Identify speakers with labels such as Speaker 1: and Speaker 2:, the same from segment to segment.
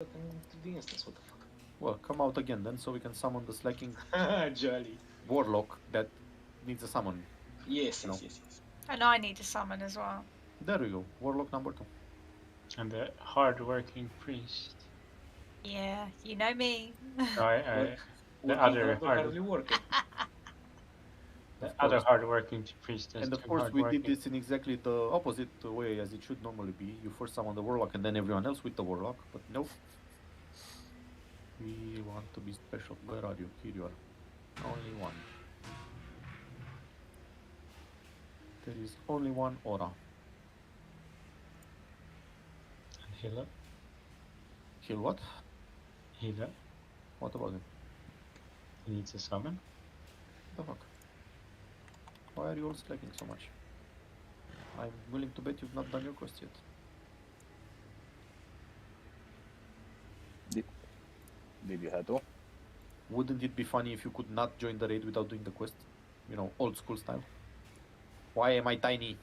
Speaker 1: the instance, what the fuck?
Speaker 2: Well, come out again then, so we can summon the slacking
Speaker 1: Jolly.
Speaker 2: warlock that needs a summon.
Speaker 1: Yes,
Speaker 2: No.
Speaker 1: yes, yes, yes.
Speaker 3: And I need to summon as well.
Speaker 2: There we go. Warlock number 2.
Speaker 4: And the hard-working priest.
Speaker 3: Yeah, you know me.
Speaker 4: The
Speaker 1: Working
Speaker 4: other
Speaker 1: or
Speaker 4: hard,
Speaker 1: hardly working.
Speaker 4: the
Speaker 2: Of
Speaker 4: other
Speaker 2: course.
Speaker 4: hard-working priest is
Speaker 2: And of
Speaker 4: too
Speaker 2: course, we
Speaker 4: hardworking.
Speaker 2: did this in exactly the opposite way as it should normally be. You first summon the warlock and then everyone else with the warlock, but no. We want to be special. Where are you? Here you are. Only one. There is only one aura.
Speaker 4: And healer,
Speaker 2: Heal what?
Speaker 4: healer,
Speaker 2: What about him?
Speaker 4: he needs a summon.
Speaker 2: The fuck? Why are you all slacking so much? I'm willing to bet you've not done your quest yet.
Speaker 5: Did you have to?
Speaker 2: Wouldn't it be funny if you could not join the raid without doing the quest? You know, old school style. Why am I tiny?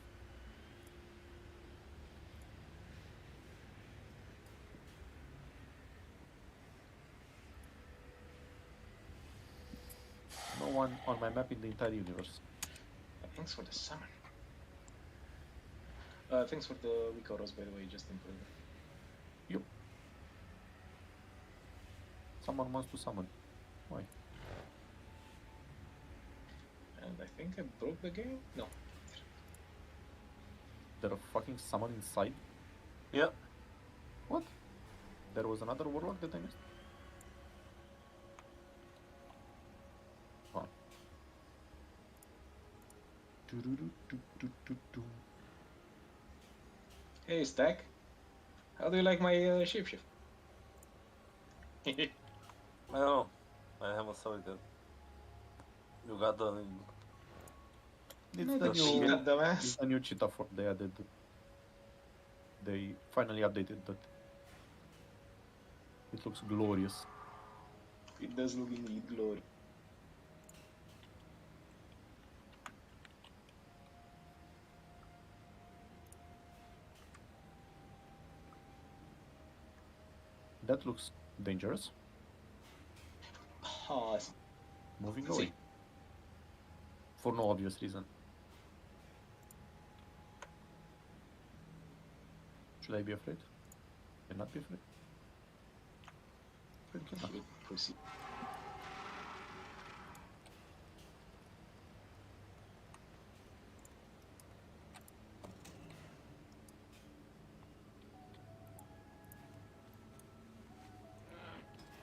Speaker 2: No one on my map in the entire universe.
Speaker 1: Thanks for the summon. Thanks for the weak auras, by the way, just in further.
Speaker 2: Yup. Someone wants to summon. Why?
Speaker 1: And I think I broke the game? No.
Speaker 2: There a fucking summon inside?
Speaker 6: Yeah.
Speaker 2: What? There was another warlock that I missed? Wow. Doo-doo-doo-doo-doo-doo.
Speaker 1: Hey, Stack. How do you like my shapeshift?
Speaker 6: I don't know. I haven't saw it yet. You got the...
Speaker 2: It's
Speaker 1: No,
Speaker 2: the
Speaker 1: the
Speaker 2: new,
Speaker 1: cheetah, dumbass.
Speaker 2: it's the new cheetah for they added. They finally updated that. It looks glorious.
Speaker 1: It does look indeed glory.
Speaker 2: That looks dangerous.
Speaker 1: Oh,
Speaker 2: Moving
Speaker 1: See.
Speaker 2: away. For no obvious reason. Should I be afraid? Can not be afraid? Afraid cannot.
Speaker 1: should proceed.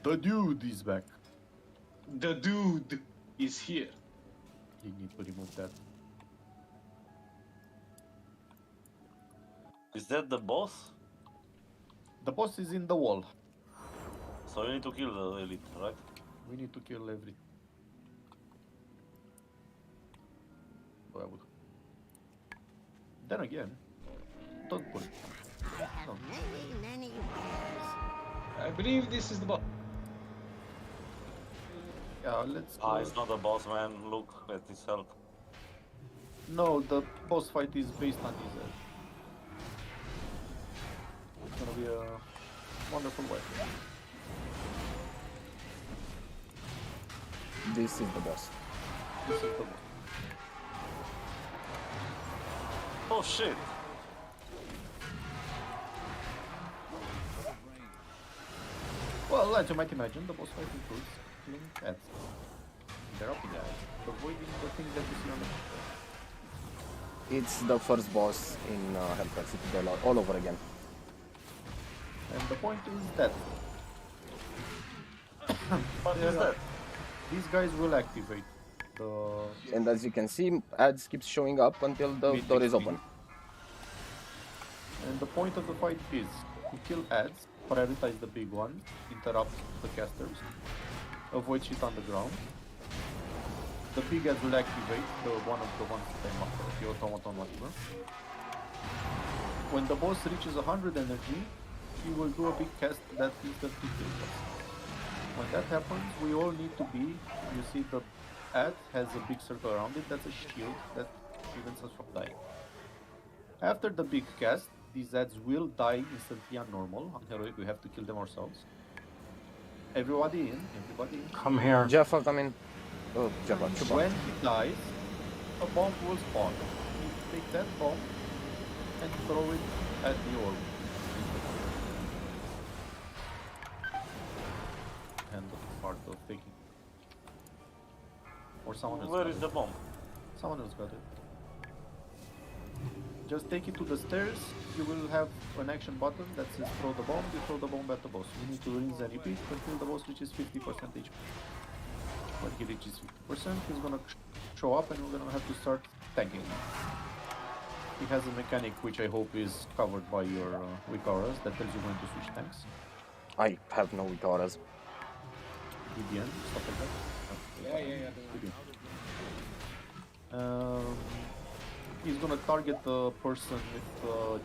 Speaker 2: The dude is back.
Speaker 1: The dude is here.
Speaker 2: You need to remove that.
Speaker 6: Is that the boss?
Speaker 2: The boss is in the wall.
Speaker 6: So you need to kill the elite, right?
Speaker 2: We need to kill every. Well, I would. Then again, don't pull it. No.
Speaker 7: Many wares.
Speaker 1: I believe this is the boss.
Speaker 2: Yeah, let's.
Speaker 6: Ah, it's not the boss, man. Look at his health.
Speaker 2: No, the boss fight is based on his health. It's gonna be a wonderful way.
Speaker 5: This is the boss.
Speaker 2: This is the boss.
Speaker 6: Oh shit!
Speaker 2: Well, as you might imagine, the boss fight includes killing ads. Interrupting ads. Avoiding the thing that you see on the map.
Speaker 5: It's the first boss in Hellfire Citadel all over again.
Speaker 2: And the point is that
Speaker 6: What is that?
Speaker 2: these guys will activate the
Speaker 5: And as you can see, ads keeps showing up until the
Speaker 2: Mythic
Speaker 5: door is
Speaker 2: Speed.
Speaker 5: open.
Speaker 2: And the point of the fight is to kill ads, prioritize the big one, interrupt the casters, avoid shit on the ground. The big ads will activate the one of the ones that I'm after, the automaton whatever. When the boss reaches 100 energy, he will do a big cast that instantly kills us. When that happens, we all need to be, you see the ad has a big circle around it, that's a shield that prevents us from dying. After the big cast, these ads will die instantly on normal. On heroic, we have to kill them ourselves. Everybody in, everybody in.
Speaker 4: Come here.
Speaker 5: Jaffa, come in. Oh, Jaffa, Chupa.
Speaker 2: When he dies, a bomb will spawn. You take that bomb and throw it at the orb. And the part of taking. Or someone else.
Speaker 6: Where
Speaker 2: got
Speaker 6: is
Speaker 2: it.
Speaker 6: the bomb?
Speaker 2: Someone else got it. Just take it to the stairs. You will have an action button that says throw the bomb. You throw the bomb at the boss. You need to rinse and repeat until the boss reaches 50% HP. When he reaches 50%, he's gonna show up and we're gonna have to start tanking him. He has a mechanic which I hope is covered by your weak auras that tells you when to switch tanks.
Speaker 5: I have no weak auras.
Speaker 2: DBN, stuff like that.
Speaker 1: Yeah.
Speaker 2: DBN. He's gonna target the person with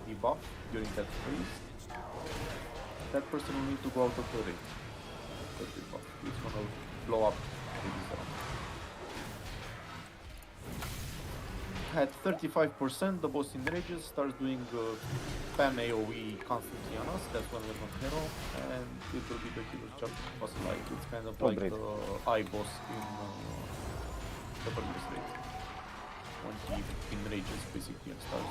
Speaker 2: debuff during that phase. That person will need to go out of the range. The debuff. He's gonna blow up with his round. At 35%, the boss enrages, starts doing spam AoE constantly on us. That's when we're not hero, and it will be the killer's job to pass light. It's kind of like
Speaker 5: great.
Speaker 2: the eye boss in the Burgess raid. When he enrages basically and starts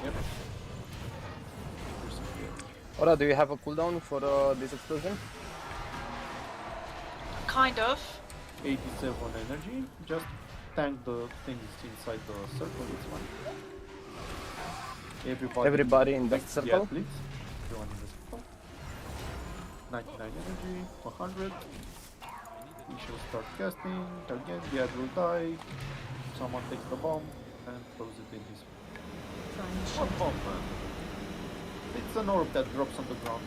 Speaker 5: Ora, do you have a cooldown for this explosion?
Speaker 3: Kind of.
Speaker 2: 87 energy, just tank the things inside the circle, it's fine.
Speaker 5: Everybody in that
Speaker 2: takes
Speaker 5: circle?
Speaker 2: The athletes, everyone in the circle. 99 energy, 100. We shall start casting, again the ad will die. Someone takes the bomb and throws it in his...
Speaker 6: What bomb, man?
Speaker 2: It's an orb that drops on the ground.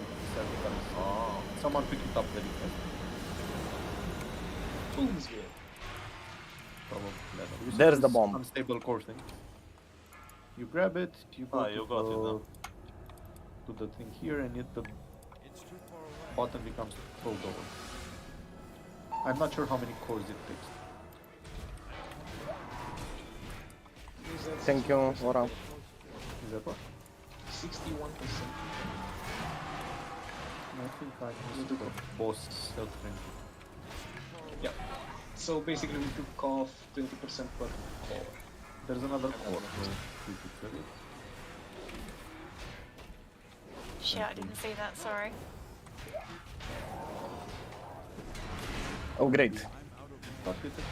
Speaker 2: Oh. Someone pick it up very fast.
Speaker 1: Boom's good.
Speaker 2: Probably clever. You see
Speaker 5: There's the
Speaker 2: this
Speaker 5: bomb.
Speaker 2: Unstable core thing. You grab it, you go
Speaker 6: You got it now.
Speaker 2: to the thing here, and the button becomes fold over. I'm not sure how many cores it takes.
Speaker 1: Is that
Speaker 5: Thank you, Ora.
Speaker 2: Is that what?
Speaker 1: 61%.
Speaker 2: I think I missed the boss health range.
Speaker 1: Yeah. So basically we took off 20% per core.
Speaker 2: There's another core, so we could grab it.
Speaker 3: Shit, I didn't see that, sorry.
Speaker 5: Oh, great.
Speaker 2: Target it,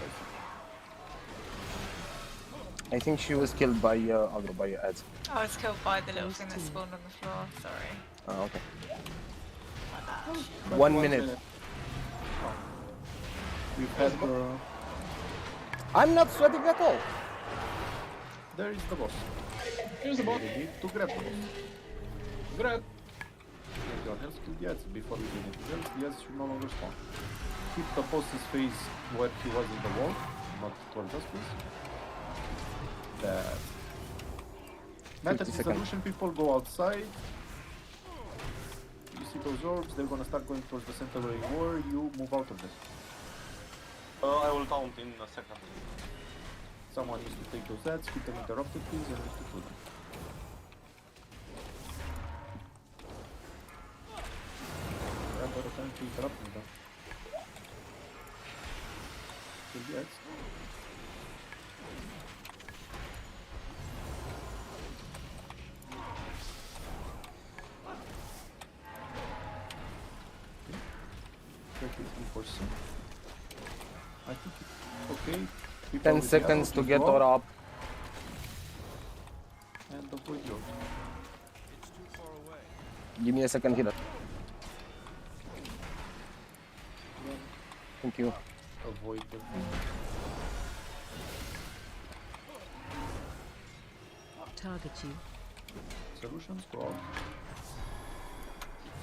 Speaker 5: I think she was killed by Agro, by ads.
Speaker 3: I was killed by the little thing that spawned on the floor, sorry.
Speaker 5: Oh, okay.
Speaker 1: But
Speaker 5: 1 minute.
Speaker 2: We've had
Speaker 5: I'm not sweating at all.
Speaker 2: there is the boss.
Speaker 1: Here's the bot.
Speaker 2: We need to grab the boss.
Speaker 1: Grab.
Speaker 2: Everyone else kill the ads before we do anything else. The ads should no longer spawn. Keep the boss's face where he was in the wall, not towards us, please. That. Method
Speaker 5: 50 seconds.
Speaker 2: dissolution, people go outside. You see those orbs, they're gonna start going towards the center where you were, you move out of this.
Speaker 6: I will count in a second.
Speaker 2: Someone needs to take those ads, keep them interrupted please, and needs to kill them. Grab out of time to interrupt me though. Kill the ads. I think it's okay. People
Speaker 5: 10
Speaker 2: with the
Speaker 5: seconds
Speaker 2: arrows
Speaker 5: to
Speaker 2: will
Speaker 5: get
Speaker 2: go
Speaker 5: Ora
Speaker 2: up
Speaker 5: up.
Speaker 2: and avoid yours.
Speaker 5: Give me a second healer. Thank you.
Speaker 2: Avoid the thing.
Speaker 8: Target you.
Speaker 2: Solutions go out.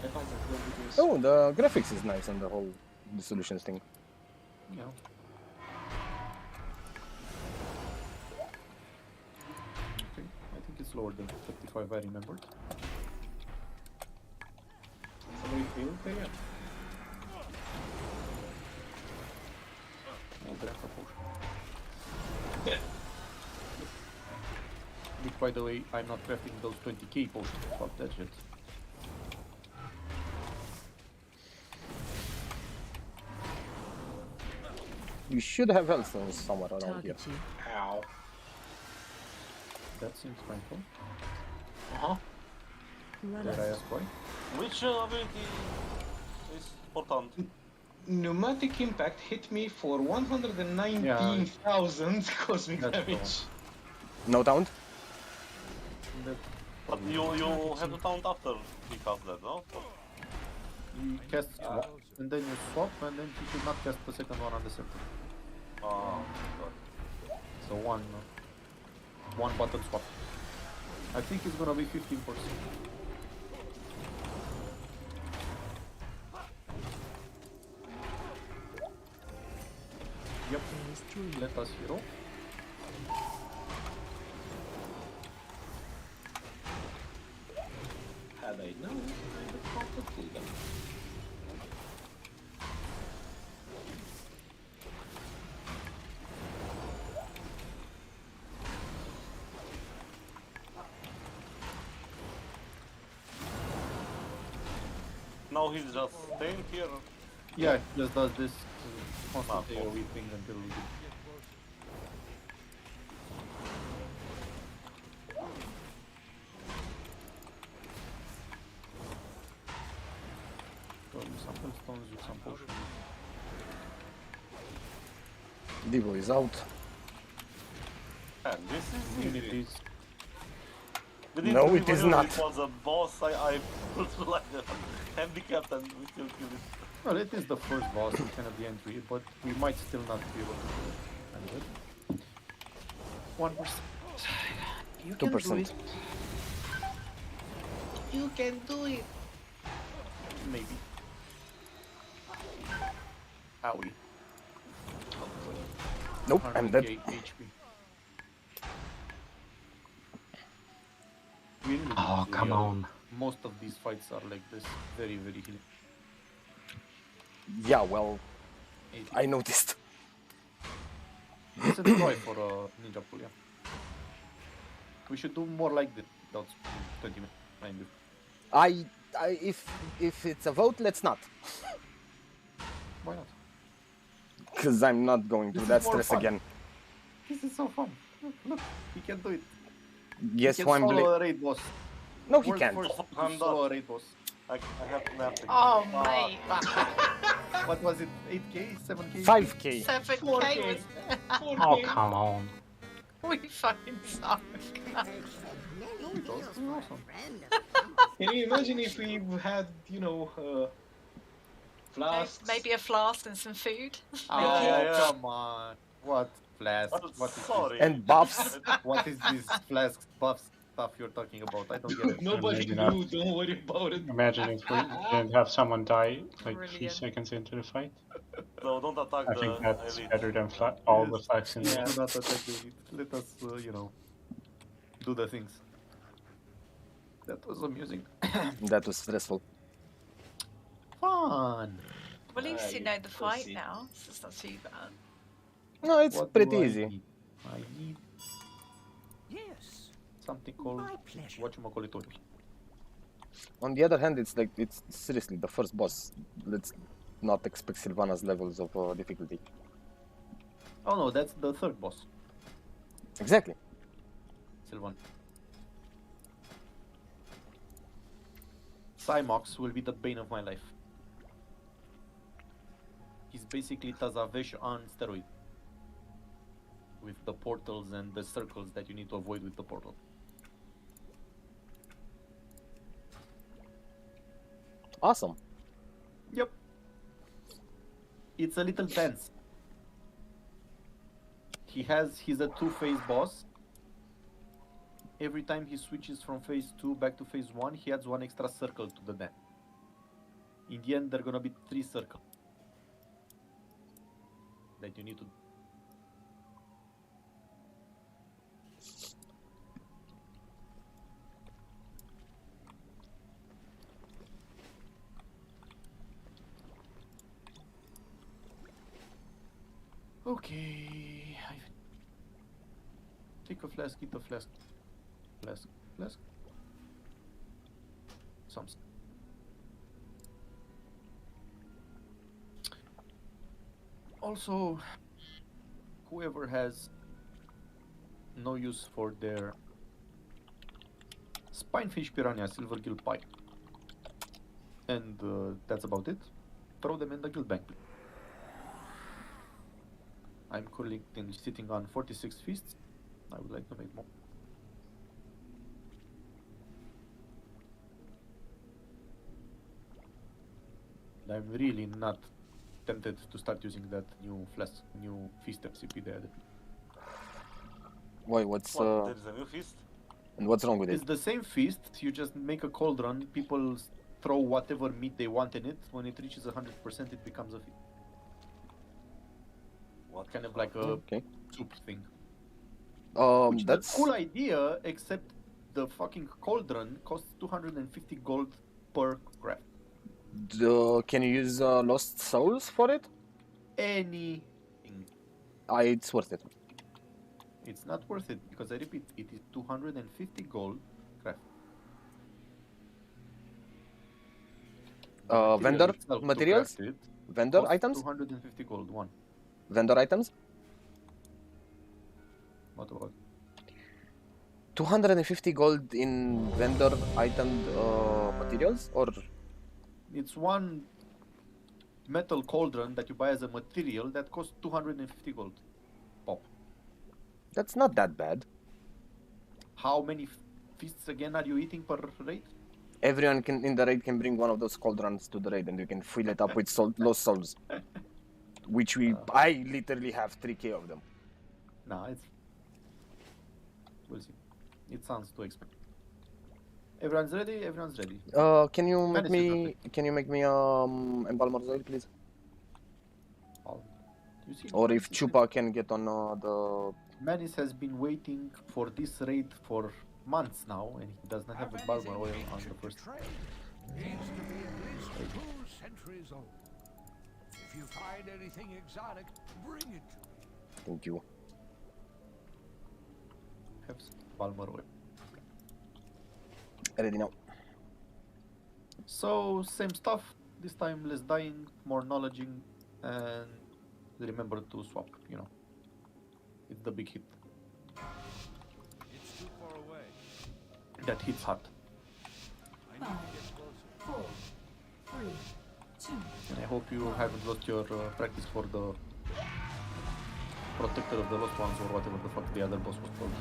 Speaker 1: I found that videos.
Speaker 5: Oh, the graphics is nice on the whole solutions thing.
Speaker 2: Yeah. Okay, I think it's lower than 35 I remembered.
Speaker 1: Somebody failed there?
Speaker 2: No, that's a potion.
Speaker 1: Yeah.
Speaker 2: Big by the way, I'm not crafting those 20k potions. Fuck that shit.
Speaker 5: You should have Hellstones somewhere around here.
Speaker 8: Target you.
Speaker 1: Ow.
Speaker 2: That seems painful.
Speaker 1: Uh-huh.
Speaker 8: Run
Speaker 2: Dare I
Speaker 8: out.
Speaker 2: ask why?
Speaker 6: Which ability is important?
Speaker 1: Pneumatic impact hit me for 119,000 cosmic
Speaker 2: That's
Speaker 1: damage.
Speaker 5: No taunt?
Speaker 2: That
Speaker 6: But you have to count after he casts that, no?
Speaker 2: you cast one, and then you swap, and then you should not cast the second one on the center.
Speaker 6: Oh, God.
Speaker 2: So one button swap. I think it's gonna be 15%. Yep, let us hero.
Speaker 1: Had I known, I would probably kill them.
Speaker 6: Now he's just staying here.
Speaker 2: Yeah, just does this constant AoE thing until we so use some stones, use some potions.
Speaker 5: Devo is out.
Speaker 6: And this is easy.
Speaker 2: Unities.
Speaker 6: We didn't
Speaker 5: No, it
Speaker 6: even
Speaker 5: is
Speaker 6: know
Speaker 5: not.
Speaker 6: It was a boss. I put like a handicapped and we still kill it.
Speaker 2: Well, it is the first boss, it's kind of the entry, but we might still not be able to do it. And good. 1%. You can do
Speaker 5: 2%.
Speaker 2: it. You can do it. Maybe. Owie.
Speaker 5: Nope, I'm dead.
Speaker 2: 100k HP. We really
Speaker 4: Oh,
Speaker 2: need to
Speaker 4: come
Speaker 2: heal.
Speaker 4: on.
Speaker 2: Most of these fights are like this. Very, very healing.
Speaker 5: Yeah, well,
Speaker 2: 80.
Speaker 5: I noticed.
Speaker 2: Decent try for a ninja pull, yeah. We should do more like this. That's 20 minutes. Mind you.
Speaker 5: If it's a vote, let's not.
Speaker 2: Why not?
Speaker 5: Because I'm not going
Speaker 2: This
Speaker 5: through
Speaker 2: is
Speaker 5: that
Speaker 2: more
Speaker 5: stress
Speaker 2: fun.
Speaker 5: again.
Speaker 2: This is so fun. Look, he can do it.
Speaker 5: Guess
Speaker 2: he
Speaker 5: who
Speaker 2: can
Speaker 5: I'm
Speaker 2: solo a raid boss.
Speaker 5: No, he
Speaker 2: World's
Speaker 5: can't.
Speaker 2: first to
Speaker 6: I'm
Speaker 2: solo
Speaker 6: done.
Speaker 2: a raid boss.
Speaker 6: I have nothing.
Speaker 3: Oh,
Speaker 6: Ah,
Speaker 3: mate.
Speaker 2: What was it? 8k? 7k?
Speaker 5: 5k.
Speaker 3: 7k
Speaker 1: 4K.
Speaker 3: was
Speaker 1: 4K.
Speaker 4: Oh, come on.
Speaker 3: we fucking suck.
Speaker 2: It was awesome.
Speaker 1: Can you imagine if we had, flasks?
Speaker 3: Maybe a flask and some food.
Speaker 2: Oh,
Speaker 6: yeah.
Speaker 2: come on. What flask?
Speaker 6: I'm
Speaker 2: What is
Speaker 6: sorry.
Speaker 5: And buffs.
Speaker 2: this? What is this flask buff stuff you're talking about? I don't get it.
Speaker 1: Nobody
Speaker 4: Maybe
Speaker 1: knew,
Speaker 4: not.
Speaker 1: don't worry about it.
Speaker 4: Imagine if we didn't have someone die like 3
Speaker 3: Brilliant.
Speaker 4: seconds into the fight.
Speaker 6: No, don't attack
Speaker 4: I
Speaker 6: the
Speaker 4: think that's
Speaker 6: elite.
Speaker 4: better than all the
Speaker 2: Yes.
Speaker 4: flags in the
Speaker 2: Do
Speaker 4: world.
Speaker 2: not attack the elite. Let us, do the things. That was amusing.
Speaker 5: That was stressful.
Speaker 2: Fun.
Speaker 3: Well, at least you
Speaker 1: you
Speaker 3: know the fight
Speaker 1: pussy.
Speaker 3: now, so it's not too bad.
Speaker 5: No, it's
Speaker 2: What
Speaker 5: pretty
Speaker 2: do I
Speaker 5: easy.
Speaker 2: need? I need
Speaker 7: Yes,
Speaker 2: something called
Speaker 7: my pleasure.
Speaker 2: whatchamacallit.
Speaker 5: On the other hand, it's seriously the first boss. Let's not expect Sylvana's levels of difficulty.
Speaker 2: Oh no, that's the third boss,
Speaker 5: Exactly.
Speaker 2: Sylvan. Cymox will be the bane of my life. He's basically Tazavesh on steroid. With the portals and the circles that you need to avoid with the portal.
Speaker 5: Awesome.
Speaker 2: Yep. It's a little tense. He's a two-phase boss. Every time he switches from phase 2 back to phase 1, he adds one extra circle to the net. In the end, there are gonna be 3 circles that you need to. Okay. Take a flask, eat a flask. Flask. Flask. Some. Also, whoever has no use for their spinefish piranha silver gill pie, and that's about it. Throw them in the guild bank. I'm currently sitting on 46 feasts. I would like to make more. I'm really not tempted to start using that new feast FCP they added.
Speaker 5: Why? What's
Speaker 6: What? There's a new feast?
Speaker 5: and what's wrong with
Speaker 2: It's
Speaker 5: it?
Speaker 2: the same feast. You just make a cauldron. People throw whatever meat they want in it. When it reaches 100%, it becomes a feast.
Speaker 6: What?
Speaker 2: Kind of like a
Speaker 5: Okay.
Speaker 2: soup thing. Which is a
Speaker 5: That's
Speaker 2: cool idea, except the fucking cauldron costs 250 gold per craft.
Speaker 5: can you use lost souls for it?
Speaker 2: Anything.
Speaker 5: It's worth it.
Speaker 2: It's not worth it because I repeat, it is 250 gold craft.
Speaker 5: Vendor
Speaker 2: itself to
Speaker 5: materials,
Speaker 2: craft it
Speaker 5: vendor
Speaker 2: costs
Speaker 5: items,
Speaker 2: 250 gold. One.
Speaker 5: vendor items.
Speaker 2: What about?
Speaker 5: 250 gold in vendor item materials, or
Speaker 2: It's one metal cauldron that you buy as a material that costs 250 gold. Pop.
Speaker 5: that's not that bad.
Speaker 2: How many feasts again are you eating per raid?
Speaker 5: Everyone can in the raid can bring one of those cauldrons to the raid, and you can fill it up with lost souls, which I literally have 3k of them.
Speaker 2: Nah, it's. We'll see. It sounds too expensive. Everyone's ready? Everyone's ready.
Speaker 5: Can you make
Speaker 2: Medicine,
Speaker 5: me embalmer's oil, please?
Speaker 2: You see,
Speaker 5: Or if
Speaker 2: Manis is
Speaker 5: Chupa can get on the.
Speaker 2: Manis has been waiting for this raid for months now, and he does not have the Balmer oil on the first.
Speaker 7: Needs to be at least 2 centuries old. If you find anything exotic, bring it to me.
Speaker 5: Thank you.
Speaker 2: Have some Balmer oil.
Speaker 5: Ready now.
Speaker 2: So, same stuff. This time less dying, more knowledging, and remember to swap, you know. It's the big hit.
Speaker 7: It's too far away.
Speaker 2: That hits hard.
Speaker 7: I need to get closer.
Speaker 8: 4, 3, 2.
Speaker 2: And I hope you haven't lost your practice for the Protector of the Lost Ones or whatever the fuck the other boss was called.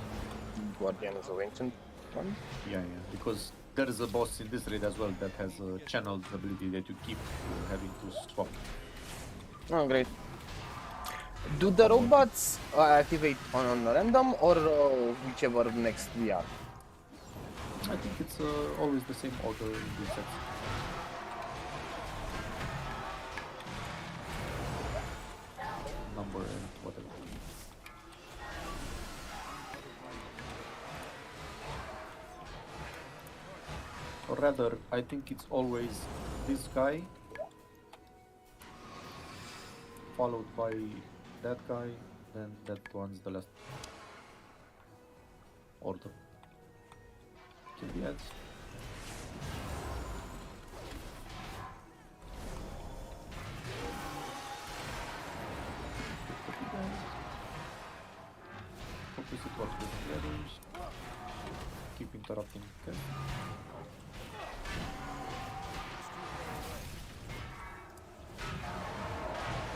Speaker 5: Guardians of Ancient One.
Speaker 2: Yeah, because there is a boss in this raid as well that has a channeled ability that you keep having to swap.
Speaker 5: Oh, great. Do the robots activate on random or whichever next we are?
Speaker 2: I think it's always the same order in these sets. Number and whatever. Or rather, I think it's always this guy followed by that guy, then that one's the last order. Kill the ads. Focus it works with the others. Keep interrupting. Okay.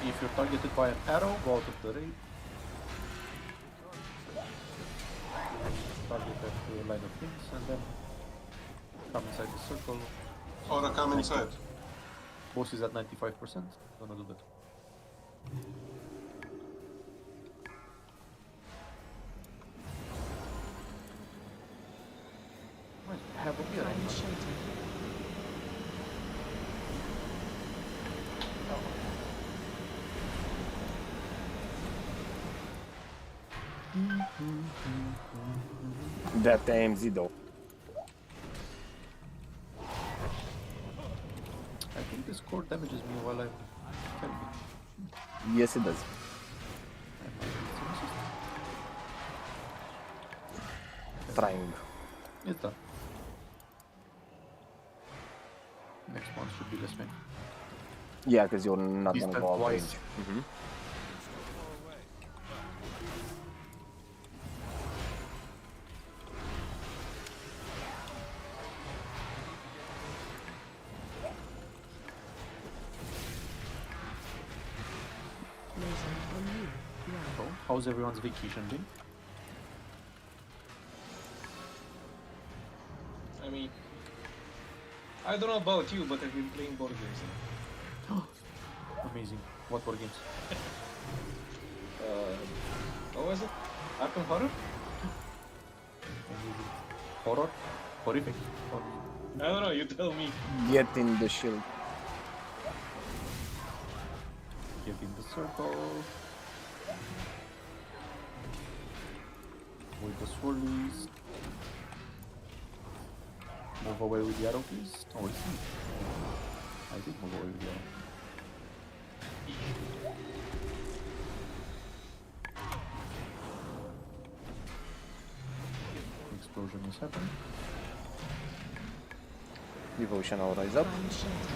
Speaker 2: If you're targeted by an arrow, go out of the raid. Target at the line of things and then come inside the circle.
Speaker 9: Or come inside.
Speaker 2: Boss is at 95%. Gonna do that. Might have a beer on that.
Speaker 5: That AMZ though.
Speaker 2: I think this core damages me while I'm carrying.
Speaker 5: Yes, it does.
Speaker 2: I might need some assist.
Speaker 5: Trying.
Speaker 2: It's done. Next one should be this way.
Speaker 5: Yeah, because you're not gonna
Speaker 2: Distant
Speaker 5: go out
Speaker 2: twice.
Speaker 5: range.
Speaker 8: Laser on you. Run.
Speaker 2: So, how's everyone's vacation been?
Speaker 1: I mean, I don't know about you, but I've been playing board games.
Speaker 2: Amazing. What board games?
Speaker 1: What was it? Arkham Horror?
Speaker 2: Amazing. Horror? Horrific? Or
Speaker 1: I don't know, you tell me.
Speaker 5: Get in the shield.
Speaker 2: get in the circle. With the swirlies. Move away with the arrow, please. Oh, I see. I did move away with the arrow. Explosion is happening.
Speaker 5: Devotion will rise up.
Speaker 8: Find shelter.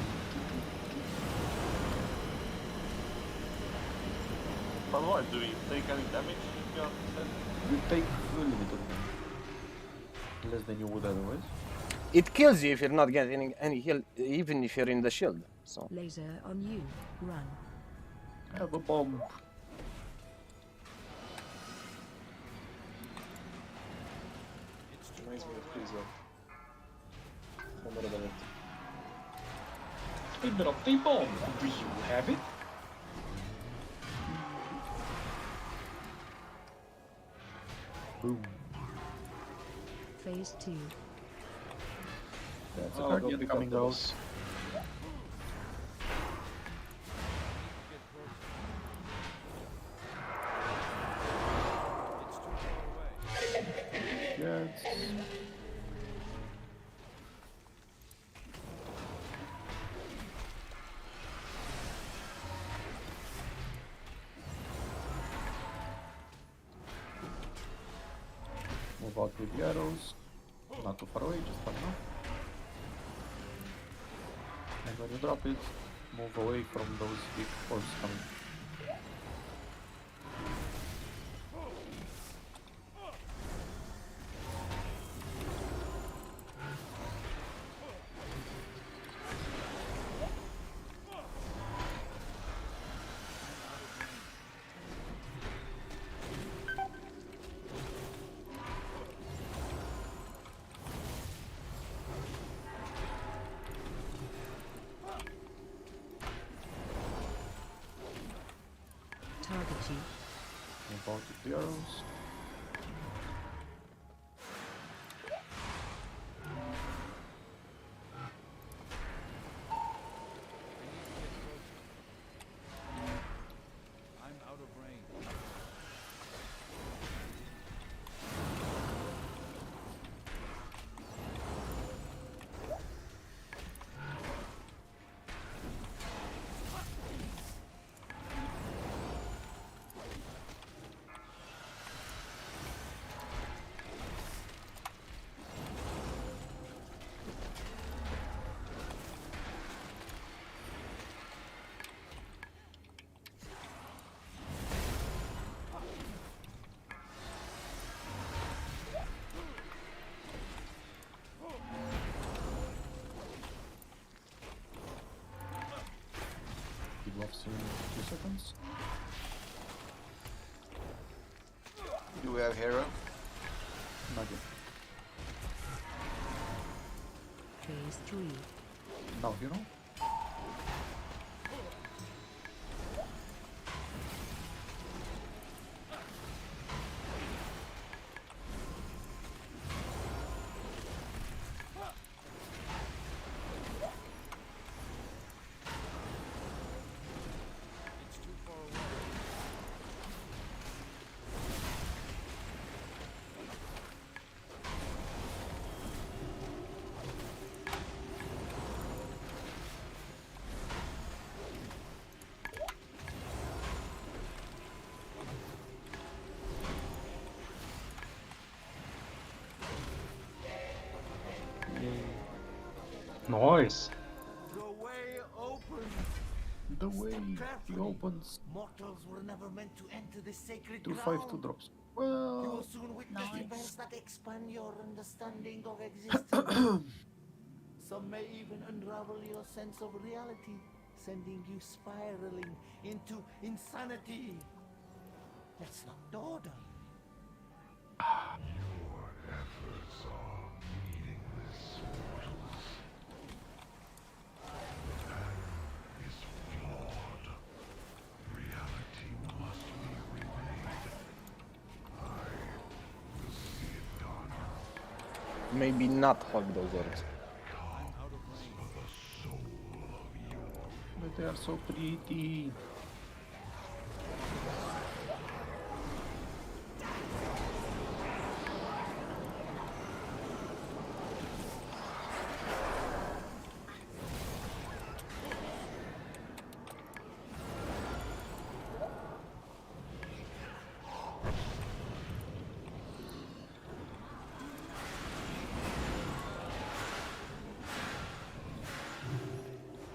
Speaker 6: But what, do we take any damage if you are dead?
Speaker 2: You take limited damage. Less than you would otherwise.
Speaker 5: It kills you if you're not getting any heal, even if you're in the shield. So
Speaker 8: Laser on you. Run.
Speaker 2: I have a bomb.
Speaker 1: Reminds me of Freezer. Memorable. I dropped a bomb. Do you have it?
Speaker 2: Boom.
Speaker 8: Phase 2.
Speaker 2: That's a
Speaker 1: I'll go
Speaker 2: guardian
Speaker 1: pick up
Speaker 2: coming out.
Speaker 1: those.
Speaker 2: Yes. Move out with the arrows. Not too far away, just far enough. And when you drop it, move away from those big orbs coming.
Speaker 8: Target you.
Speaker 2: Move out with the arrows.
Speaker 7: I'm out of range.
Speaker 2: Keep buffs in 2 seconds.
Speaker 10: Do we have hero?
Speaker 2: Not yet.
Speaker 8: Phase 3.
Speaker 2: Now you know.
Speaker 7: It's too far away.
Speaker 4: voice.
Speaker 7: The way opens.
Speaker 2: The way he
Speaker 7: Carefully.
Speaker 2: opens
Speaker 7: Mortals were never meant to enter this sacred
Speaker 2: 252
Speaker 7: ground.
Speaker 2: drops.
Speaker 7: You will
Speaker 2: Well,
Speaker 7: soon witness
Speaker 3: Nice.
Speaker 7: events that expand your understanding of existence. Some may even unravel your sense of reality, sending you spiraling into insanity. That's not order.
Speaker 5: Maybe not hug those orbs.
Speaker 2: but they are so pretty.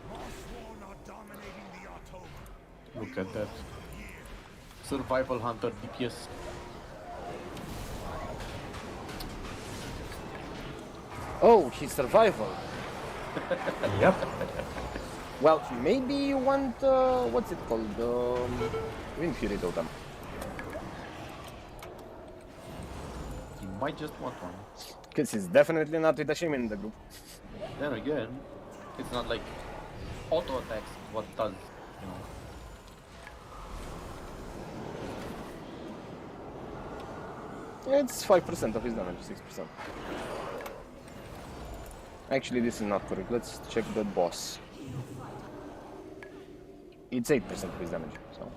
Speaker 7: Forsworn are dominating the Automa.
Speaker 2: Look at that. Survival Hunter DPS.
Speaker 5: Oh, he's survival.
Speaker 4: Yep.
Speaker 5: Well, maybe you want, what's it called? Wind Fury Totem.
Speaker 2: He might just want one.
Speaker 5: Because he's definitely not with a shaman in the group.
Speaker 2: Then again, it's not like auto attacks what does, you know.
Speaker 5: It's 5% of his damage, 6%. Actually, this is not correct. Let's check the boss. It's 8% of his damage, so...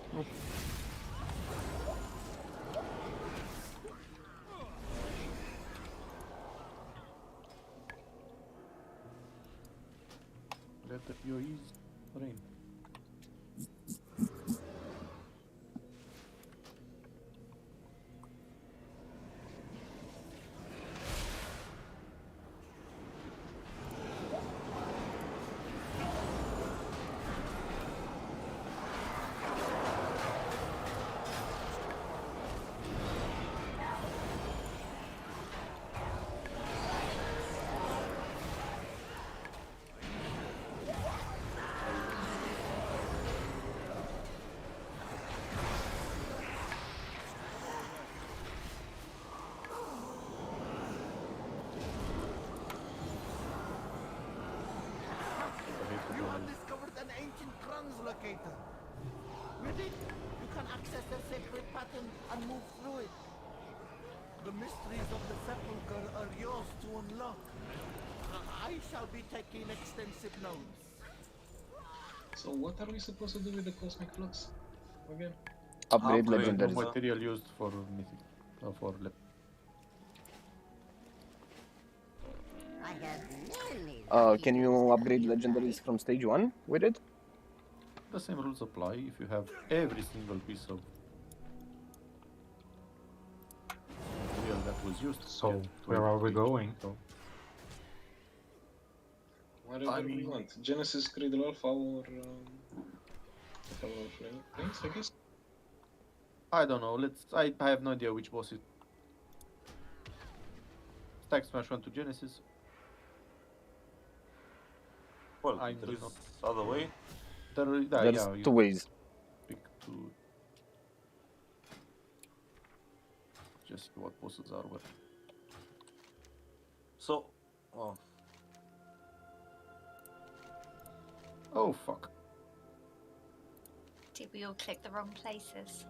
Speaker 2: Let the PoEs reign.
Speaker 7: You have discovered an ancient translocator. With it, you can access the sacred pattern and move through it. The mysteries of the Sepulcher are yours to unlock. I shall be taking extensive notes.
Speaker 1: So what are we supposed to do with the Cosmic Flux? Again?
Speaker 5: Upgrade
Speaker 6: Upgrade.
Speaker 2: No
Speaker 5: legendaries.
Speaker 2: material used for mythic, for
Speaker 5: Can you upgrade legendaries from stage 1 with it?
Speaker 2: the same rules apply if you have every single piece of material that was used.
Speaker 4: So,
Speaker 2: Yeah,
Speaker 4: where are we
Speaker 2: 12
Speaker 4: going?
Speaker 2: So,
Speaker 1: Whatever
Speaker 2: I
Speaker 1: we
Speaker 2: mean-
Speaker 1: want. Genesis, Cradle Alpha, or Flames, I guess.
Speaker 2: I don't know. I have no idea which boss it. Stack Smash went to Genesis.
Speaker 6: Well,
Speaker 2: I
Speaker 6: there
Speaker 2: do
Speaker 6: is
Speaker 2: not-
Speaker 6: other way.
Speaker 5: There's
Speaker 2: Yeah, you
Speaker 5: two ways.
Speaker 2: pick two. Just see what bosses are where.
Speaker 6: So, oh,
Speaker 2: Oh fuck.
Speaker 3: Did we all click the wrong places?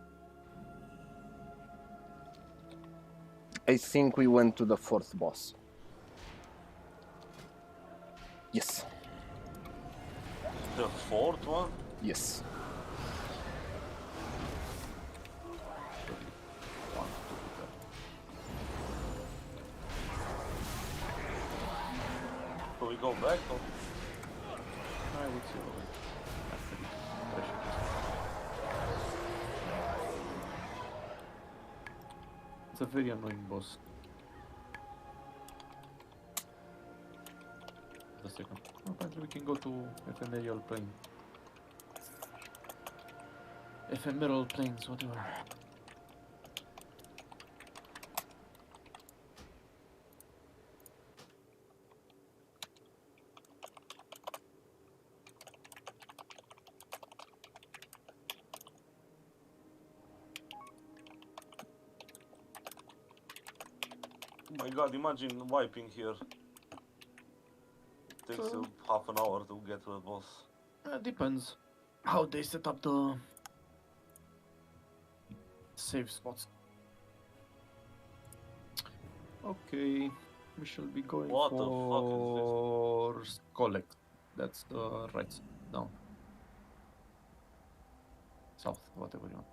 Speaker 5: I think we went to the fourth boss. Yes.
Speaker 6: the fourth one?
Speaker 5: Yes.
Speaker 6: So we go back or?
Speaker 2: I would say it's a very annoying boss. The second. Apparently we can go to ephemeral plane. Ephemeral planes, whatever.
Speaker 6: Oh my god, imagine wiping here. It takes you half an hour to get to the boss.
Speaker 2: Depends how they set up the save spots. Okay, we shall be going
Speaker 6: What the fuck is
Speaker 2: for collect. That's the right side. Down. South, whatever you want.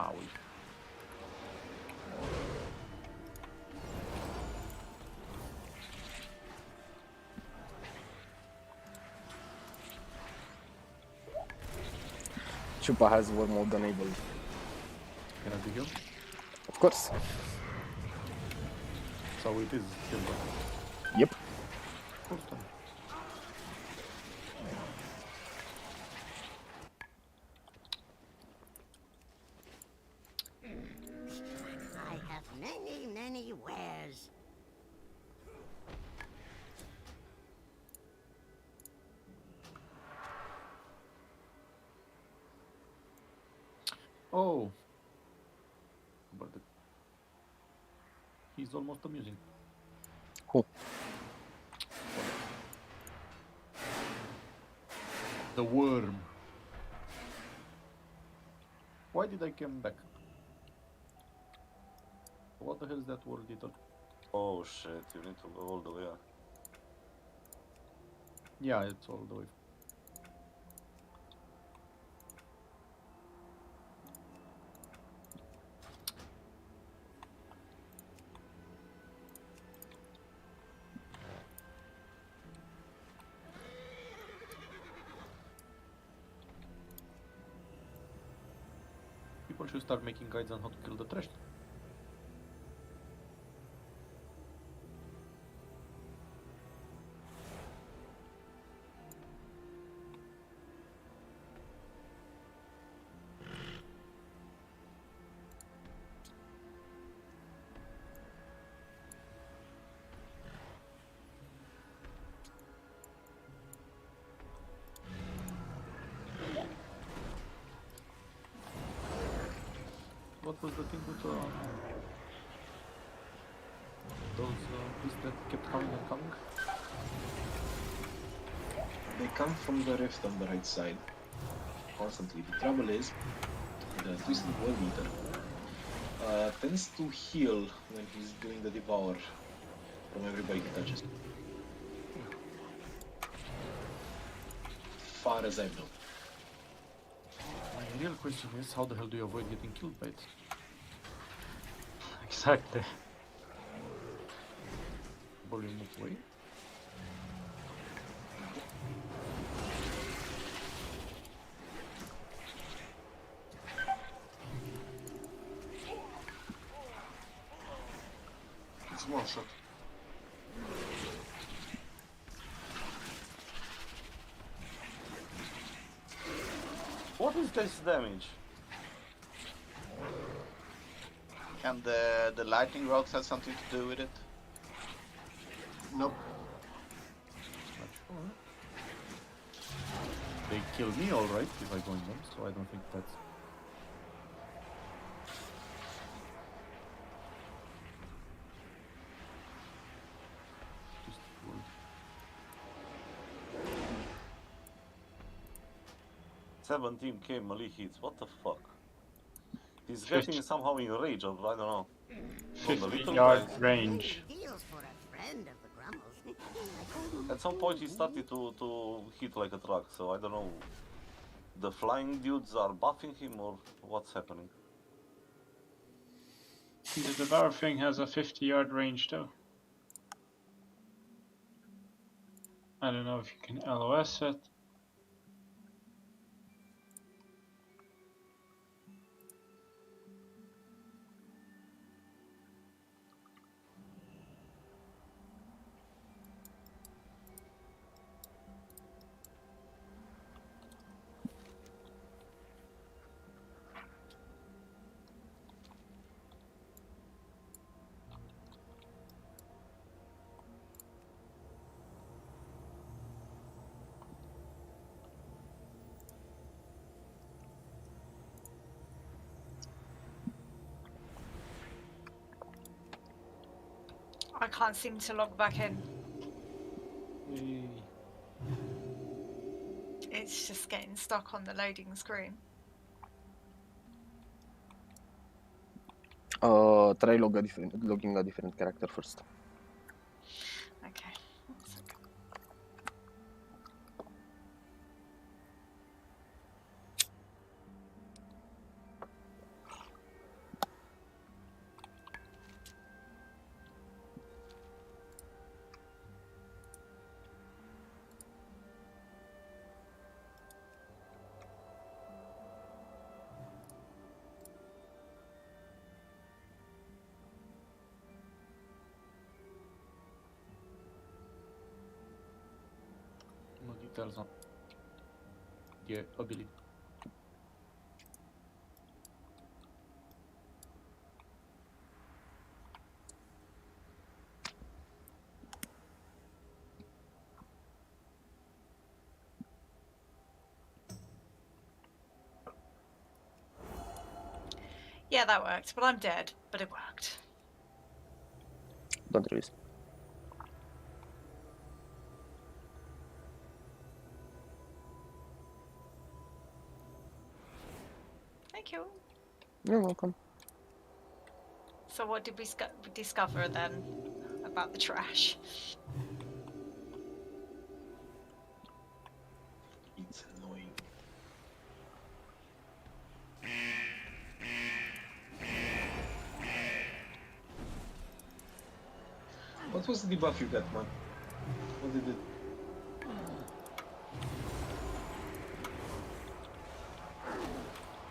Speaker 2: Owie.
Speaker 5: Chupa has war mode enabled.
Speaker 2: Can I be here?
Speaker 5: Of course.
Speaker 2: So it is silver.
Speaker 5: Yep.
Speaker 2: Of course then.
Speaker 7: I have many wares.
Speaker 2: Oh. But he's almost amusing.
Speaker 5: Who?
Speaker 2: The worm. Why did I come back? What the hell is that world eater?
Speaker 6: Oh shit, you need to go all the way up.
Speaker 2: Yeah, it's all the way. People should start making guides on how to kill the trash. What was the thing with those beasts that kept coming and coming?
Speaker 1: They come from the rift on the right side constantly. The trouble is, the Twisted World Eater tends to heal when he's doing the devour from everybody he touches. Far as I know.
Speaker 2: My real question is, how the hell do you avoid getting killed by it?
Speaker 4: Exactly.
Speaker 2: Probably move away.
Speaker 9: It's one shot.
Speaker 6: What is this damage?
Speaker 10: And the lightning rods has something to do with it?
Speaker 9: Nope.
Speaker 2: Not sure. They kill me alright if I go in them, so I don't think that's... Just cool.
Speaker 6: 17k melee hits, what the fuck? He's
Speaker 11: 50.
Speaker 6: getting somehow enraged, or I don't know. From the
Speaker 11: 50
Speaker 6: little
Speaker 11: yard
Speaker 6: guys.
Speaker 11: range.
Speaker 6: At some point he started to hit like a truck, so I don't know. The flying dudes are buffing him or what's happening?
Speaker 11: The Devour thing has a 50-yard range though. I don't know if you can LOS it.
Speaker 3: I can't seem to log back in. It's just getting stuck on the loading screen.
Speaker 5: Try logging a different character first.
Speaker 3: Okay. One second.
Speaker 2: No details on the ability.
Speaker 3: Yeah, that worked, but I'm dead. But it worked.
Speaker 5: Don't risk.
Speaker 3: Thank you.
Speaker 5: You're welcome.
Speaker 3: So what did we discover then about the trash?
Speaker 1: It's annoying. What was the debuff you got, man? What did it?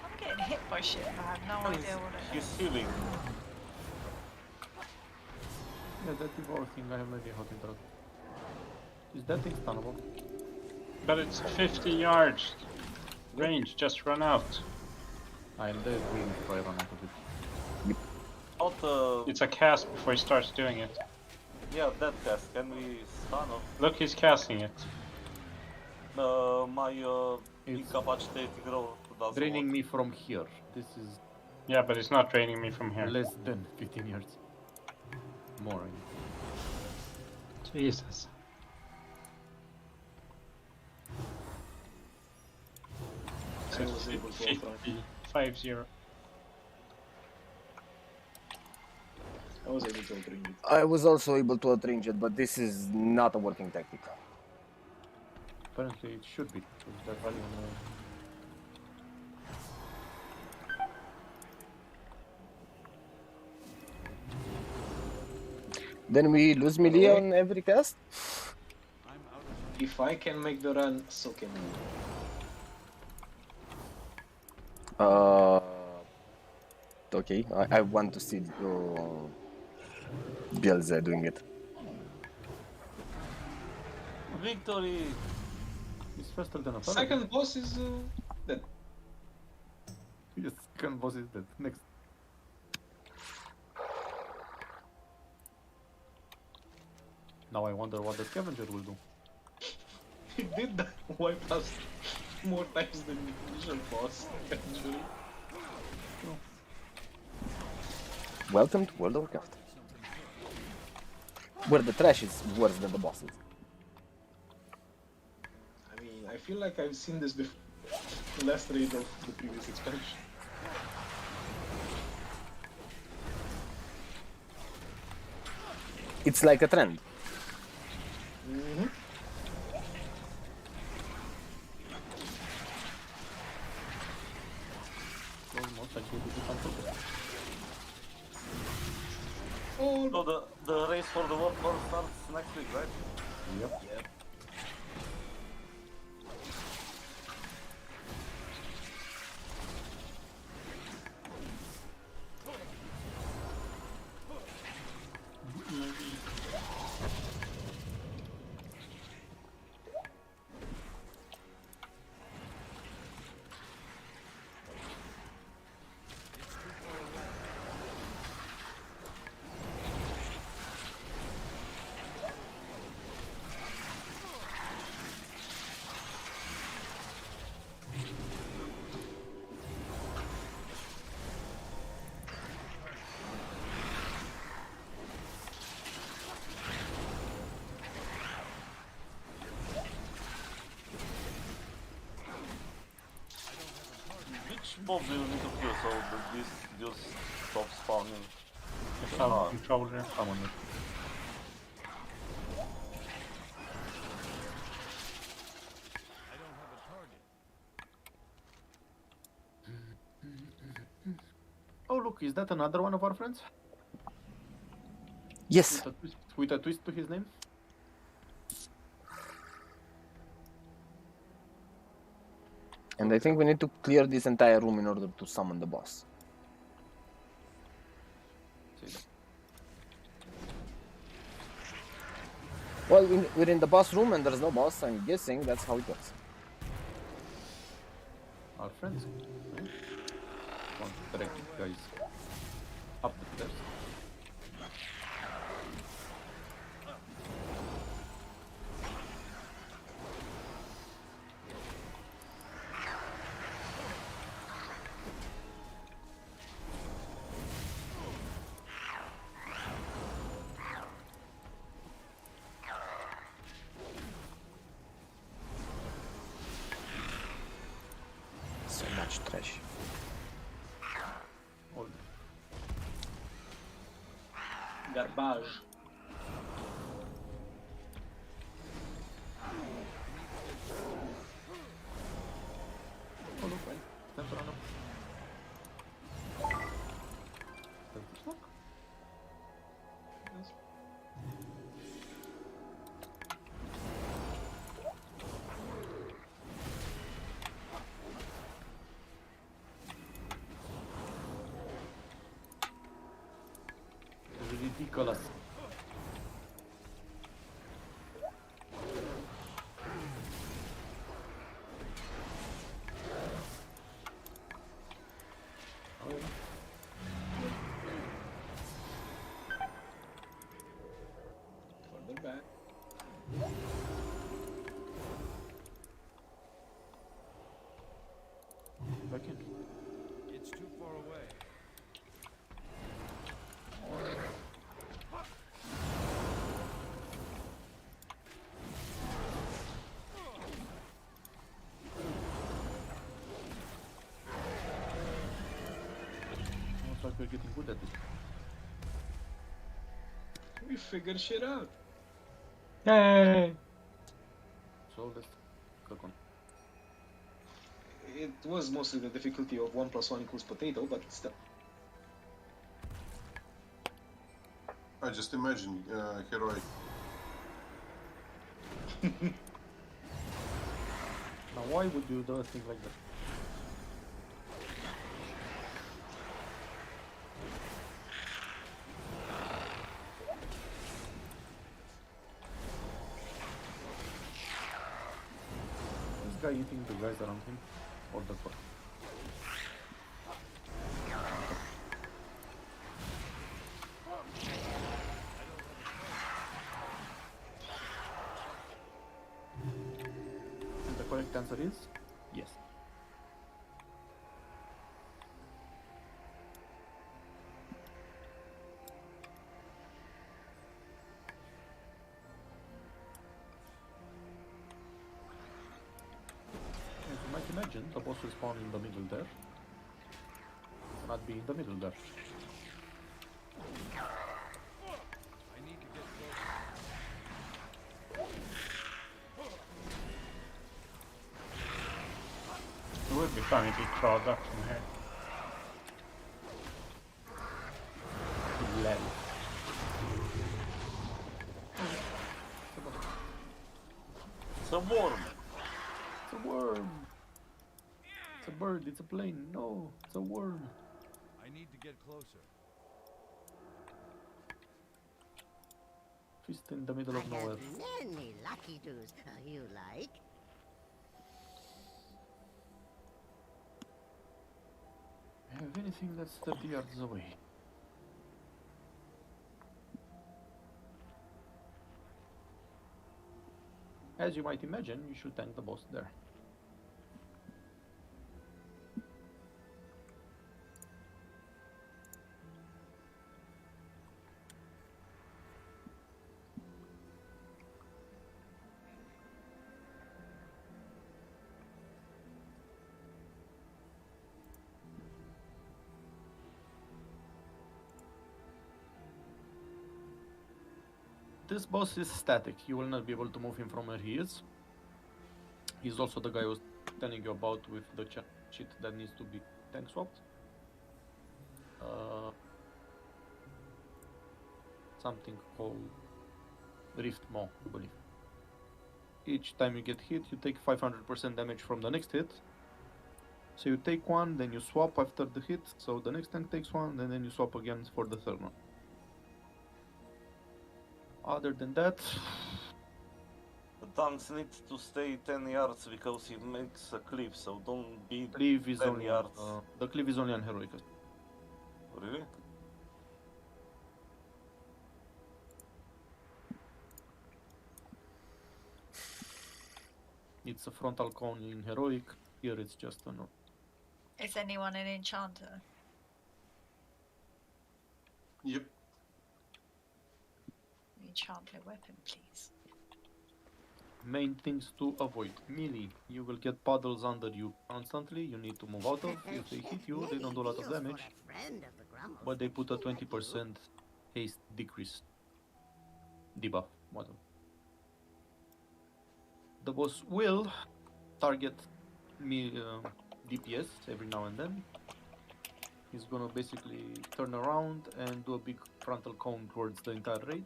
Speaker 3: I'm getting hit by shit, but I have no idea what it
Speaker 6: He's
Speaker 3: is.
Speaker 6: healing.
Speaker 2: Yeah, that Devour thing, I have no idea how to interact. Is that thing stunnable?
Speaker 11: But it's 50 yards range, just run out.
Speaker 2: I'm dead waiting if I run out of it.
Speaker 6: Not,
Speaker 11: It's a cast before he starts doing it.
Speaker 6: yeah, that test. Can we stun off?
Speaker 11: Look, he's casting it.
Speaker 6: My
Speaker 2: It's
Speaker 6: incapacitating roll doesn't
Speaker 2: draining
Speaker 6: work.
Speaker 2: me from here. This is
Speaker 11: Yeah, but it's not draining me from here.
Speaker 2: less than 15 yards. More. I mean.
Speaker 11: Jesus.
Speaker 1: I was able to
Speaker 11: 50,
Speaker 1: outrun.
Speaker 11: 5-0.
Speaker 1: I was able to outrange it.
Speaker 5: I was also able to outrange it, but this is not a working tactic.
Speaker 2: Apparently it should be, because that value on
Speaker 5: Then we lose melee
Speaker 1: Alright.
Speaker 5: on every cast?
Speaker 1: If I can make the run, so can you.
Speaker 5: Okay, I want to see Bielze doing it.
Speaker 6: Victory!
Speaker 2: It's faster than a pellet.
Speaker 1: Second boss is dead.
Speaker 2: Yes, second boss is dead. Next. Now I wonder what the scavenger will do.
Speaker 1: He did that wipe us more times than the initial boss, actually.
Speaker 5: Welcome to World of Warcraft. Where the trash is worse than the bosses.
Speaker 1: I mean, I feel like I've seen this before. The last raid of the previous expansion.
Speaker 5: It's like a trend.
Speaker 1: Mm-hmm.
Speaker 2: Almost like they did it on purpose.
Speaker 1: Oh,
Speaker 6: So the race for the world tour starts next week, right?
Speaker 2: Yep.
Speaker 1: yep.
Speaker 6: Which mob do you need to kill so that this just stops spawning?
Speaker 11: Sound controller.
Speaker 2: Summon it. Oh look, is that another one of our friends?
Speaker 5: Yes.
Speaker 2: With a twist to his name?
Speaker 5: And I think we need to clear this entire room in order to summon the boss. Well, we're in the boss room and there's no boss. I'm guessing that's how it works.
Speaker 2: Our friends. Right? Want to direct you guys up the stairs.
Speaker 5: So much trash.
Speaker 2: All
Speaker 1: Garbage.
Speaker 2: Oh look, right? Time to run up. Does this work?
Speaker 1: Yes.
Speaker 2: Ridiculous.
Speaker 1: Further back.
Speaker 2: Back in.
Speaker 7: It's too far away.
Speaker 2: Looks like we're getting good at this.
Speaker 1: We figured shit out.
Speaker 11: Yay!
Speaker 2: So let's click on.
Speaker 1: It was mostly the difficulty of 1 + 1 = potato, but still.
Speaker 9: I just imagine heroic.
Speaker 2: Now why would you do a thing like that? This guy eating the guys around him? Or the fuck? correct answer is yes. As you might imagine, the boss will spawn in the middle there. Not be in the middle there.
Speaker 11: It would be funny if he crawled up from here.
Speaker 2: Lel.
Speaker 6: It's a worm.
Speaker 2: It's a worm. It's a bird. It's a plane. No, it's a worm.
Speaker 7: I need to get closer.
Speaker 2: Fist in the middle of nowhere.
Speaker 12: Many lucky doos you like.
Speaker 2: Have anything that's 30 yards away. As you might imagine, you should tank the boss there. This boss is static. You will not be able to move him from where he is. He's also the guy I was telling you about with the cheat that needs to be tank swapped. Something called Rift Maw, I believe. Each time you get hit, you take 500% damage from the next hit. So you take one, then you swap after the hit, so the next tank takes one, and then you swap again for the third one. Other than that,
Speaker 6: The tanks need to stay 10 yards because he makes a cliff, so don't be
Speaker 2: cleave is
Speaker 6: 10
Speaker 2: only
Speaker 6: yards.
Speaker 2: the cleave is only on heroic.
Speaker 6: Really?
Speaker 2: It's a frontal cone in heroic. Here it's just a no.
Speaker 3: Is anyone an enchanter?
Speaker 9: Yep.
Speaker 3: Enchant my weapon, please.
Speaker 2: Main things to avoid. Melee. You will get puddles under you constantly. You need to move out of. If they hit you, they don't do a lot of damage. But they put a 20% haste decrease. Debuff, whatever. The boss will target me DPS every now and then. He's gonna basically turn around and do a big frontal cone towards the entire raid.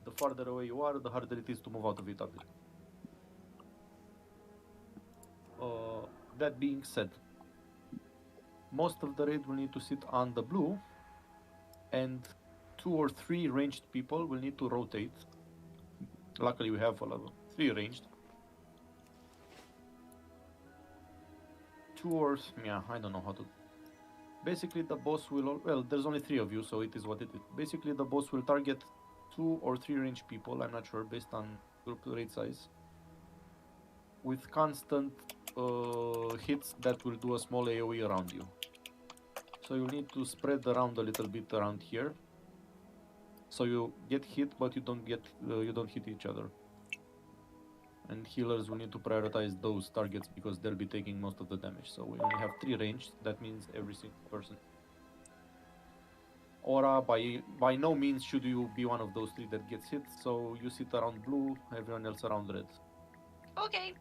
Speaker 2: The farther away you are, the harder it is to move out of it, obviously. That being said, most of the raid will need to sit on the blue, and 2 or 3 ranged people will need to rotate. Luckily we have 3 ranged. 2 or... yeah, I don't know how to... Basically the boss will... well, there's only 3 of you, so it is what it is. Basically the boss will target 2 or 3 ranged people, I'm not sure, based on group raid size, with constant hits that will do a small AoE around you. So you need to spread around a little bit around here, so you get hit, but you don't hit each other. And healers will need to prioritize those targets because they'll be taking most of the damage. So we only have 3 ranged. That means every single person. Aura, by no means should you be one of those 3 that gets hit. So you sit around blue, everyone else around red.
Speaker 3: Okay.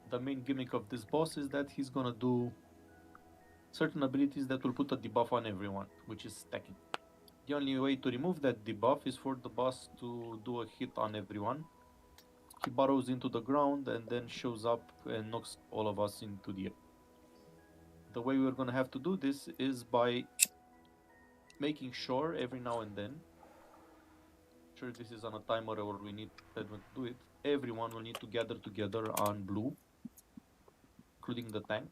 Speaker 2: The main gimmick of this boss is that he's gonna do certain abilities that will put a debuff on everyone, which is stacking. The only way to remove that debuff is for the boss to do a hit on everyone. He burrows into the ground and then shows up and knocks all of us into the air. The way we're gonna have to do this is by making sure every now and then, sure this is on a timer or we need to do it, everyone will need to gather together on blue, including the tank.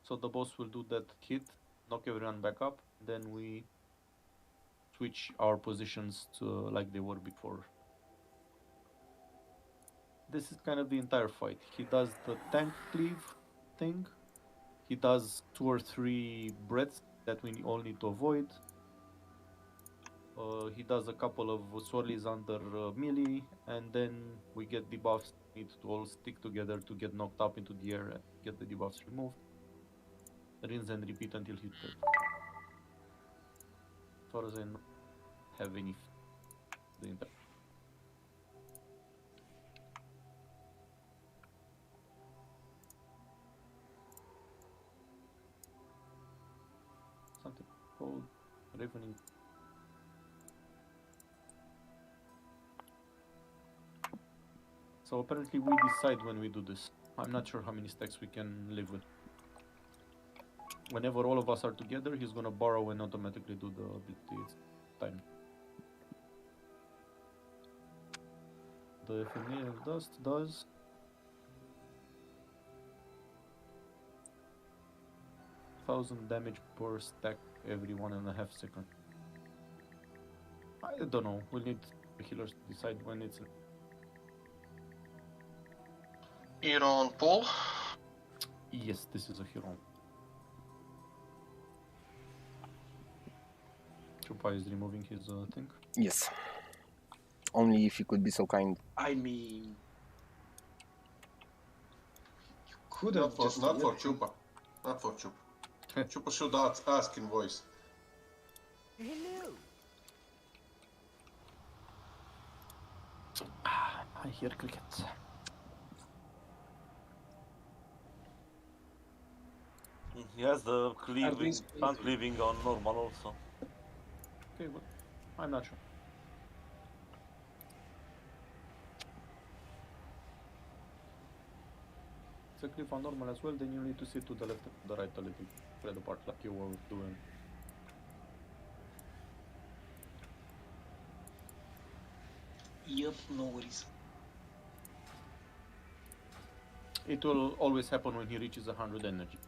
Speaker 2: So the boss will do that hit, knock everyone back up, then we switch our positions to like they were before. this is kind of the entire fight. He does the tank cleave thing. He does 2 or 3 breaths that we all need to avoid. He does a couple of swirlies under melee, and then we get debuffs. Need to all stick together to get knocked up into the air and get the debuffs removed. Rinse and repeat until he's dead. As far as I know, have any the entire. Something called Ravening. So apparently we decide when we do this. I'm not sure how many stacks we can live with. Whenever all of us are together, he's gonna borrow and automatically do the ability time. The ephemeral dust does 1000 damage per stack every 1.5 seconds. I don't know. We'll need the healers to decide when it's.
Speaker 9: Hero on Paul.
Speaker 2: Yes, this is a hero. Chupa is removing his thing.
Speaker 5: Yes. Only if you could be so kind.
Speaker 1: I mean, you could have
Speaker 9: Not for
Speaker 1: just
Speaker 9: Chupa. Not for Chupa. Chupa should ask in voice.
Speaker 12: Hello.
Speaker 2: I hear crickets.
Speaker 6: He has the can't living on normal also.
Speaker 2: Okay, but I'm not sure. It's a cliff on normal as well, then you need to sit to the left and the right a little bit, spread apart like you were doing.
Speaker 1: Yep, no worries.
Speaker 2: It will always happen when he reaches 100 energy.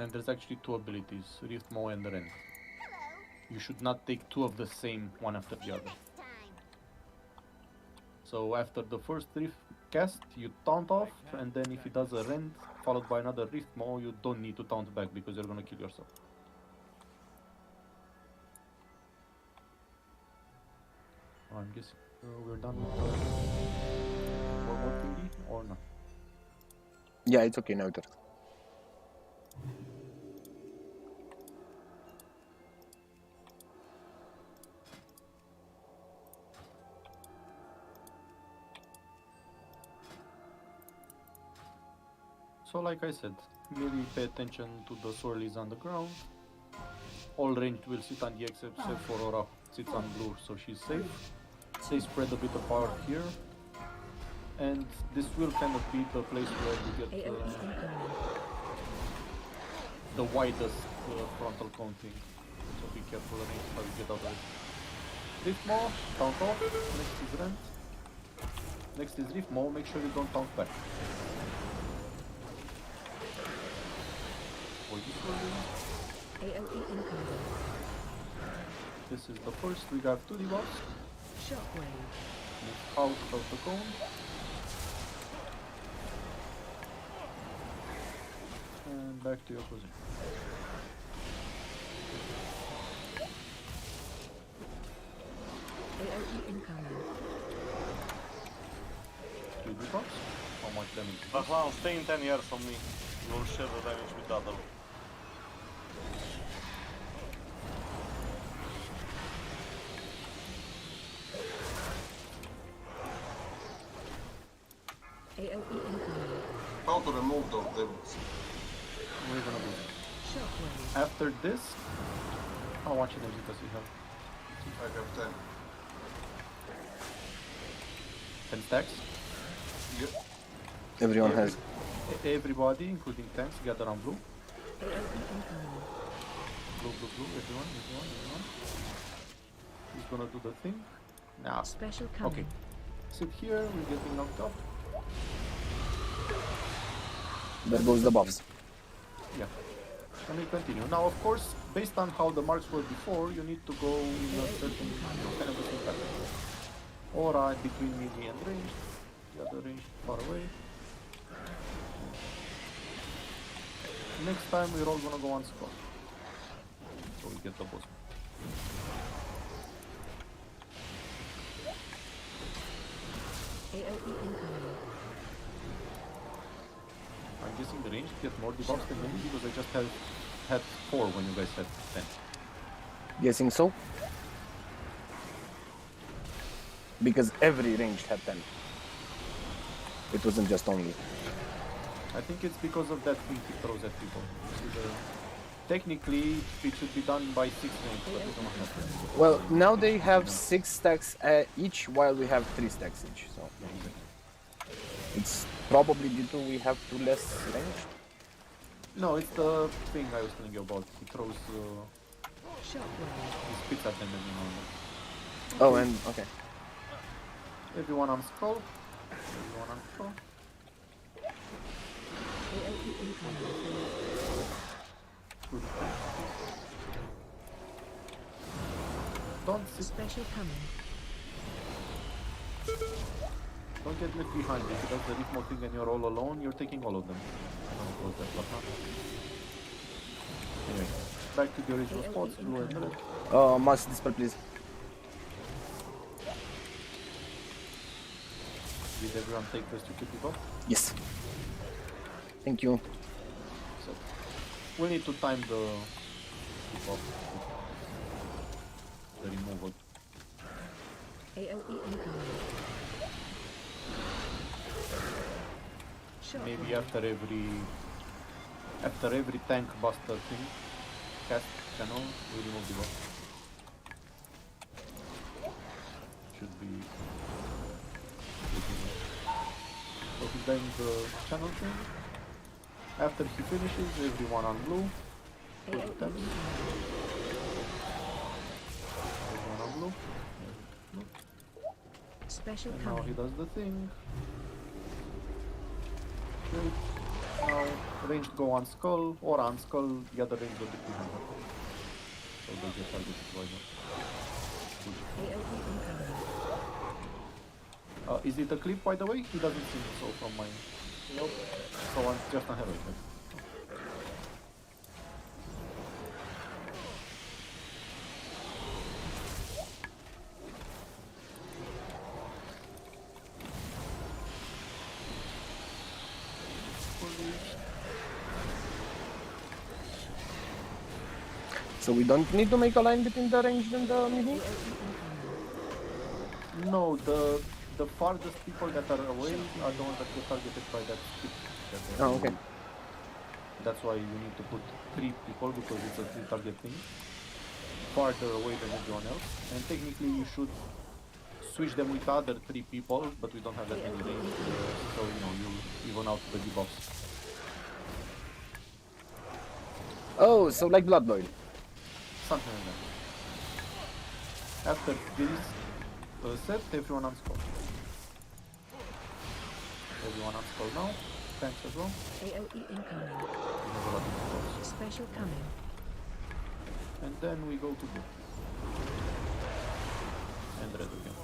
Speaker 2: And there's actually 2 abilities, Rift Maw and Rend. You should not take 2 of the same one after the other. So after the first Rift cast, you taunt off, and then if he does a Rend followed by another Rift Maw, you don't need to taunt back because you're gonna kill yourself. I'm guessing we're done with the Warcraft thingy, or not?
Speaker 5: Yeah, it's okay now.
Speaker 2: So like I said, merely pay attention to the swirlies on the ground. All ranged will sit on the X except for Aura sits on blue, so she's safe. Stay spread a bit apart here. And this will kind of be the place where you get the widest frontal cone thing. So be careful and how you get out of it. Rift Maw, taunt off. Next is Rend. Next is Rift Maw, make sure you don't taunt back.
Speaker 8: AOE incoming.
Speaker 2: This is the first, we got 2 debuffs.
Speaker 8: Shockwave.
Speaker 2: Move out of the cone. And back to your position.
Speaker 8: AOE incoming.
Speaker 2: 2 debuffs. How much damage?
Speaker 6: Rahlan, stay in 10 years on me. You will share the damage with the other.
Speaker 8: AOE incoming.
Speaker 9: How to remove those devils?
Speaker 2: We're gonna do it.
Speaker 8: Shockwave.
Speaker 2: After this, how much energy does he have?
Speaker 9: I have 10.
Speaker 2: 10 stacks?
Speaker 9: Yep.
Speaker 5: Everyone has.
Speaker 2: Everybody, including tanks, gather on blue.
Speaker 8: AOE incoming.
Speaker 2: Blue, everyone. He's gonna do the thing. Now.
Speaker 8: Special coming.
Speaker 2: Okay. Sit here, we're getting knocked up.
Speaker 5: There goes the buffs.
Speaker 2: Yeah. And we continue. Now, of course, based on how the marks were before, you need to go in a certain kind of a same pattern. Aura between melee and range, the other range far away. Next time we're all gonna go on spot. So we get the boss.
Speaker 8: AOE incoming.
Speaker 2: I'm guessing the range get more debuffs than melee because I just had 4 when you guys had 10.
Speaker 5: Guessing so? Because every range had 10. It wasn't just only.
Speaker 2: I think it's because of that thing he throws at people. See technically, it should be done by 6 range, but we don't have that.
Speaker 5: Well, now they have 6 stacks each, while we have 3 stacks each. So
Speaker 2: Yeah, exactly.
Speaker 5: it's probably due to we have 2 less range.
Speaker 2: No, it's the thing I was telling you about. He throws,
Speaker 8: Shockwave.
Speaker 2: he spits at them every now and then.
Speaker 5: Oh, and okay.
Speaker 2: Everyone on skull. Everyone on skull.
Speaker 8: AOE incoming.
Speaker 2: Good. Don't sit,
Speaker 8: Special coming.
Speaker 2: don't get left behind. If you does the rhythm thing and you're all alone, you're taking all of them. Don't close that block now. Anyway, back to the original spots. Blue and red.
Speaker 5: Mass dispel, please.
Speaker 2: Did everyone take the stupid people?
Speaker 5: Yes. Thank you.
Speaker 2: So, we need to time the people. The removal.
Speaker 8: AOE incoming.
Speaker 2: Maybe after every tank buster thing, cast channel, we remove the buff. Should be. So he's doing the channel thing. After he finishes, everyone on blue.
Speaker 8: AOE
Speaker 2: Put them.
Speaker 8: incoming.
Speaker 2: Everyone on blue. Blue.
Speaker 8: Special
Speaker 2: And now he
Speaker 8: coming.
Speaker 2: does the thing. Great. Now ranged go on skull or on skull, the other range will be behind her. So they get targeted by her.
Speaker 8: AOE incoming.
Speaker 2: Is it a clip by the way? He doesn't see me, so from mine. Nope. So I'm just on her right.
Speaker 5: So we don't need to make a line between the ranged and the melee?
Speaker 2: No, the farthest people that are away are the ones that get targeted by that skip.
Speaker 5: Oh, okay.
Speaker 2: That's why you need to put 3 people because it's a 3 target thing. Farther away than everyone else. And technically you should switch them with other 3 people, but we don't have that many range, so you know, you even out the debuffs.
Speaker 5: Oh, so like Blood Boil.
Speaker 2: Something like that. After this set, everyone on skull. Everyone on skull now. Thanks as well.
Speaker 8: AOE incoming.
Speaker 2: We have a lot of debuffs.
Speaker 8: Special coming.
Speaker 2: And then we go to blue. And red again.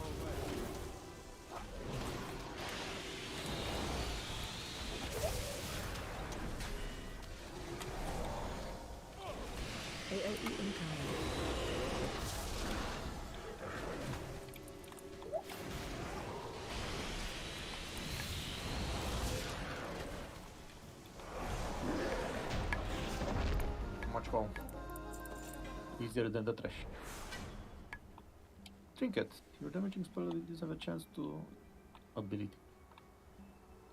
Speaker 8: AOE incoming.
Speaker 2: Much more easier than the trash. Trinket. Your damaging spell abilities have a chance to ability.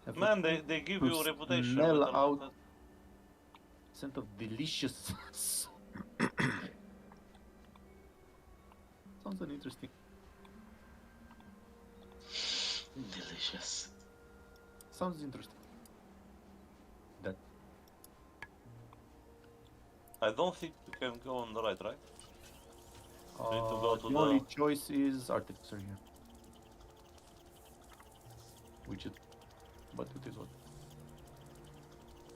Speaker 2: Have
Speaker 6: Man,
Speaker 2: a-
Speaker 6: they give
Speaker 2: to
Speaker 6: you reputation.
Speaker 2: smell
Speaker 6: with the
Speaker 2: out
Speaker 6: method.
Speaker 2: scent of delicious. Sounds an interesting.
Speaker 1: Delicious.
Speaker 2: Sounds interesting. That
Speaker 6: I don't think you can go on the right? Need to go to
Speaker 2: the only choice is Artificer here. Which it, but it is what.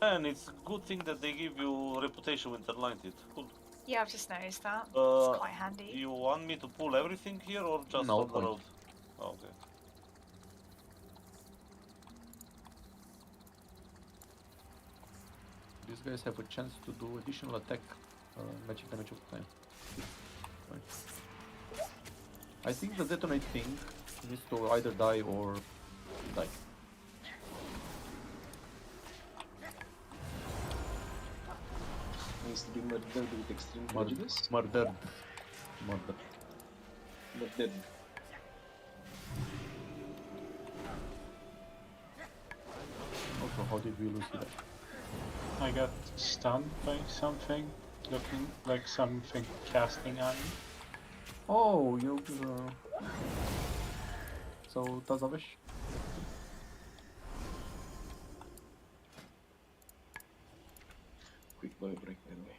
Speaker 6: And it's a good thing that they give you reputation with Interlighted. Cool.
Speaker 3: Yeah, I've just noticed that. It's quite handy.
Speaker 6: You want me to pull everything here or just
Speaker 2: No
Speaker 6: on the
Speaker 2: point.
Speaker 6: road? Oh, okay.
Speaker 2: These guys have a chance to do additional attack, matching damage of time. Right. I think the detonate thing needs to either die or die.
Speaker 1: Needs to be murdered with extreme prejudice.
Speaker 2: Murdered. Murdered.
Speaker 1: Murdered.
Speaker 2: Also, how did we lose that?
Speaker 11: I got stunned by something, looking like something casting on me.
Speaker 2: Oh, you. So, Tazavesh?
Speaker 1: Quick boy break, by the way.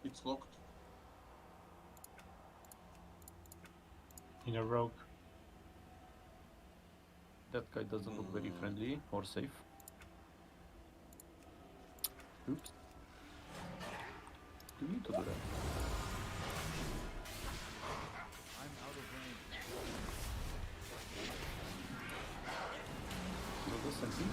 Speaker 9: It's locked.
Speaker 11: In a rogue.
Speaker 2: That guy doesn't look very friendly or safe. Oops. Do you need to do that?
Speaker 7: I'm out of range.
Speaker 2: Do this and see?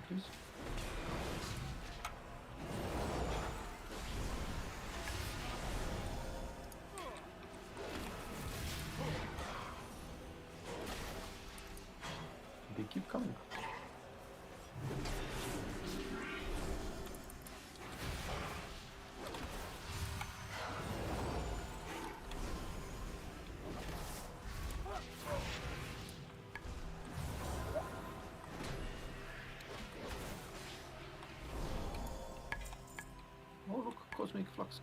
Speaker 2: Please. They keep coming. Oh look, cosmic flux.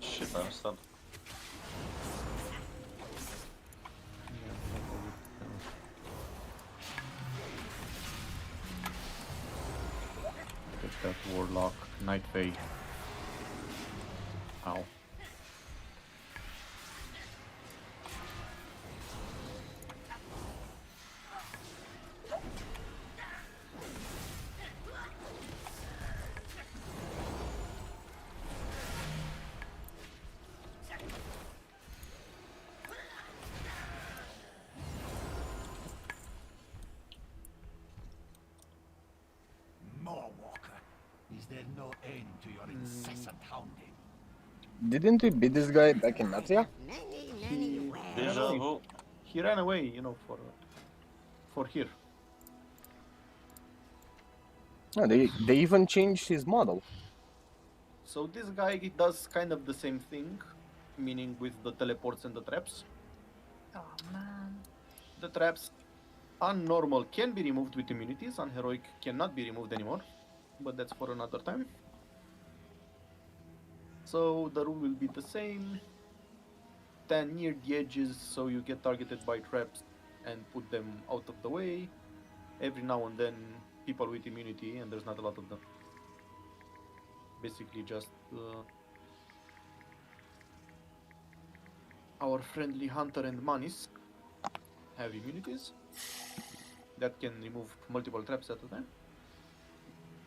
Speaker 6: Shit, I'm stunned.
Speaker 2: Get that warlock, Night Fae. Ow.
Speaker 7: More Walker. Is there no end to your incessant hounding?
Speaker 5: Didn't we beat this guy back in Natria?
Speaker 6: Deja vu.
Speaker 2: He ran away, you know, for here.
Speaker 5: No, they even changed his model.
Speaker 2: So this guy does kind of the same thing, meaning with the teleports and the traps.
Speaker 3: Oh man.
Speaker 2: The traps on normal can be removed with immunities, on heroic cannot be removed anymore, but that's for another time. So the rule will be the same. Stand near the edges so you get targeted by traps and put them out of the way. Every now and then people with immunity, and there's not a lot of them. Basically just our friendly hunter and manis have immunities that can remove multiple traps at a time.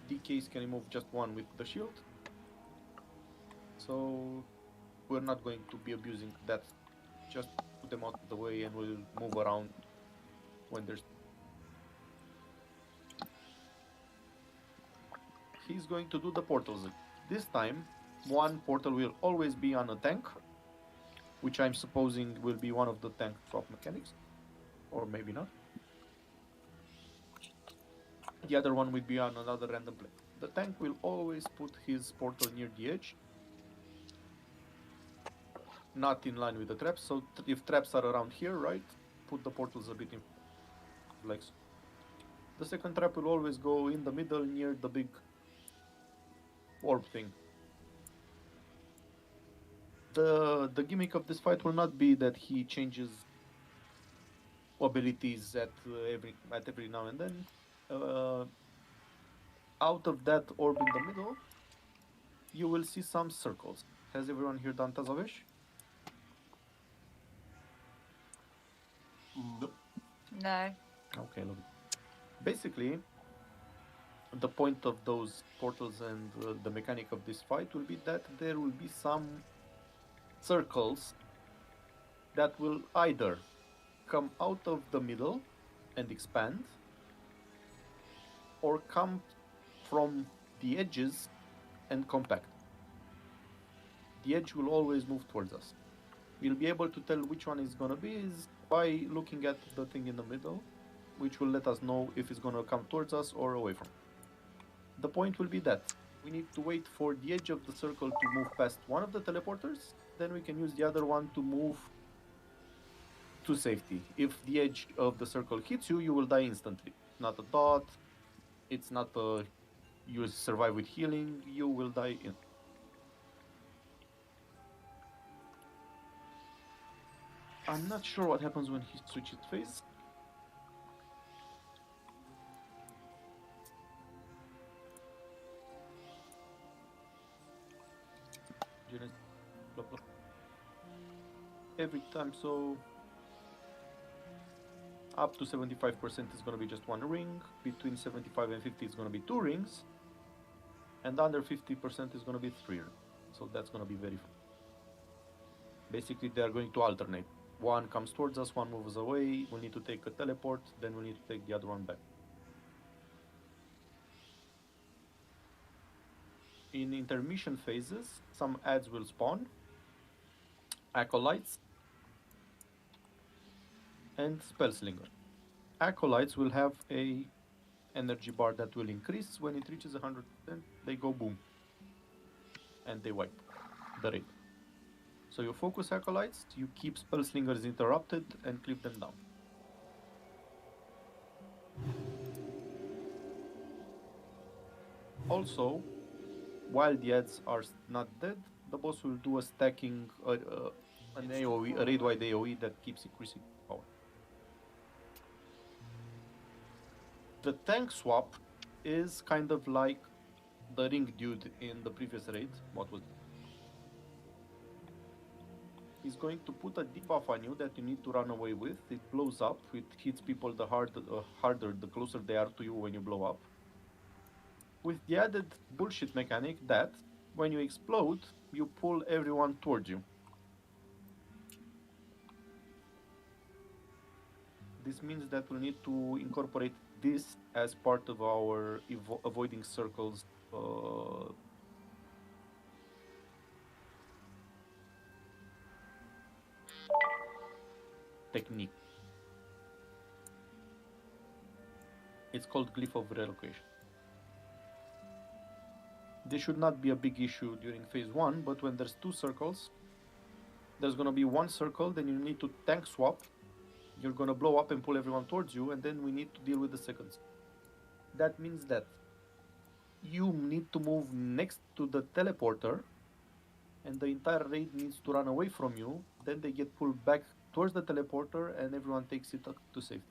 Speaker 2: DKs can remove just one with the shield. So we're not going to be abusing that. Just put them out of the way and we'll move around when there's... He's going to do the portals. This time, one portal will always be on a tank, which I'm supposing will be one of the tank drop mechanics. or maybe not. The other one will be on another random place. The tank will always put his portal near the edge, not in line with the traps. So if traps are around here, right, put the portals a bit in, like so. The second trap will always go in the middle near the big orb thing. The gimmick of this fight will not be that he changes abilities at every now and then. Out of that orb in the middle, you will see some circles. Has everyone here done Tazavesh?
Speaker 9: Nope.
Speaker 3: No.
Speaker 2: Okay, lovely. Basically, the point of those portals and the mechanic of this fight will be that there will be some circles that will either come out of the middle and expand, or come from the edges and compact. The edge will always move towards us. We'll be able to tell which one is gonna be is by looking at the thing in the middle, which will let us know if it's gonna come towards us or away from. The point will be that we need to wait for the edge of the circle to move past one of the teleporters, then we can use the other one to move to safety. If the edge of the circle hits you, you will die instantly. Not a dot, it's not a you survive with healing, you will die in. I'm not sure what happens when he switches phase. Blah, blah. Every time, so up to 75% is going to be just one ring, between 75 and 50 is going to be 2 rings, and under 50% is going to be 3 rings. So that's going to be very fun. Basically, they are going to alternate. One comes towards us, one moves away, we need to take a teleport, then we need to take the other one back. In intermission phases, some adds will spawn, acolytes, and spellslinger. Acolytes will have a energy bar that will increase when it reaches 100%. They go boom, and they wipe the raid. So you focus acolytes, you keep spellslingers interrupted, and clip them down. Also, while the ads are not dead, the boss will do a stacking, an AoE, a raid-wide AoE that keeps increasing power. The tank swap is kind of like the ring dude in the previous raid. What was it? He's going to put a debuff on you that you need to run away with. It blows up. It hits people harder the closer they are to you when you blow up. With the added bullshit mechanic that when you explode, you pull everyone towards you. This means that we'll need to incorporate this as part of our avoiding circles technique. It's called Glyph of Relocation. This should not be a big issue during phase 1, but when there's 2 circles, there's gonna be 1 circle, then you need to tank swap. You're gonna blow up and pull everyone towards you, and then we need to deal with the seconds. That means that you need to move next to the teleporter, and the entire raid needs to run away from you. Then they get pulled back towards the teleporter, and everyone takes it to safety.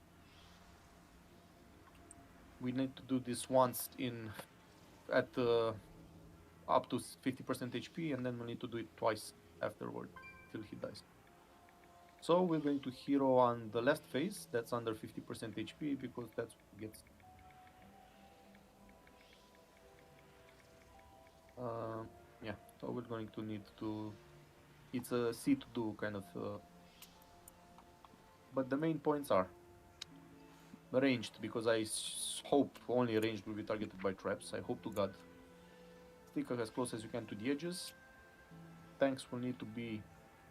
Speaker 2: We need to do this once at up to 50% HP, and then we need to do it twice afterward till he dies. So we're going to hero on the last phase that's under 50% HP because that's what gets. Yeah, so we're going to need to. It's a C to do kind of. But the main points are ranged, because I hope only ranged will be targeted by traps. I hope to God. Stick as close as you can to the edges. Tanks will need to be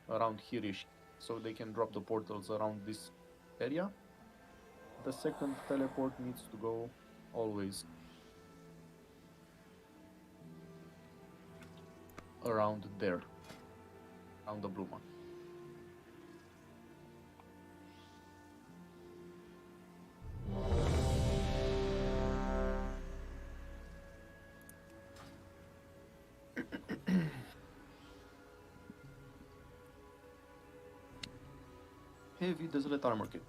Speaker 2: around here-ish, so they can drop the portals around this area. The second teleport needs to go always around there, around the blue one. Heavy Desert Armor Kit.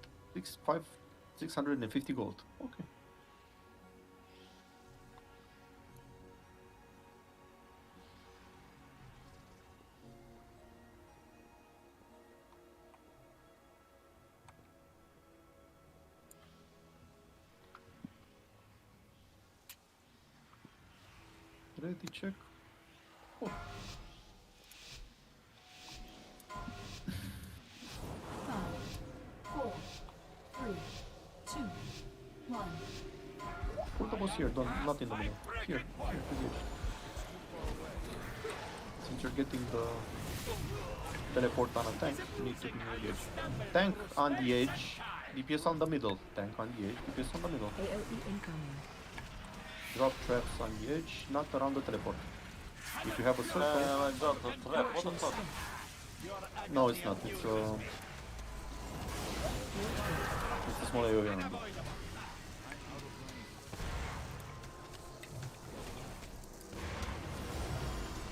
Speaker 2: 650 gold. Okay. Ready check. Oh. Put the boss here, not in the middle. Here, to the edge. Since you're getting the teleport on a tank, you need to be near the edge. Tank on the edge, DPS on the middle. Tank on the edge, DPS on the middle.
Speaker 8: AOE incoming.
Speaker 2: Drop traps on the edge, not around the teleport. If you have a circle...
Speaker 6: I got a trap, what the fuck?
Speaker 2: No, it's not. It's a small AoE number.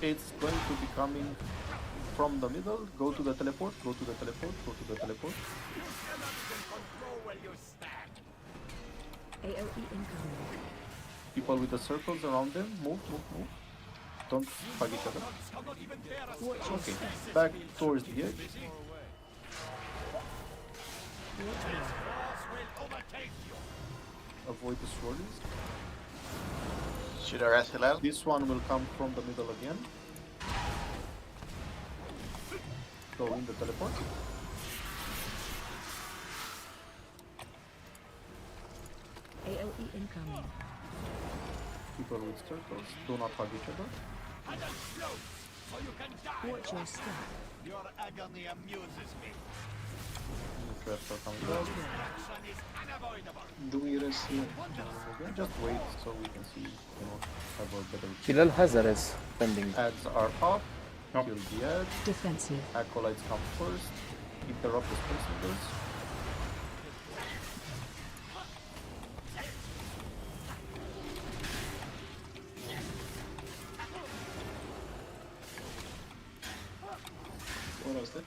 Speaker 2: It's going to be coming from the middle. Go to the teleport, go to the teleport, go to the teleport.
Speaker 8: AOE incoming.
Speaker 2: People with the circles around them, move. Don't hug each other. Okay, back towards the edge. Avoid the swirlies.
Speaker 10: Should I rest Hillel?
Speaker 2: This one will come from the middle again. Go in the teleport.
Speaker 8: AOE incoming.
Speaker 2: People with circles, do not hug each other.
Speaker 8: Watch your step.
Speaker 7: Your agony amuses me.
Speaker 2: The traps are coming down.
Speaker 7: Action is unavoidable.
Speaker 1: Do we rest here?
Speaker 2: Just wait so we can see, have a better...
Speaker 5: Hillel has a res pending.
Speaker 2: Ads are up. Kill the ads.
Speaker 8: Defensive.
Speaker 2: Acolytes come first. Interrupt the space invaders.
Speaker 1: What was that?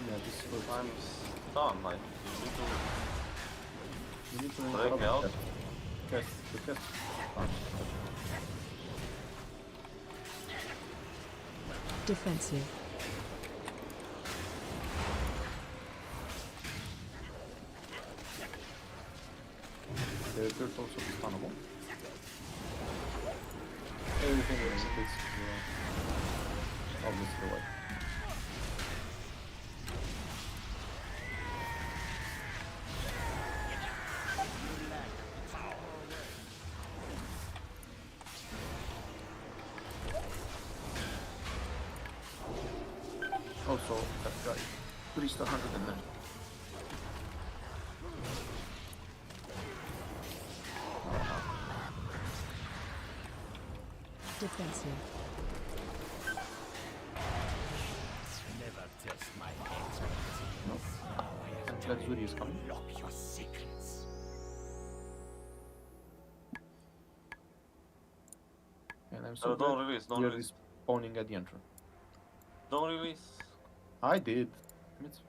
Speaker 2: Yeah, this was...
Speaker 6: I'm stunned, like,
Speaker 2: You need to
Speaker 6: break
Speaker 2: interrupt
Speaker 6: out.
Speaker 2: the cast. The cast.
Speaker 8: Defensive.
Speaker 2: The turtles also be stunnable. Everything is obviously white. Also, that guy reached 109.
Speaker 8: Defensive.
Speaker 7: Never test my expertise.
Speaker 2: And that Zuri is coming.
Speaker 7: Lock your secrets.
Speaker 2: And I'm so
Speaker 6: don't
Speaker 2: glad
Speaker 6: release, don't
Speaker 2: we're
Speaker 6: release.
Speaker 2: respawning at the entrance.
Speaker 6: Don't release.
Speaker 2: I did. It's...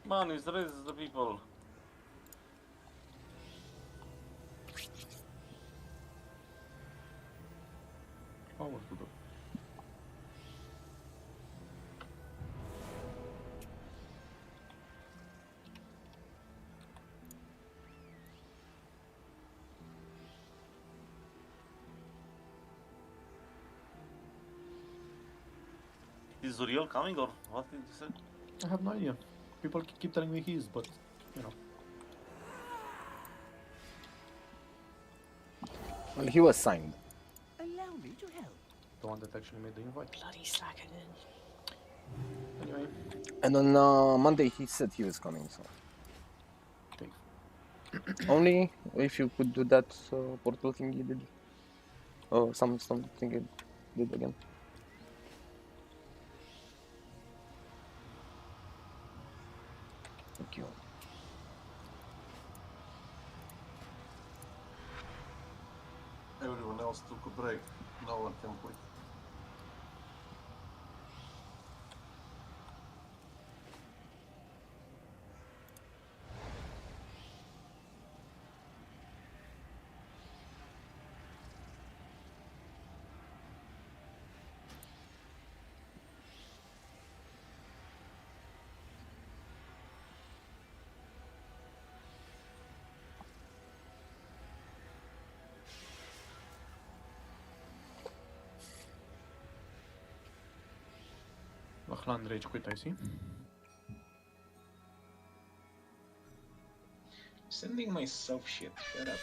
Speaker 6: Man, it's the people.
Speaker 2: Power to the...
Speaker 6: Is Zuriel coming or what did you say?
Speaker 2: I have no idea. People keep telling me he is, but, you know.
Speaker 5: Well, he was signed.
Speaker 12: Allow me to help.
Speaker 2: The one that actually made the invite.
Speaker 3: Bloody slackening.
Speaker 2: Anyway,
Speaker 5: And on Monday he said he was coming, so
Speaker 2: okay.
Speaker 5: only if you could do that portal thing you did. Oh, something you did again. Thank you.
Speaker 9: Everyone else took a break. No one can quit.
Speaker 2: Lachlan rage quit, I see.
Speaker 1: Sending myself shit. Shut up.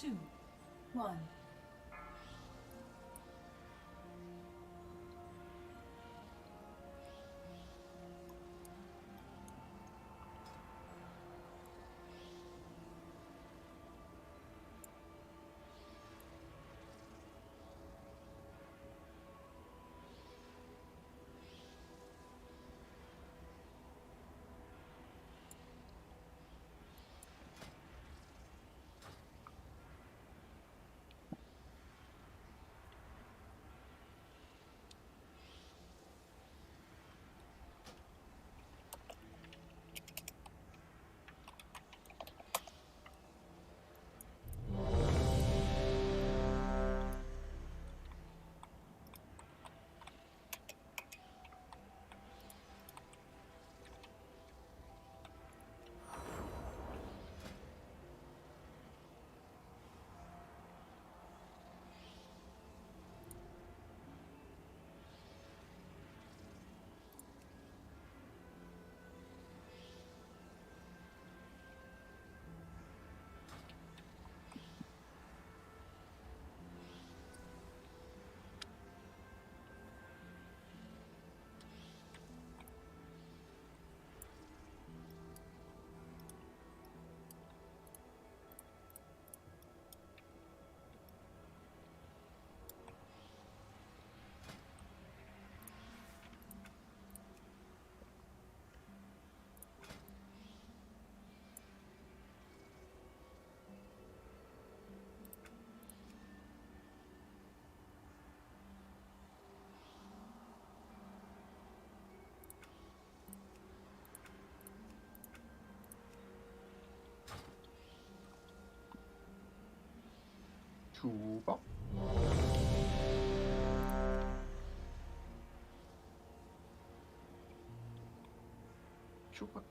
Speaker 8: 2, 1.
Speaker 2: Chupa. Chupa.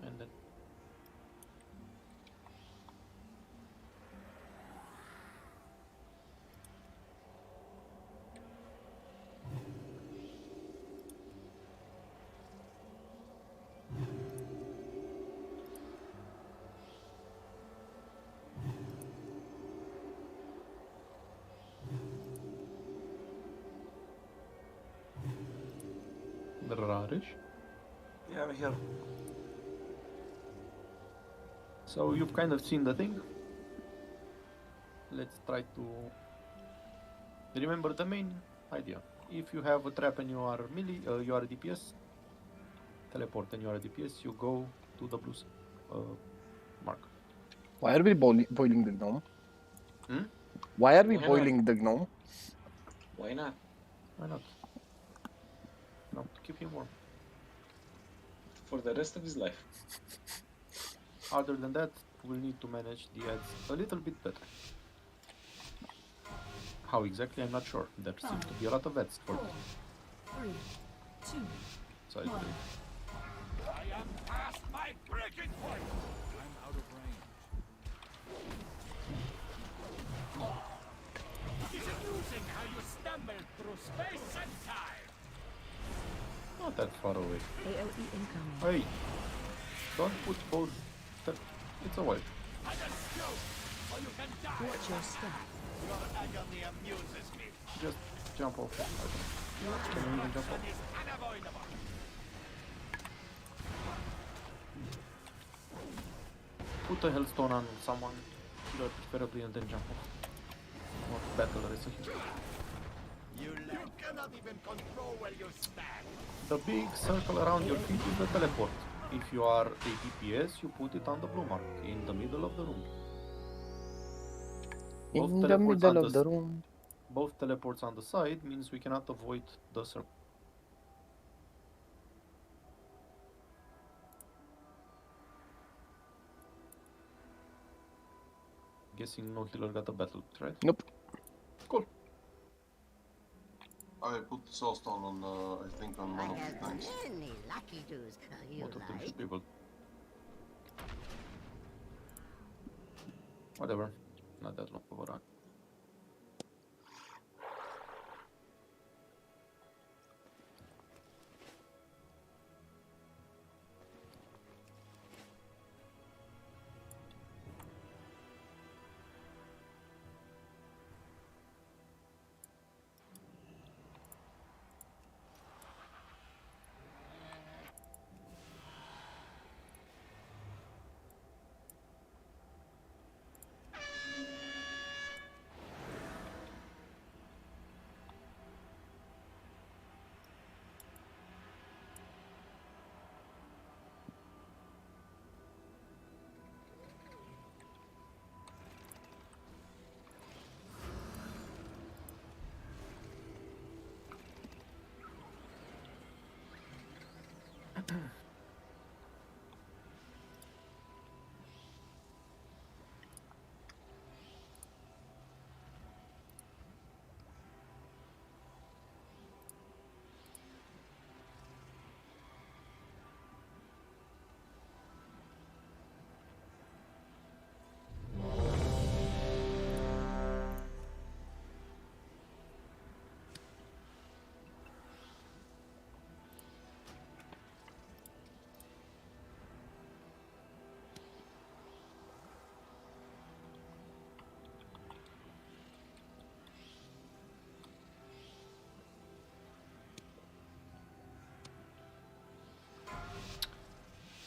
Speaker 2: And then rarish.
Speaker 6: Yeah, I'm here.
Speaker 2: So you've kind of seen the thing. Let's try to remember the main idea. If you have a trap and you are you are a DPS, teleport and you are a DPS, you go to the blue mark.
Speaker 5: Why are we boiling the gnome?
Speaker 2: Hmm?
Speaker 5: Why are we
Speaker 1: Why not?
Speaker 5: boiling the gnome?
Speaker 1: Why not?
Speaker 2: Why not? No, to keep him warm.
Speaker 1: For the rest of his life.
Speaker 2: Other than that, we'll need to manage the ads a little bit better. How exactly, I'm not sure. There seems to be a lot of ads for
Speaker 8: 4, 3, 2,
Speaker 2: so I
Speaker 8: 1.
Speaker 2: believe.
Speaker 7: I am past my breaking point. I'm out of range. It's amusing how you stumble through space and time.
Speaker 2: Not that far away.
Speaker 8: AOE incoming.
Speaker 2: Hey, don't put both. It's a wipe.
Speaker 7: I just shoot, or you can die.
Speaker 8: Watch your step.
Speaker 7: Your agony amuses me.
Speaker 2: Just jump off. Can you even jump off?
Speaker 7: Is unavoidable.
Speaker 2: Put a hellstone on someone, kill her preferably, and then jump off. Or battle the rest of him.
Speaker 7: You cannot even control where you stand.
Speaker 2: The big circle around your feet is the teleport. If you are a DPS, you put it on the blue mark, in the middle of the room. Both
Speaker 5: In the
Speaker 2: teleports
Speaker 5: middle
Speaker 2: on
Speaker 5: of the room.
Speaker 2: Both teleports on the side means we cannot avoid the circle. Guessing no healer got a battle, right?
Speaker 5: Nope.
Speaker 2: Cool.
Speaker 9: I put the soulstone on, I think, on one of the tanks.
Speaker 12: Many lucky doos you
Speaker 2: Both of them
Speaker 12: like.
Speaker 2: should be good. Whatever. Not that long of a run.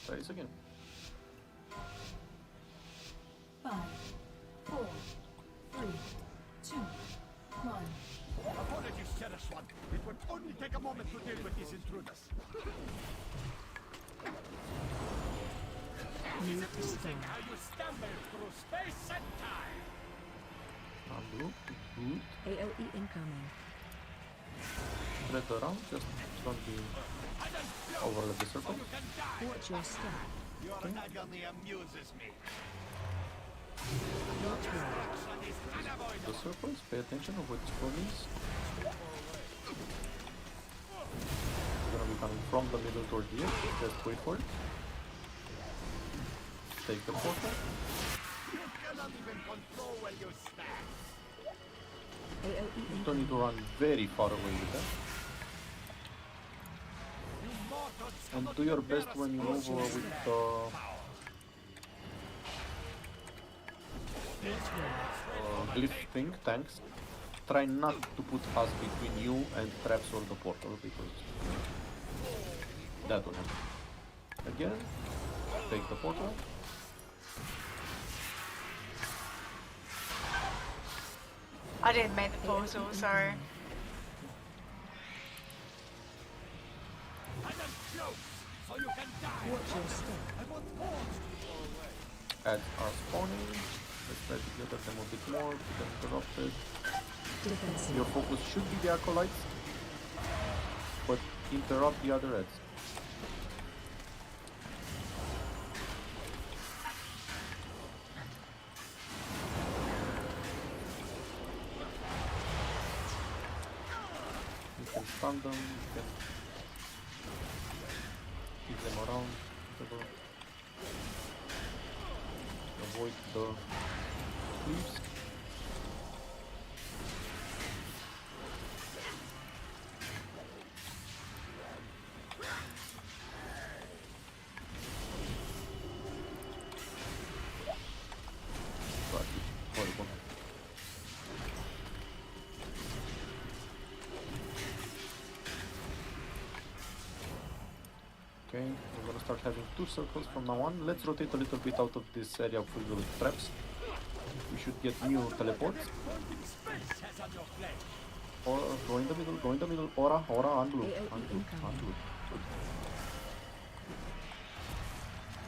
Speaker 2: Try this again.
Speaker 8: 5, 4, 3, 2, 1.
Speaker 7: Apologies, cherished one. It would only take a moment to deal with these intruders.
Speaker 8: Move to start.
Speaker 7: How you stumble through space and time.
Speaker 2: Undo. Good.
Speaker 8: AOE incoming.
Speaker 2: Spread around. Just don't be overlap the circle.
Speaker 8: Watch your step.
Speaker 7: Your agony amuses me.
Speaker 8: Watch where.
Speaker 2: The circles. Pay attention. Avoid scrollings. It's gonna be coming from the middle towards the edge. Just wait for it. Take the portal.
Speaker 7: You cannot even control where you stand.
Speaker 8: AOE
Speaker 2: You don't need to run very far away with that. And do your best when you move with the glyph thing, tanks. Try not to put us between you and traps or the portal because that will happen. Again, take the portal.
Speaker 3: I didn't make the portal, sorry.
Speaker 8: Watch your step.
Speaker 2: Ads are spawning. Let's try to gather them a bit more, keep them interrupted.
Speaker 8: Defensive.
Speaker 2: Your focus should be the acolytes, but interrupt the other ads. You can stun them, you can keep them around, whatever. Avoid the leaves. Horrible. Okay, we're gonna start having 2 circles from now on. Let's rotate a little bit out of this area filled with traps. We should get new teleports. Or go in the middle, go in the middle. Aura, unblue. Unblue.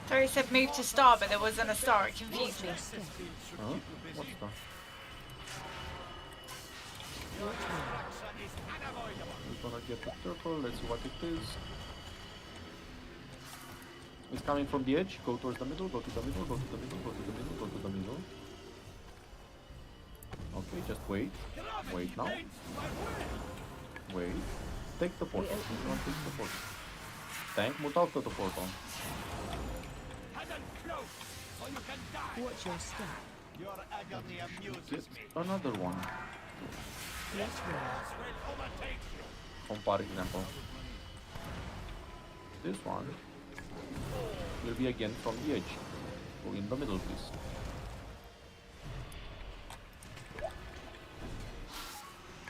Speaker 3: Sorry, it said move to star, but there wasn't a star. It confused me.
Speaker 2: Huh? What's that? We're gonna get the circle, let's see what it is. It's coming from the edge, go towards the middle, go to the middle, go to the middle, go to the middle, go to the middle. Okay, just wait. Wait now. Wait. Take the portal. Don't take the portal. Tank, move out of the portal.
Speaker 8: Watch your step.
Speaker 7: Your agony amuses me.
Speaker 2: Get another one.
Speaker 8: Watch where.
Speaker 2: For example. This one will be again from the edge. Go in the middle, please.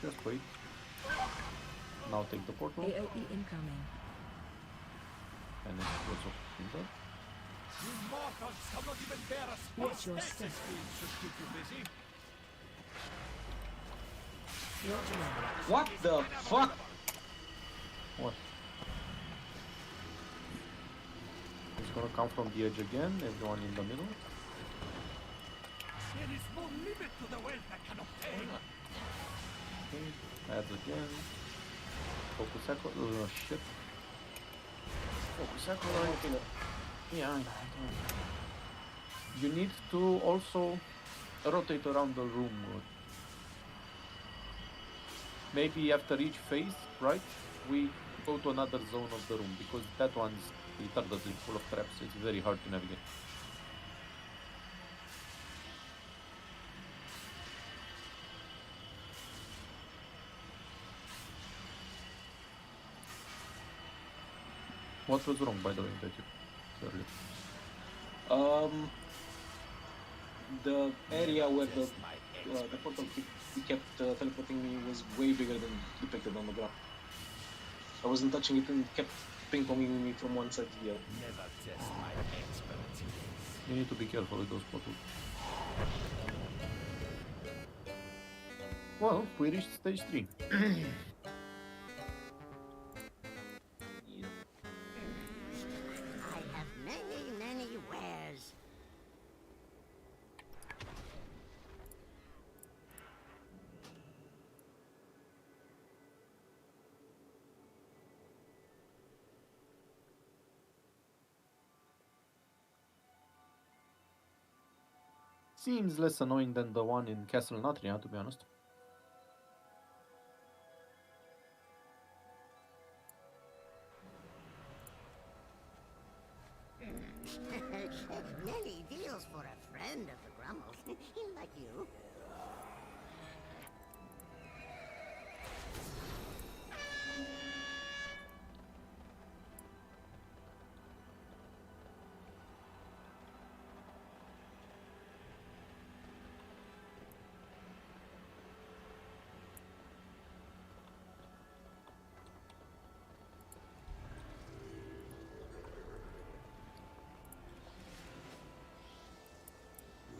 Speaker 2: Just wait. Now take the portal.
Speaker 8: AOE incoming.
Speaker 2: And it's also in there.
Speaker 7: You mortals cannot even bear a
Speaker 8: Watch
Speaker 7: space
Speaker 8: your
Speaker 7: nexus
Speaker 8: step.
Speaker 7: field should keep you busy.
Speaker 8: Watch where.
Speaker 1: What the fuck?
Speaker 2: What? It's gonna come from the edge again, everyone in the middle.
Speaker 7: There is no limit to the wealth I can obtain.
Speaker 2: Okay, add again. Focus echo. Shit. Focus acolyte. Yeah, I know. You need to also rotate around the room. Maybe after each phase, right? We go to another zone of the room because that one's retardedly full of traps. It's very hard to navigate. What was wrong, by the way, that you earlier?
Speaker 1: The area where the portal he kept teleporting me was way bigger than depicted on the graph. I wasn't touching it and it kept ping-ponging me from one side to the other.
Speaker 7: Never test my expertise.
Speaker 2: You need to be careful with those portals. Well, we reached stage 3.
Speaker 12: I have many wares.
Speaker 2: Seems less annoying than the one in Castle Natria, to be honest.
Speaker 12: Many deals for a friend of the Grummels, like you.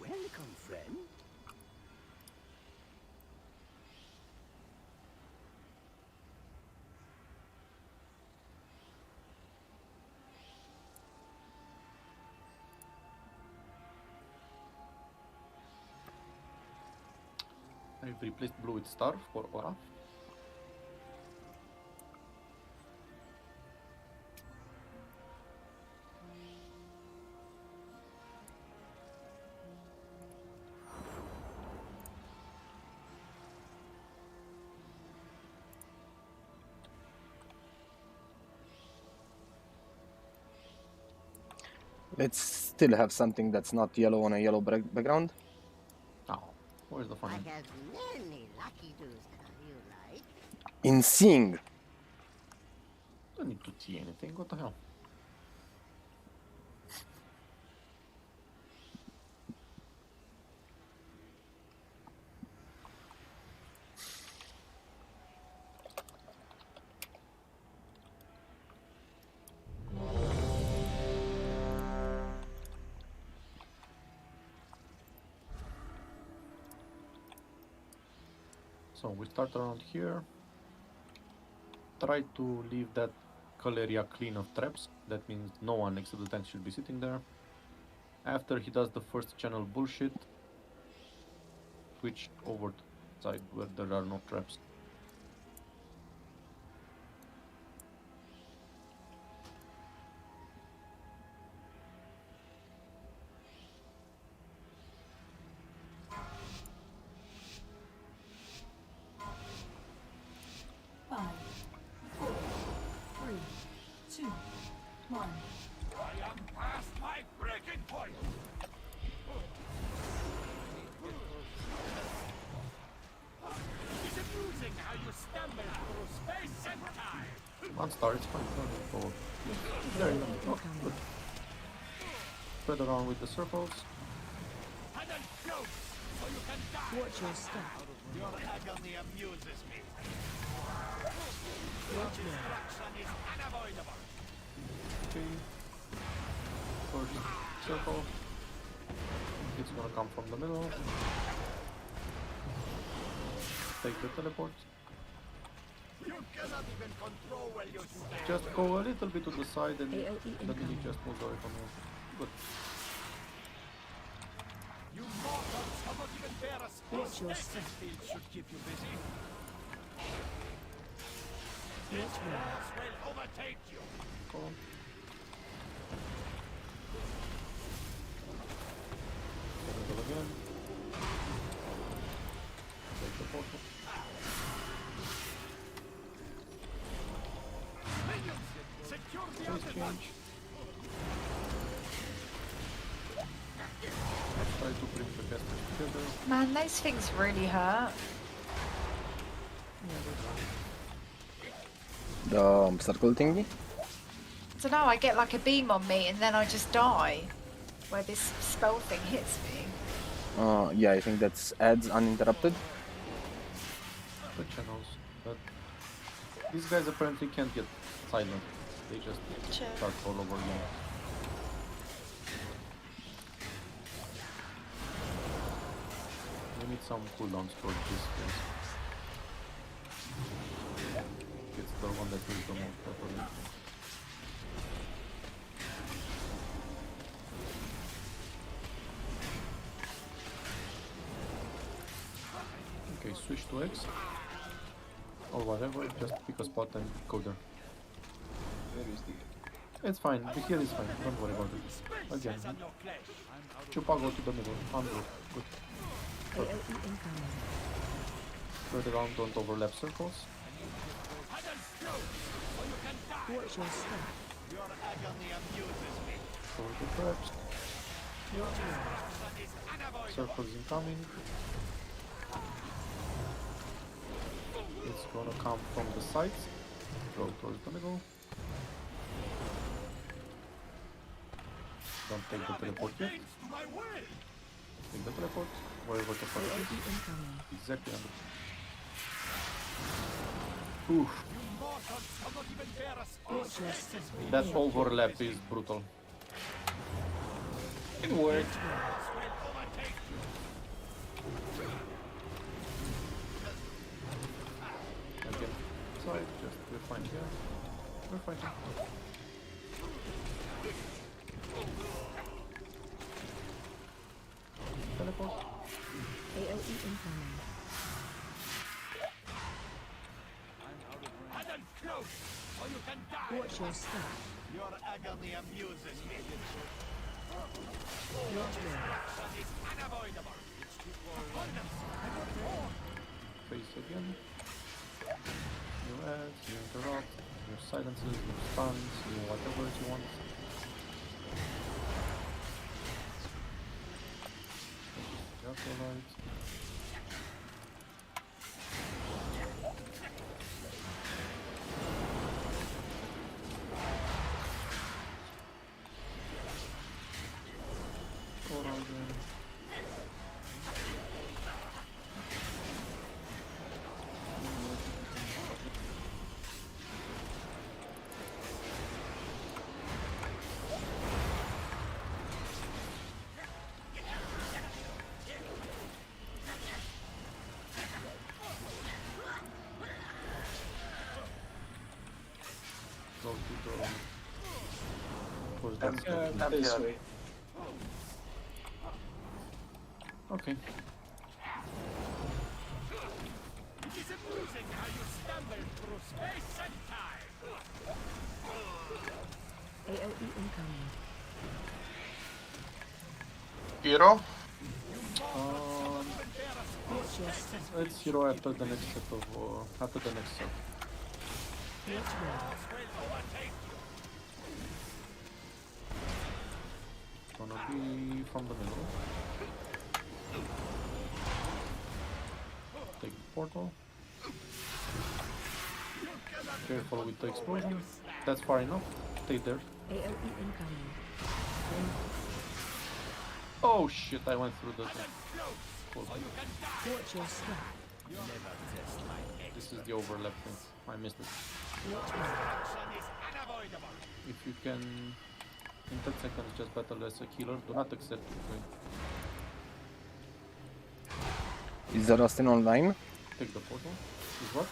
Speaker 7: Welcome, friend.
Speaker 2: I've replaced blue with star for aura.
Speaker 5: Let's still have something that's not yellow on a yellow background.
Speaker 2: Oh, where's the fun?
Speaker 12: I have many lucky doos. You like?
Speaker 5: In seeing.
Speaker 2: Don't need to see anything. What the hell? So we start around here. Try to leave that area clean of traps. That means no one next to the tank should be sitting there. After he does the first channel bullshit, switch over to the side where there are no traps. One star, it's fine. Don't move forward. There you go. Oh, good. Spread around with the circles.
Speaker 8: Watch your step.
Speaker 7: Your agony amuses me.
Speaker 8: Watch your
Speaker 7: Destruction is unavoidable.
Speaker 2: Okay. First circle. It's gonna come from the middle. Take the teleport.
Speaker 7: You cannot even control where you stand.
Speaker 2: Just go a little bit to the side and
Speaker 8: AOE
Speaker 2: the mini
Speaker 8: incoming.
Speaker 2: just moves away from you. Good.
Speaker 7: You mortals cannot even bear a
Speaker 8: Watch your
Speaker 7: space
Speaker 8: step.
Speaker 7: field should keep you busy.
Speaker 8: Watch your
Speaker 7: Chaos will overtake you.
Speaker 2: Go. try to bring the casters together.
Speaker 3: Man, those things really hurt.
Speaker 5: The circle thingy?
Speaker 3: I don't know, I get like a beam on me and then I just die. Where this spell thing hits me.
Speaker 5: Yeah, I think that's ads uninterrupted.
Speaker 2: The channels, but these guys apparently can't get silent. They just start all over again. We need some cooldowns for this guys. It's the one that needs the most properly. Okay, switch to X or whatever, just pick a spot and go there.
Speaker 1: Where is the...
Speaker 2: It's fine, the heal is fine, don't worry about it. Again, Chupa go to the middle, undo, good. Spread around, don't overlap circles.
Speaker 8: Watch your step.
Speaker 2: Cover the traps. Circles incoming. It's gonna come from the sides. Go towards the middle. Don't take the teleport yet. Take the teleport. Wherever the fuck it is. Exactly under. Oof. That overlap is brutal.
Speaker 1: It worked.
Speaker 2: Again, sorry, just we're fine here. We're fighting. Teleport.
Speaker 8: AOE incoming. Watch your step.
Speaker 7: Your agony amuses me.
Speaker 2: Face again. New ads, new interrupt, new silences, new stuns, new whatever you want. That's alright. Go to the... towards the
Speaker 1: This way.
Speaker 2: Okay.
Speaker 7: It is amusing how you stumble through space and time.
Speaker 8: AOE incoming.
Speaker 10: Hero?
Speaker 8: Watch your step.
Speaker 2: Let's hero after the next set of... after the next set.
Speaker 8: Watch where.
Speaker 2: Gonna be from the middle. Take the portal. Careful with the explosion. That's far enough. Stay there.
Speaker 8: AOE incoming.
Speaker 2: Oh shit, I went through the thing.
Speaker 8: Watch your step.
Speaker 2: This is the overlap thing. I missed it.
Speaker 8: Watch where.
Speaker 2: If you can, in 10 seconds, just battle as a healer. Do not accept it.
Speaker 5: Is the Rustin online?
Speaker 2: Take the portal. Is what?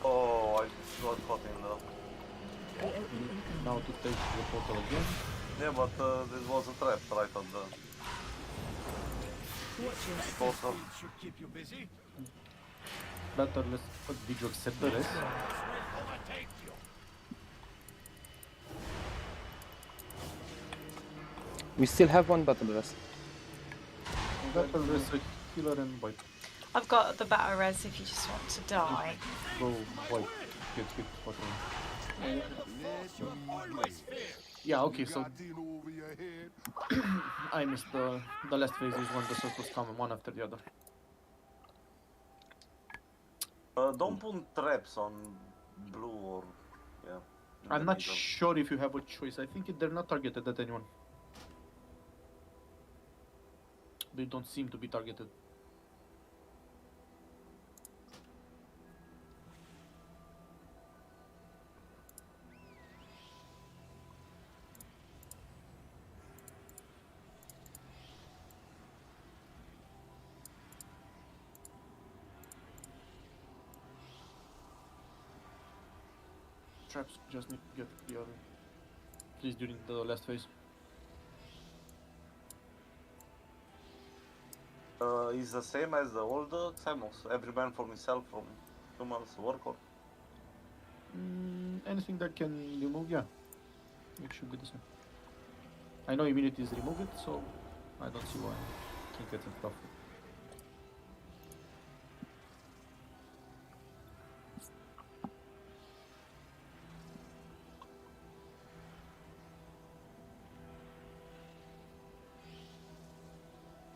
Speaker 6: Oh, I got caught in the...
Speaker 2: Now to take the portal again.
Speaker 6: Yeah, but this was a trap right at the...
Speaker 8: Watch your step.
Speaker 6: portal.
Speaker 7: Should keep you busy.
Speaker 2: Battleless. But did you accept the rest?
Speaker 5: We still have one battle rest.
Speaker 2: Battleless, a healer and wipe.
Speaker 3: I've got the battle res if you just want to die.
Speaker 2: Go wipe. Get hit. Whatever. Yeah, okay, so
Speaker 7: over your head.
Speaker 2: I missed the last phase is when the circles come one after the other.
Speaker 6: Don't put traps on blue or yeah. in
Speaker 2: I'm
Speaker 6: the
Speaker 2: not
Speaker 6: middle.
Speaker 2: sure if you have a choice. I think they're not targeted at anyone. They don't seem to be targeted. Traps just need to get clear, at least during the last phase.
Speaker 6: Is the same as the old Samus. Every man for himself from humans work or
Speaker 2: Anything that can remove, yeah, it should be the same. I know immunity is removed, so I don't see why trinkets and stuff.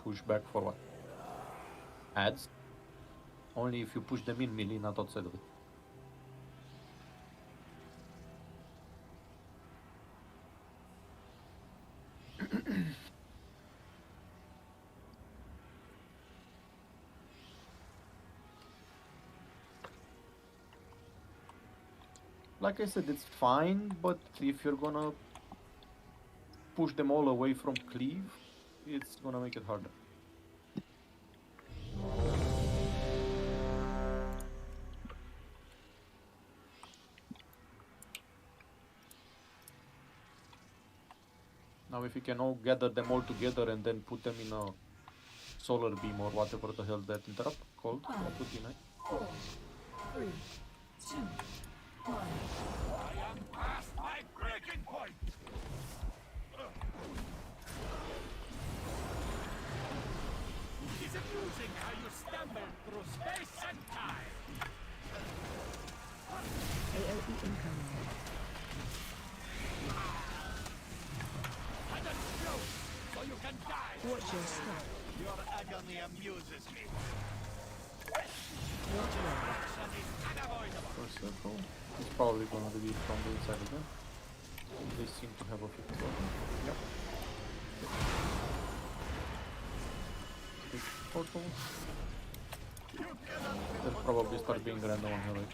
Speaker 2: Push back for what? Adds? Only if you push them in melee, not outside of it. Like I said, it's fine, but if you're gonna push them all away from cleave, it's gonna make it harder. Now if you can all gather them all together and then put them in a solar beam or whatever the hell that interrupt called, that would be nice.
Speaker 8: 4, 3, 2, 1.
Speaker 7: I am past my breaking point. It is amusing how you stumble through space and time.
Speaker 8: AOE incoming.
Speaker 7: And a joke, so you can die.
Speaker 8: Watch your step.
Speaker 7: Your agony amuses me.
Speaker 8: Watch your
Speaker 7: Destruction is unavoidable.
Speaker 2: First circle. It's probably gonna be from the inside again. They seem to have a 50 button. Yep. Big portal. They'll probably start being random on her right.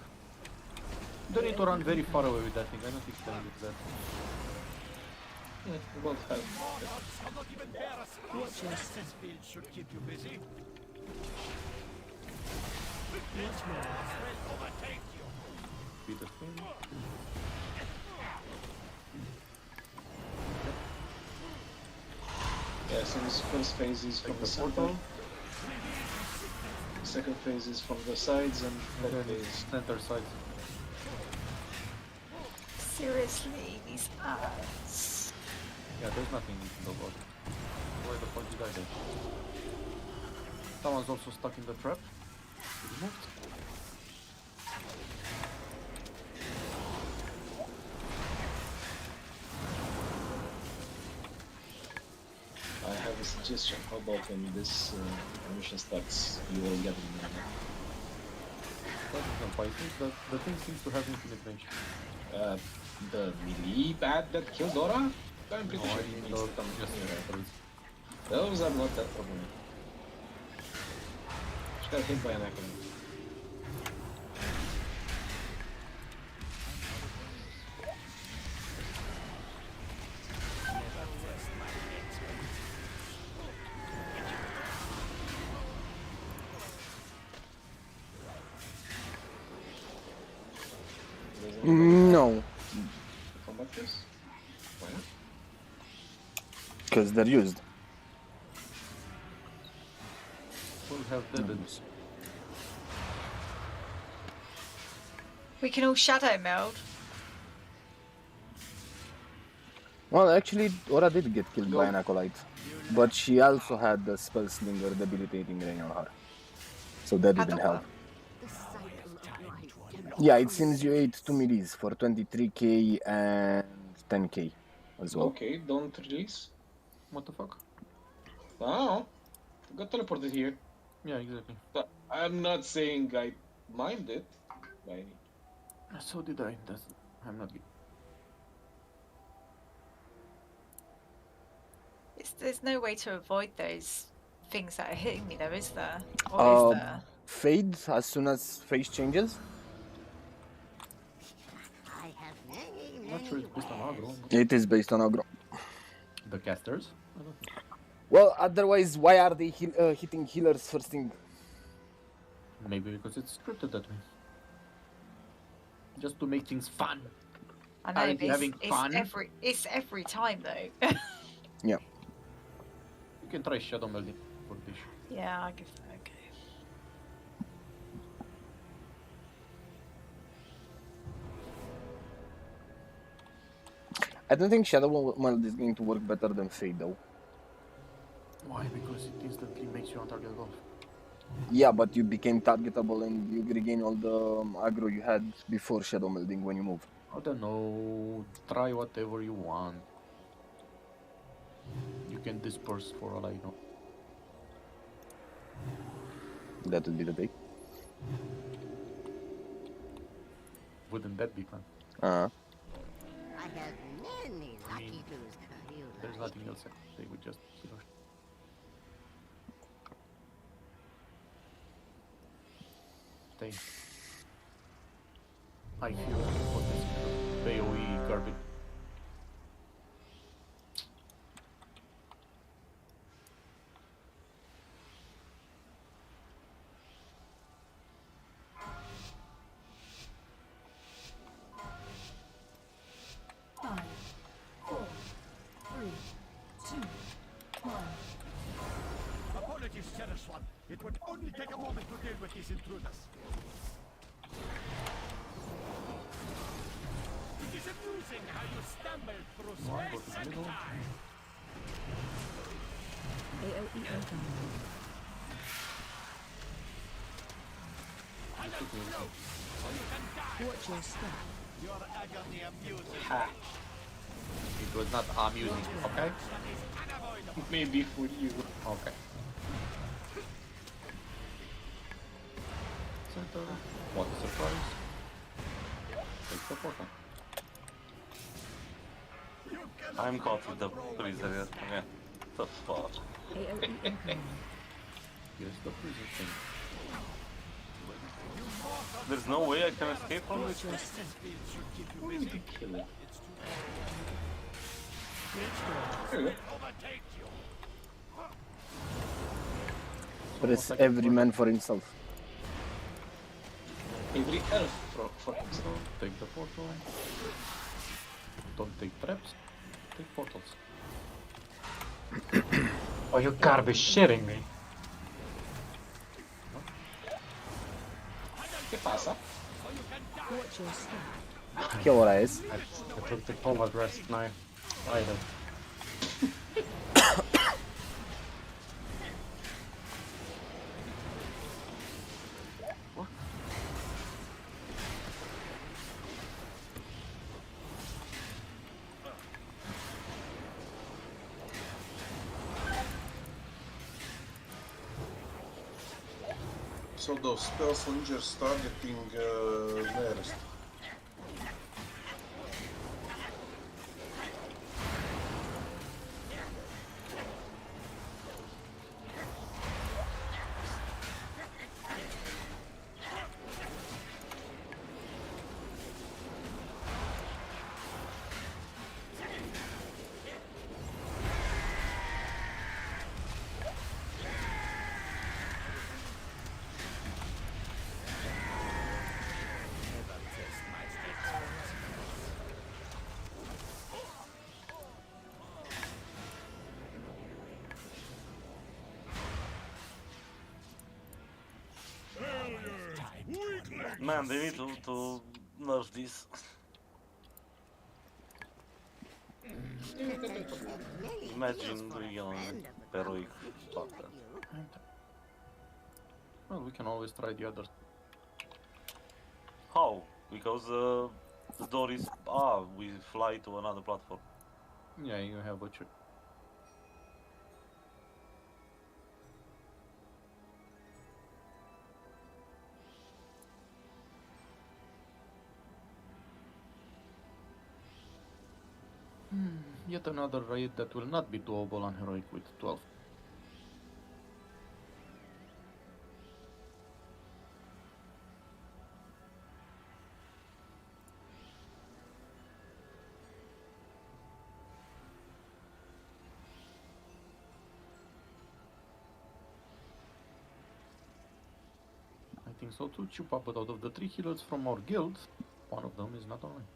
Speaker 2: They need to run very far away with that thing. I don't think they need that.
Speaker 1: Yeah, we both have.
Speaker 7: Morons will not even bear a scratch.
Speaker 8: Watch your step.
Speaker 7: This field should keep you busy.
Speaker 8: Watch your
Speaker 7: Will overtake you.
Speaker 2: Be the thing.
Speaker 1: Yeah, so this first phase is from the center. Second phase is from the sides, and
Speaker 2: And
Speaker 1: third
Speaker 2: then
Speaker 1: phase.
Speaker 2: it's center side.
Speaker 3: Seriously, these ads.
Speaker 2: Yeah, there's nothing you can do about it. Why the fuck did I die? Someone's also stuck in the trap. Removed.
Speaker 1: I have a suggestion. How about when this mission starts, you all gather in there?
Speaker 2: That is not fighting. The thing seems to have infinite range.
Speaker 1: The melee pad that killed Dora? I'm pretty
Speaker 2: No,
Speaker 1: sure
Speaker 2: I
Speaker 1: he
Speaker 2: mean
Speaker 1: needs
Speaker 2: the
Speaker 1: to come
Speaker 2: just
Speaker 1: here.
Speaker 2: afterwards.
Speaker 1: Those are not that problem. She got hit by an accident.
Speaker 5: No,
Speaker 1: Combat this? Why not?
Speaker 5: because they're used.
Speaker 2: We'll have deadens.
Speaker 3: We can all shadow meld.
Speaker 5: Well, actually, Ora did get killed by an acolyte, but she also had the spell slinger debilitating rain on her, so that
Speaker 3: Had
Speaker 5: didn't
Speaker 3: the
Speaker 5: help.
Speaker 3: what?
Speaker 12: The cycle of life tempers
Speaker 5: Yeah, it seems you ate 2 midis for 23k and 10k. as well.
Speaker 1: Okay, don't release.
Speaker 2: What the fuck?
Speaker 1: Oh, got teleported here.
Speaker 2: Yeah, exactly.
Speaker 1: But I'm not saying I mind it. By any.
Speaker 2: So did I. That's, I'm not good.
Speaker 3: There's no way to avoid those things that are hitting me, though, is there? Or is there?
Speaker 5: Fade as soon as face changes.
Speaker 12: I have many,
Speaker 2: I'm not sure it's based on aggro.
Speaker 5: It is based on aggro.
Speaker 2: The casters? I don't know.
Speaker 5: Well, otherwise, why are they hitting healers first thing?
Speaker 2: Maybe because it's scripted that way. Just to make things fun.
Speaker 3: I know,
Speaker 2: Aren't
Speaker 3: but
Speaker 2: you having fun?
Speaker 3: it's every time, though.
Speaker 5: Yeah.
Speaker 2: You can try shadow melding for this.
Speaker 3: Yeah, I give that a go.
Speaker 5: I don't think Shadow Meld is going to work better than Fade though.
Speaker 2: Why? Because it instantly makes you on target golf.
Speaker 5: Yeah, but you became targetable and you regain all the aggro you had before Shadow Melding when you move.
Speaker 2: I don't know. Try whatever you want. You can disperse for all I know.
Speaker 5: That would be the big.
Speaker 2: Wouldn't that be fun?
Speaker 5: Uh-huh.
Speaker 12: I have many lucky blues. You
Speaker 2: There's
Speaker 12: like
Speaker 2: nothing else. They would just heal us. Stay. I feel what this AoE garbage.
Speaker 8: Five, four, three, two, one.
Speaker 7: Apologies, Sheriff One. It would only take a moment to deal with these intruders. It is amusing how you stumbled through space and time.
Speaker 8: AOE incoming. Watch your step.
Speaker 7: Your agony amuses
Speaker 2: Ha. It was not amusing, okay?
Speaker 1: Maybe for you.
Speaker 2: Okay. Center. What a surprise. Take the portal.
Speaker 6: I'm caught with the freezer. Yeah. The fuck.
Speaker 8: AOE incoming.
Speaker 2: Here's the prison thing.
Speaker 6: There's no way I can escape from this.
Speaker 8: Watch your step.
Speaker 1: We need to kill it.
Speaker 8: Reach
Speaker 1: There you go.
Speaker 5: Press every man for himself.
Speaker 1: Every elf for himself.
Speaker 2: Take the portal. Don't take traps. Take portals.
Speaker 4: Oh, you gotta be shitting me.
Speaker 1: ¿Qué pasa?
Speaker 8: Watch your step.
Speaker 5: ¿Qué hora es?
Speaker 4: I took the combat rest now. Item.
Speaker 9: So those spell slingers targeting nearest.
Speaker 6: Man, they need to nerf this. Imagine doing an heroic fuck that.
Speaker 2: Well, we can always try the others.
Speaker 6: How? Because the door is... we fly to another platform.
Speaker 2: Yeah, you have a choice. Yet another raid that will not be doable on heroic with 12. I think so too, Chupa, but out of the 3 healers from our guild, one of them is not online.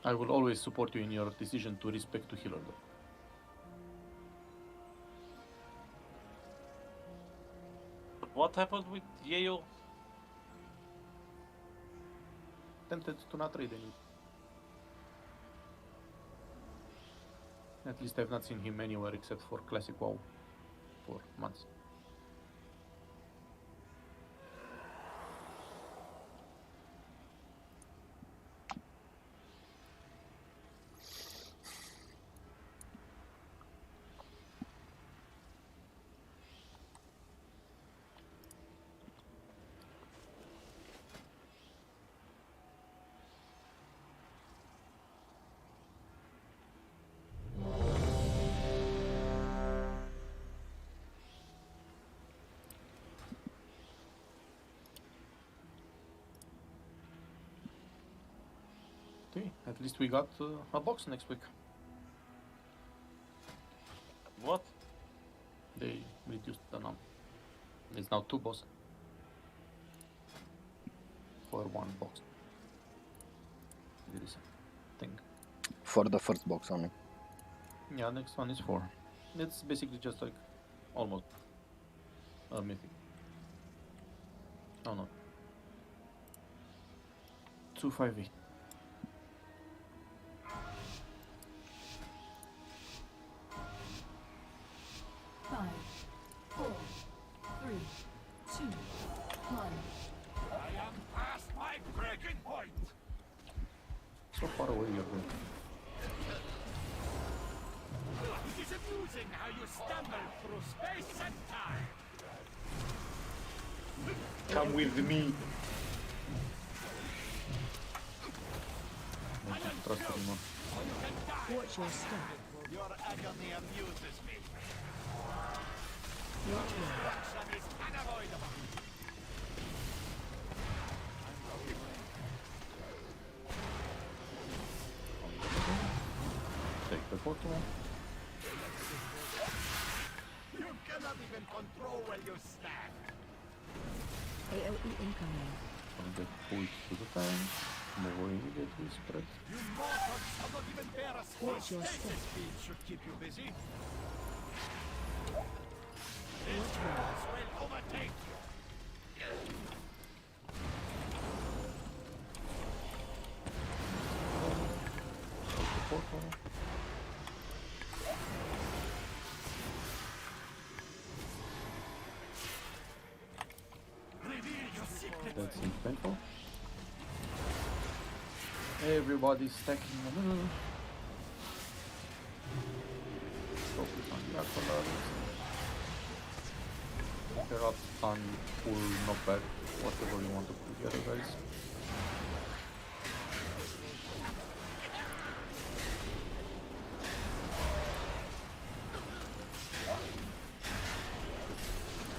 Speaker 2: I will always support you in your decision to respect to healer though.
Speaker 6: What happened with Yeo?
Speaker 2: Tempted to not raid any. At least I've not seen him anywhere except for Classic WoW for months. Okay, at least we got a box next week.
Speaker 6: What?
Speaker 2: They reduced the number. It's now 2 bosses for 1 box. There is a thing.
Speaker 5: For the first box only.
Speaker 2: Yeah, next one is 4. It's basically just like almost a mythic. Oh no. 258. So far away you're going.
Speaker 7: It is amusing how you stumble through space and time.
Speaker 1: Come with me.
Speaker 2: I don't trust anymore.
Speaker 8: Watch your step.
Speaker 7: Your agony amuses me.
Speaker 8: Watch your
Speaker 7: Action is unavoidable.
Speaker 2: Take the photo.
Speaker 7: You cannot even control where you stand.
Speaker 8: AOE incoming.
Speaker 2: I'll get pulled to the tank. Move away immediately, spread.
Speaker 7: You mortals cannot even bear a small
Speaker 8: Watch your
Speaker 7: stasis
Speaker 8: step.
Speaker 7: field should keep you busy.
Speaker 8: Watch your
Speaker 7: This will overtake you.
Speaker 2: Take the photo.
Speaker 7: Reveal your secret.
Speaker 2: That seems painful. Everybody's stacking in the middle. Focus on the acolytes. Interrupt, stun, pull, knockback, whatever you want to put together, guys.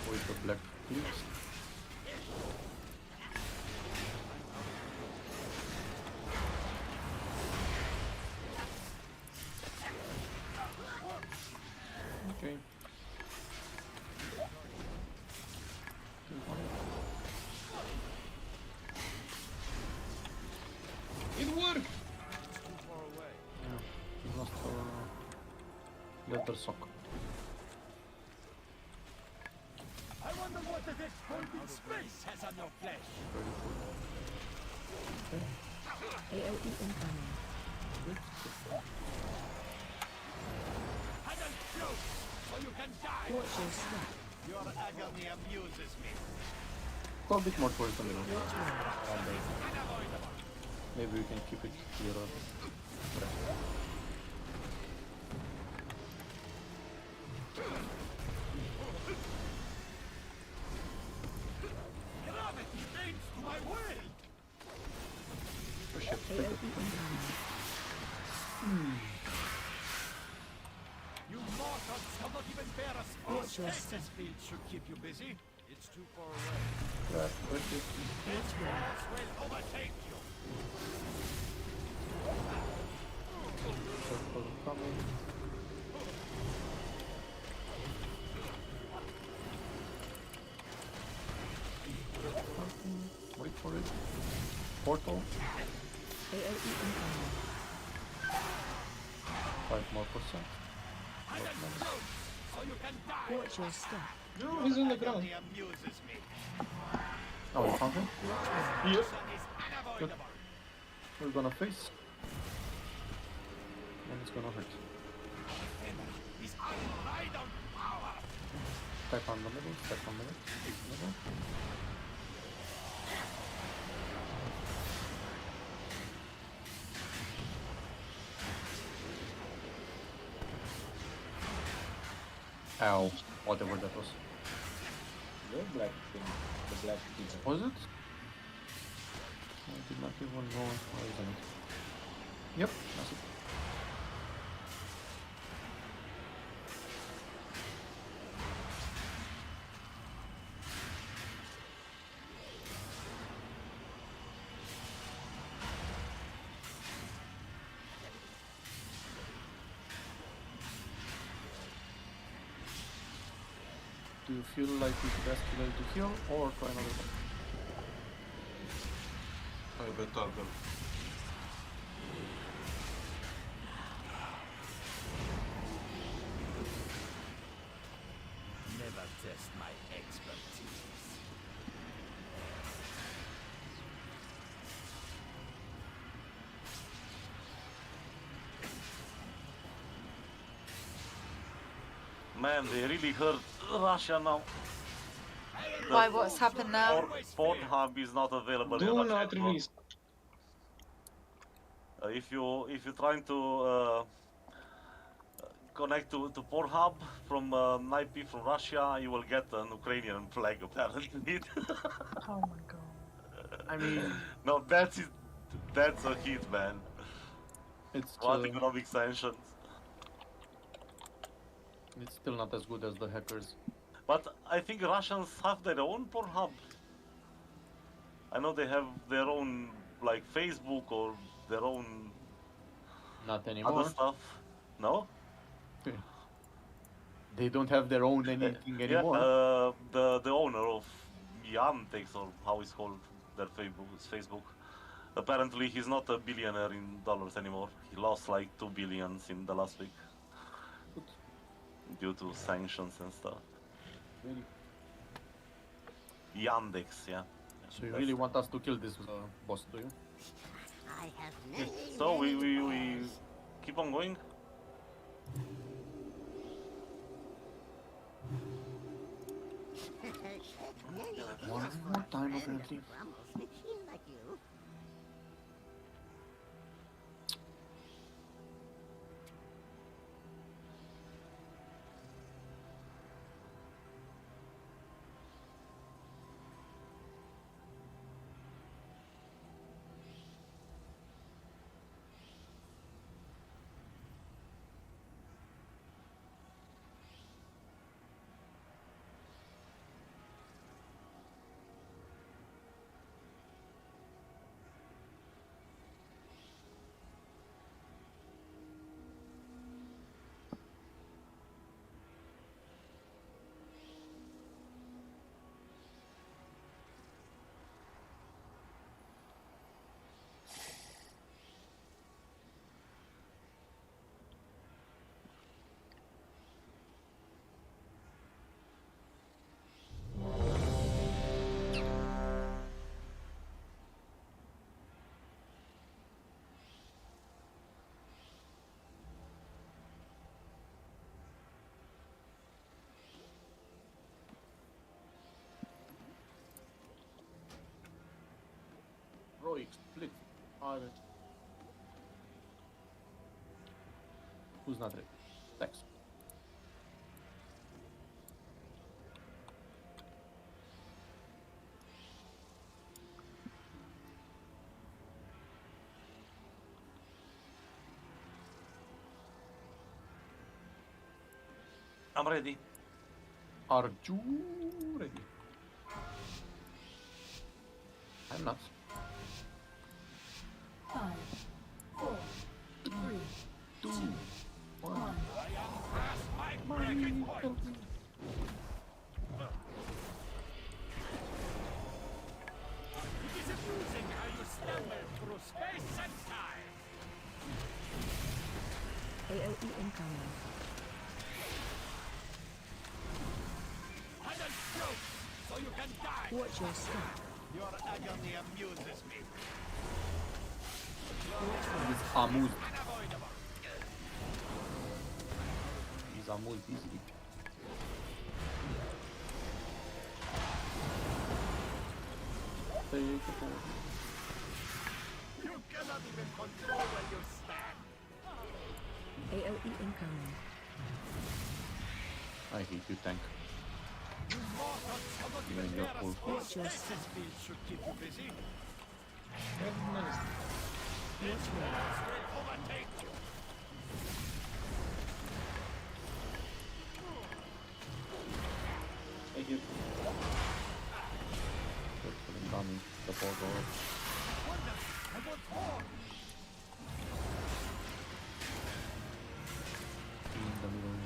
Speaker 2: With the black clicks. Okay.
Speaker 1: It worked.
Speaker 2: Yeah, he lost leather sock.
Speaker 7: I wonder what the next point in space has on your flesh.
Speaker 2: Very cool.
Speaker 8: AOE incoming.
Speaker 7: I don't float.
Speaker 8: Watch your step.
Speaker 7: Your agony amuses me.
Speaker 2: Go a bit more towards the middle. Around there. Maybe we can keep it clearer. Push it.
Speaker 8: AoE incoming.
Speaker 7: You mortals cannot even bear a small
Speaker 8: Watch your
Speaker 7: step.
Speaker 8: step.
Speaker 7: This field should keep you busy. It's too far away.
Speaker 2: Grab, push it.
Speaker 7: This force will overtake you.
Speaker 2: Circle coming. Wait for it. Portal.
Speaker 8: AoE incoming.
Speaker 2: 5% more.
Speaker 7: So you can die.
Speaker 8: Watch your step.
Speaker 1: No, he's on the ground.
Speaker 7: Agony amuses me.
Speaker 2: Oh, you found him?
Speaker 1: Yep.
Speaker 7: Is unavoidable.
Speaker 2: We're gonna face. And it's gonna hurt.
Speaker 7: He's unbridled power.
Speaker 2: Step on the middle, step on the middle. Ow, whatever that was.
Speaker 1: The black thing. The black pizza.
Speaker 2: Was it? I did not even know. Where is it? Yep, that's it. Do you feel like it's best today to heal or try another one?
Speaker 9: I bet other.
Speaker 7: Never test my expertise.
Speaker 6: Man, they really hurt Russia now.
Speaker 3: Why? What's happened now?
Speaker 6: Pornhub is not available in
Speaker 1: Do
Speaker 6: Russia
Speaker 1: not
Speaker 6: anymore.
Speaker 1: release.
Speaker 6: If you're trying to connect to Pornhub from an IP from Russia, you will get an Ukrainian flag apparently.
Speaker 3: Oh my god.
Speaker 2: I mean,
Speaker 6: No, that's a hit, man.
Speaker 2: it's
Speaker 6: What economic sanctions?
Speaker 2: it's still not as good as the hackers.
Speaker 6: But I think Russians have their own Pornhub. I know they have their own like Facebook or their own
Speaker 2: Not anymore.
Speaker 6: other stuff. No?
Speaker 2: They don't have their own anything anymore.
Speaker 6: Yeah, the owner of Yandex or how it's called their Facebook. Apparently he's not a billionaire in dollars anymore. He lost like 2 billions in the last week due to sanctions and stuff.
Speaker 2: Really?
Speaker 6: Yandex, yeah.
Speaker 2: So you really want us to kill this boss, do you?
Speaker 12: I have many,
Speaker 6: So we
Speaker 12: many
Speaker 6: keep on going.
Speaker 2: One more time, apparently.
Speaker 12: like you.
Speaker 2: Alright. Who's not ready? Thanks.
Speaker 6: I'm ready.
Speaker 2: Are you ready? I'm not.
Speaker 8: 5, 4, 3, 2, 1. AOE incoming. Watch your step.
Speaker 7: Your agony amuses me.
Speaker 2: He's amused. He's amused easily. Take it forward.
Speaker 7: You cannot even control where you stand.
Speaker 8: AOE incoming.
Speaker 2: I hate you, tank. You're in your full.
Speaker 8: Watch your step.
Speaker 7: Should keep you busy.
Speaker 8: Watch your
Speaker 7: Overtake you.
Speaker 1: Thank you.
Speaker 2: Good for them coming. The ball goal.
Speaker 7: I want more.
Speaker 2: In the middle.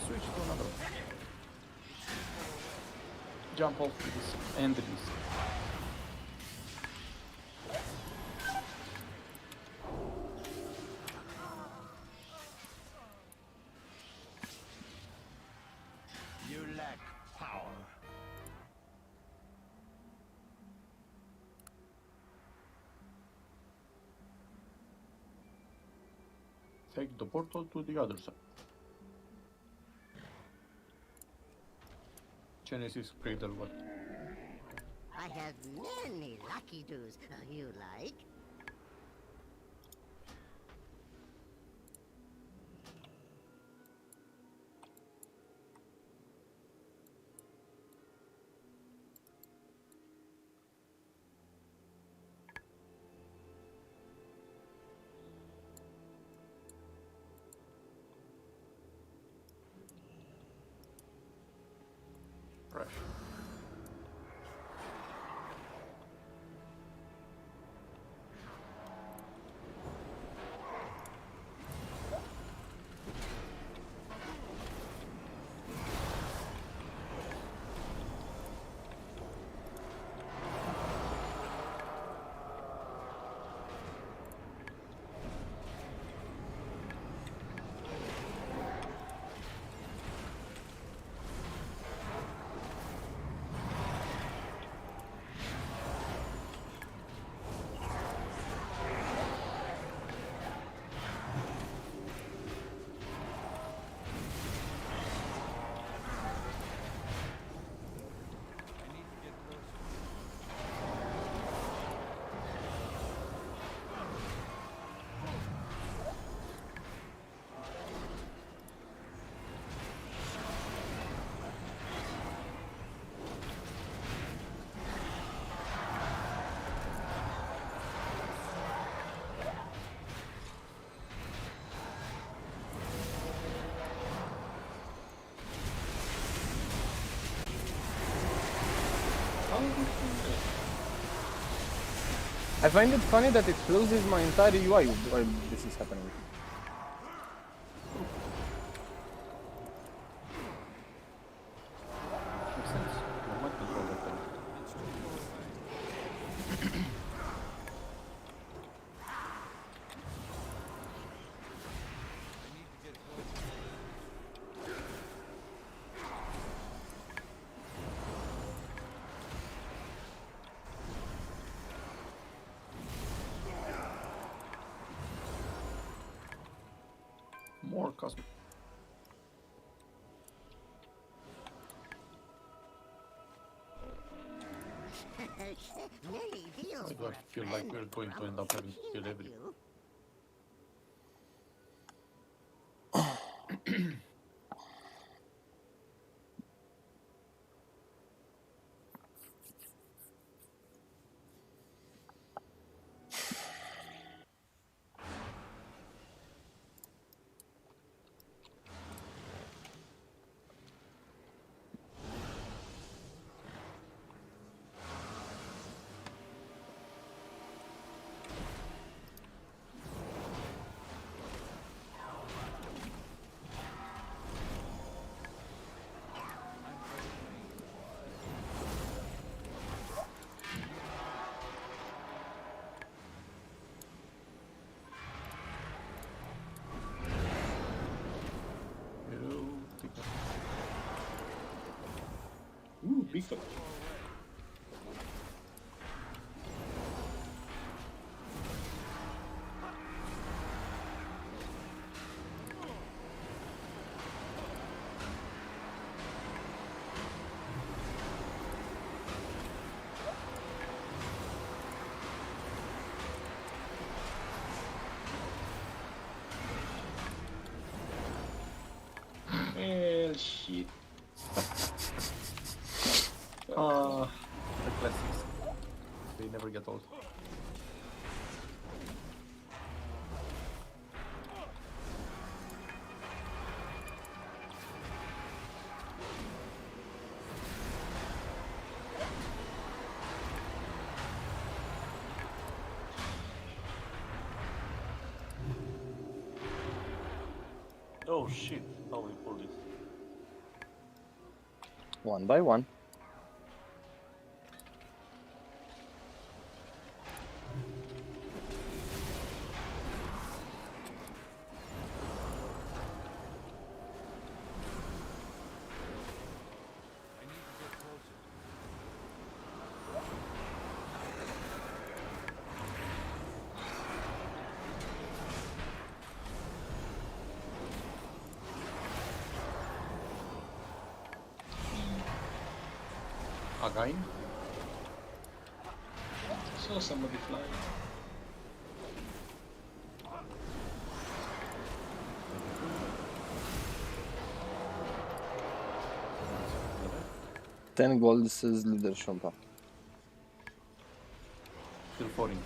Speaker 2: Switch to another one. Jump off this and this.
Speaker 7: You lack power.
Speaker 2: Take the portal to the other side. Genesis Cradle, what?
Speaker 12: I have many lucky doos. You like?
Speaker 2: Fresh.
Speaker 5: I find it funny that it closes my entire UI while this is happening.
Speaker 2: Makes sense. I might control that thing. more cosmic.
Speaker 12: Many deals
Speaker 2: I
Speaker 12: for
Speaker 2: don't
Speaker 12: a
Speaker 2: feel like
Speaker 12: friend
Speaker 2: we're
Speaker 12: of
Speaker 2: going to end up having to kill
Speaker 12: Grumble.
Speaker 2: everything.
Speaker 1: Ooh, big fuck. Well, shit.
Speaker 2: The classics. They never get old.
Speaker 6: Oh shit, how we pull this?
Speaker 5: One by one.
Speaker 2: Again?
Speaker 1: Saw somebody fly.
Speaker 5: Ten gold says leader Shumpa.
Speaker 2: Still 40.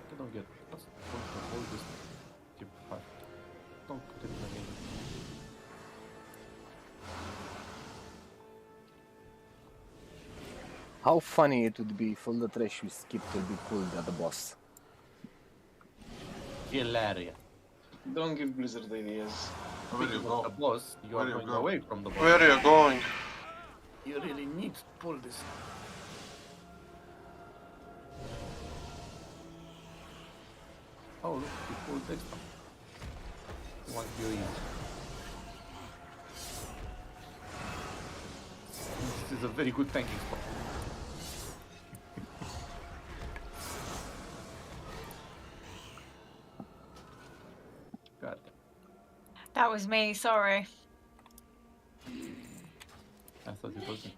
Speaker 2: I don't get what's the point of all this tip 5. Don't put it in the game.
Speaker 5: How funny it would be if all the trash we skipped will be pulled at the boss.
Speaker 2: Hilarious.
Speaker 1: Don't give Blizzard ideas.
Speaker 9: Where do you
Speaker 2: Speaking of
Speaker 9: go?
Speaker 2: the boss, you
Speaker 9: Where
Speaker 2: are
Speaker 9: do you
Speaker 2: going
Speaker 9: go?
Speaker 2: away from the boss.
Speaker 13: Where are you going?
Speaker 2: You really need to pull this. Oh look, you pulled extra. Once you eat. This is a very good tanking spot. God.
Speaker 3: That was me, sorry.
Speaker 2: I thought it was me.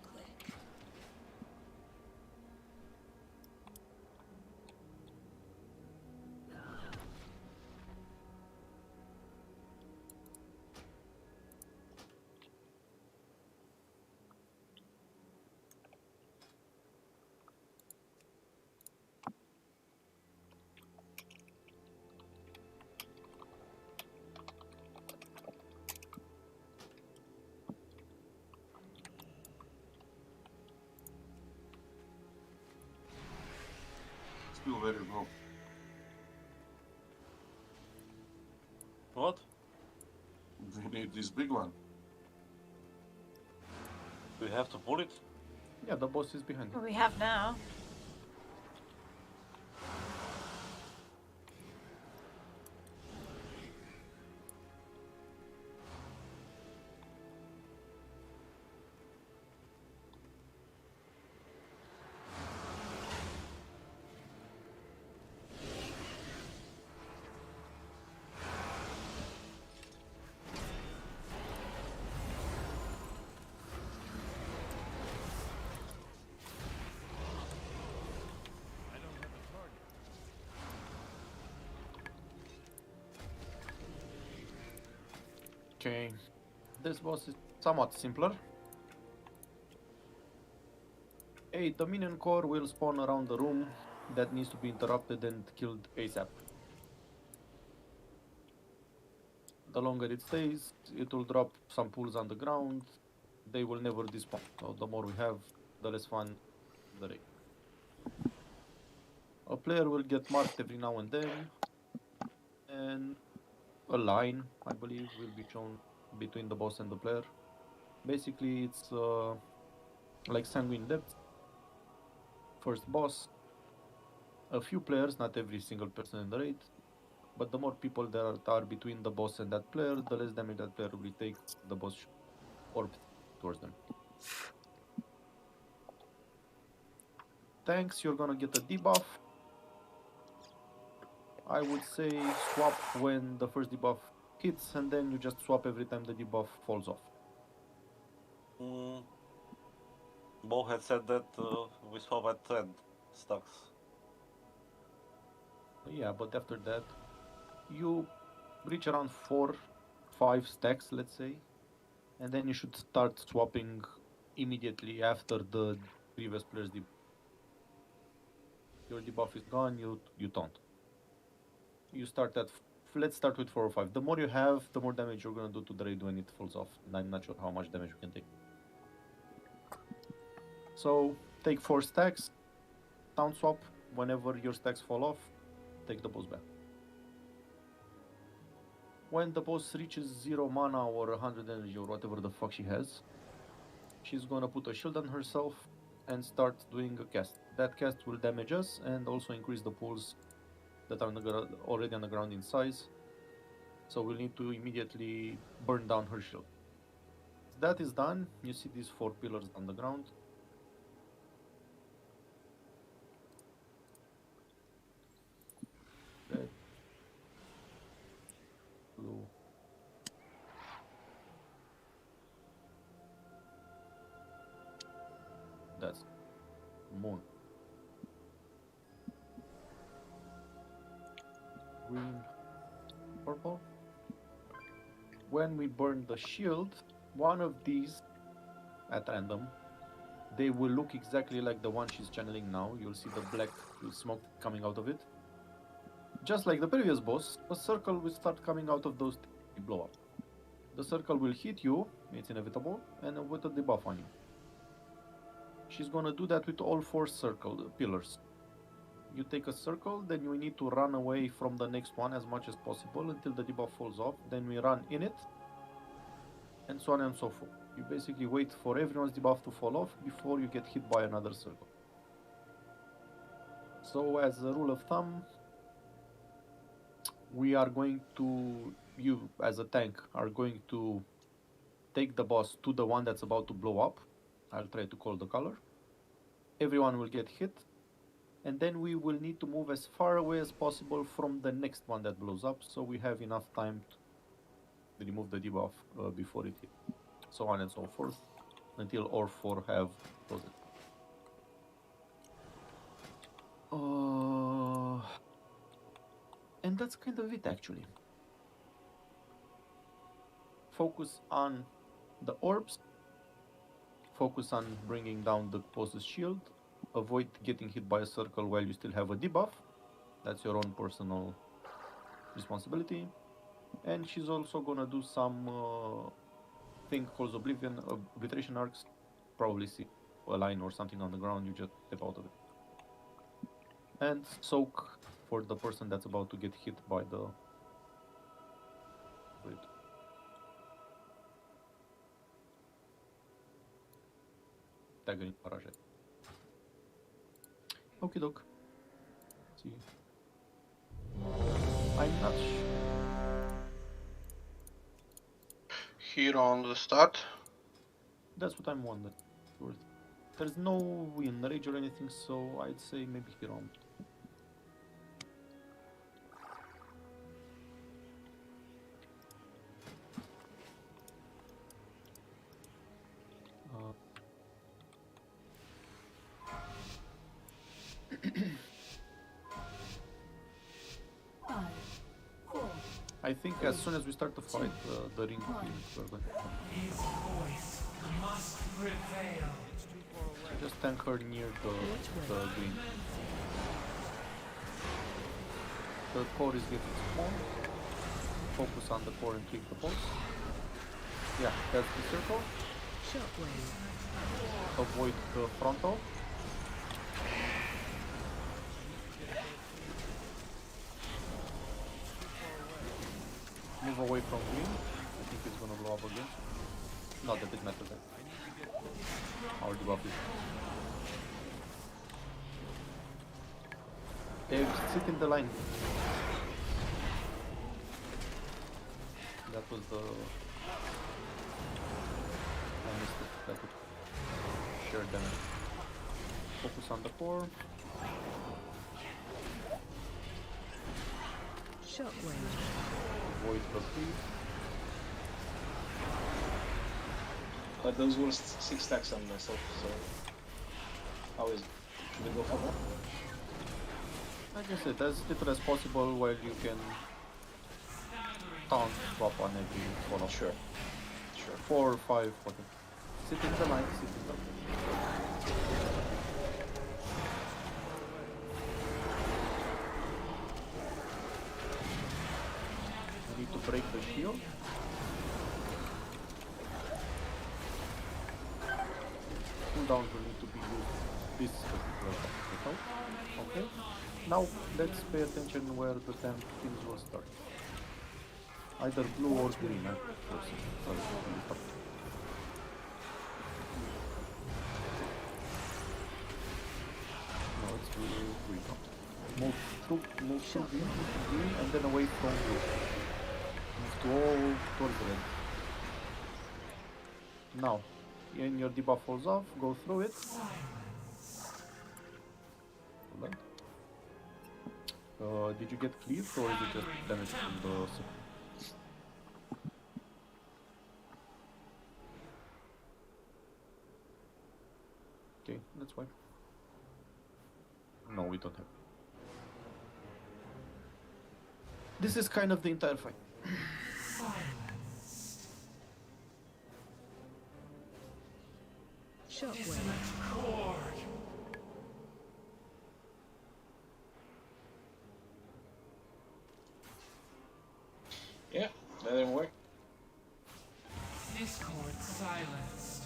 Speaker 9: Still where you go?
Speaker 6: What?
Speaker 9: We need this big one.
Speaker 6: We have to pull it?
Speaker 2: Yeah, the boss is behind
Speaker 3: Well,
Speaker 2: you.
Speaker 3: we have now.
Speaker 2: Okay, this boss is somewhat simpler. A Dominion core will spawn around the room that needs to be interrupted and killed ASAP. The longer it stays, it will drop some pools on the ground. They will never despawn. So the more we have, the less fun the raid. A player will get marked every now and then, and a line, I believe, will be shown between the boss and the player. Basically, it's like Sanguine Depth. First boss, a few players, not every single person in the raid, but the more people there are between the boss and that player, the less damage that player will take. The boss orb towards them. Tanks, you're gonna get a debuff. I would say swap when the first debuff hits, and then you just swap every time the debuff falls off.
Speaker 6: Bo had said that we swap at 10 stacks.
Speaker 2: Yeah, but after that, you reach around 4-5 stacks, let's say, and then you should start swapping immediately after the previous player's debuff. Your debuff is gone, you don't. You start at, let's start with 4 or 5. The more you have, the more damage you're gonna do to the raid when it falls off, and I'm not sure how much damage you can take. So take 4 stacks, town swap. Whenever your stacks fall off, take the boss back. When the boss reaches 0 mana or 100 energy or whatever the fuck she has, she's gonna put a shield on herself and start doing a cast. That cast will damage us and also increase the pools that are already on the ground in size. So we'll need to immediately burn down her shield. That is done. You see these 4 pillars on the ground. Red, blue, that's moon, green, purple. When we burn the shield, one of these at random, they will look exactly like the one she's channeling now. You'll see the black smoke coming out of it. Just like the previous boss, a circle will start coming out of those blow up. The circle will hit you, it's inevitable, and with a debuff on you. She's gonna do that with all 4 pillars. You take a circle, then you need to run away from the next one as much as possible until the debuff falls off. Then we run in it, and so on and so forth. You basically wait for everyone's debuff to fall off before you get hit by another circle. So as a rule of thumb, we are going to, you as a tank are going to take the boss to the one that's about to blow up. I'll try to call the color. Everyone will get hit, and then we will need to move as far away as possible from the next one that blows up, so we have enough time to remove the debuff before it hits. So on and so forth, until all 4 have closed it. And that's kind of it, actually. Focus on the orbs. Focus on bringing down the boss's shield. Avoid getting hit by a circle while you still have a debuff. That's your own personal responsibility. And she's also gonna do some thing called obliteration arcs. Probably see a line or something on the ground, you just step out of it. And soak for the person that's about to get hit by the Wait. Tagger in barrage. Okie doke. See. I'm not
Speaker 13: Hero on the start.
Speaker 2: That's what I'm wondering. There's no win rage or anything, so I'd say maybe hero on. I think as soon as we start to fight, the ring we're going to
Speaker 14: His voice must prevail.
Speaker 2: just tank her near the green. The core is getting small. Focus on the core and click the pulse. Yeah, that's the circle.
Speaker 8: Shockwave.
Speaker 2: Avoid the frontal. Move away from green. I think it's gonna blow up again. Not that it matters. Our debuff is. They sit in the line. That was the. I missed it. That would share damage. Focus on the core.
Speaker 8: Shockwave.
Speaker 2: Avoid the creep.
Speaker 1: But those were 6 stacks on myself, so how is it? Should we go for more?
Speaker 2: Like I said, as little as possible while you can taunt swap on every follow.
Speaker 1: Sure. Sure.
Speaker 2: 4 or 5, whatever. Sit in the line, sit in the line. We need to break the shield. Cooldowns will need to be used this particular time. Okay. Now let's pay attention where the 10 kills will start. Either blue or green. Sorry, no, it's green. Move through green, and then away from blue. Move to all towards red. Now, when your debuff falls off, go through it. Hold on. Did you get cleaved or is it just damage from the... Okay, that's fine. No, we don't have. This is kind of the entire fight.
Speaker 8: Shockwave.
Speaker 1: Yeah, that didn't work.
Speaker 14: Discord silenced.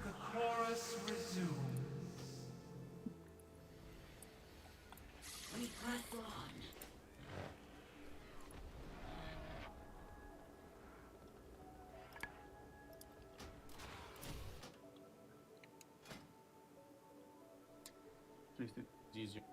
Speaker 14: The chorus resumes.
Speaker 12: We press on.
Speaker 2: At least it's easier.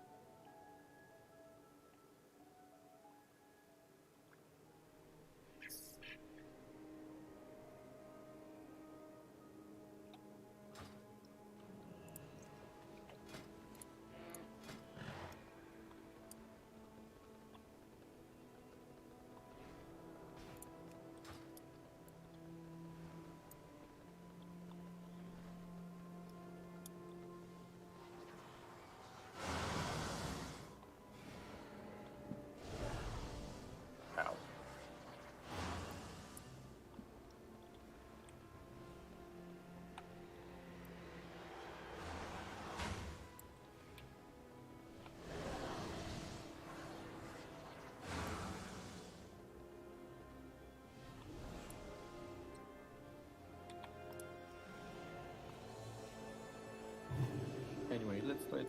Speaker 2: Anyway, let's try to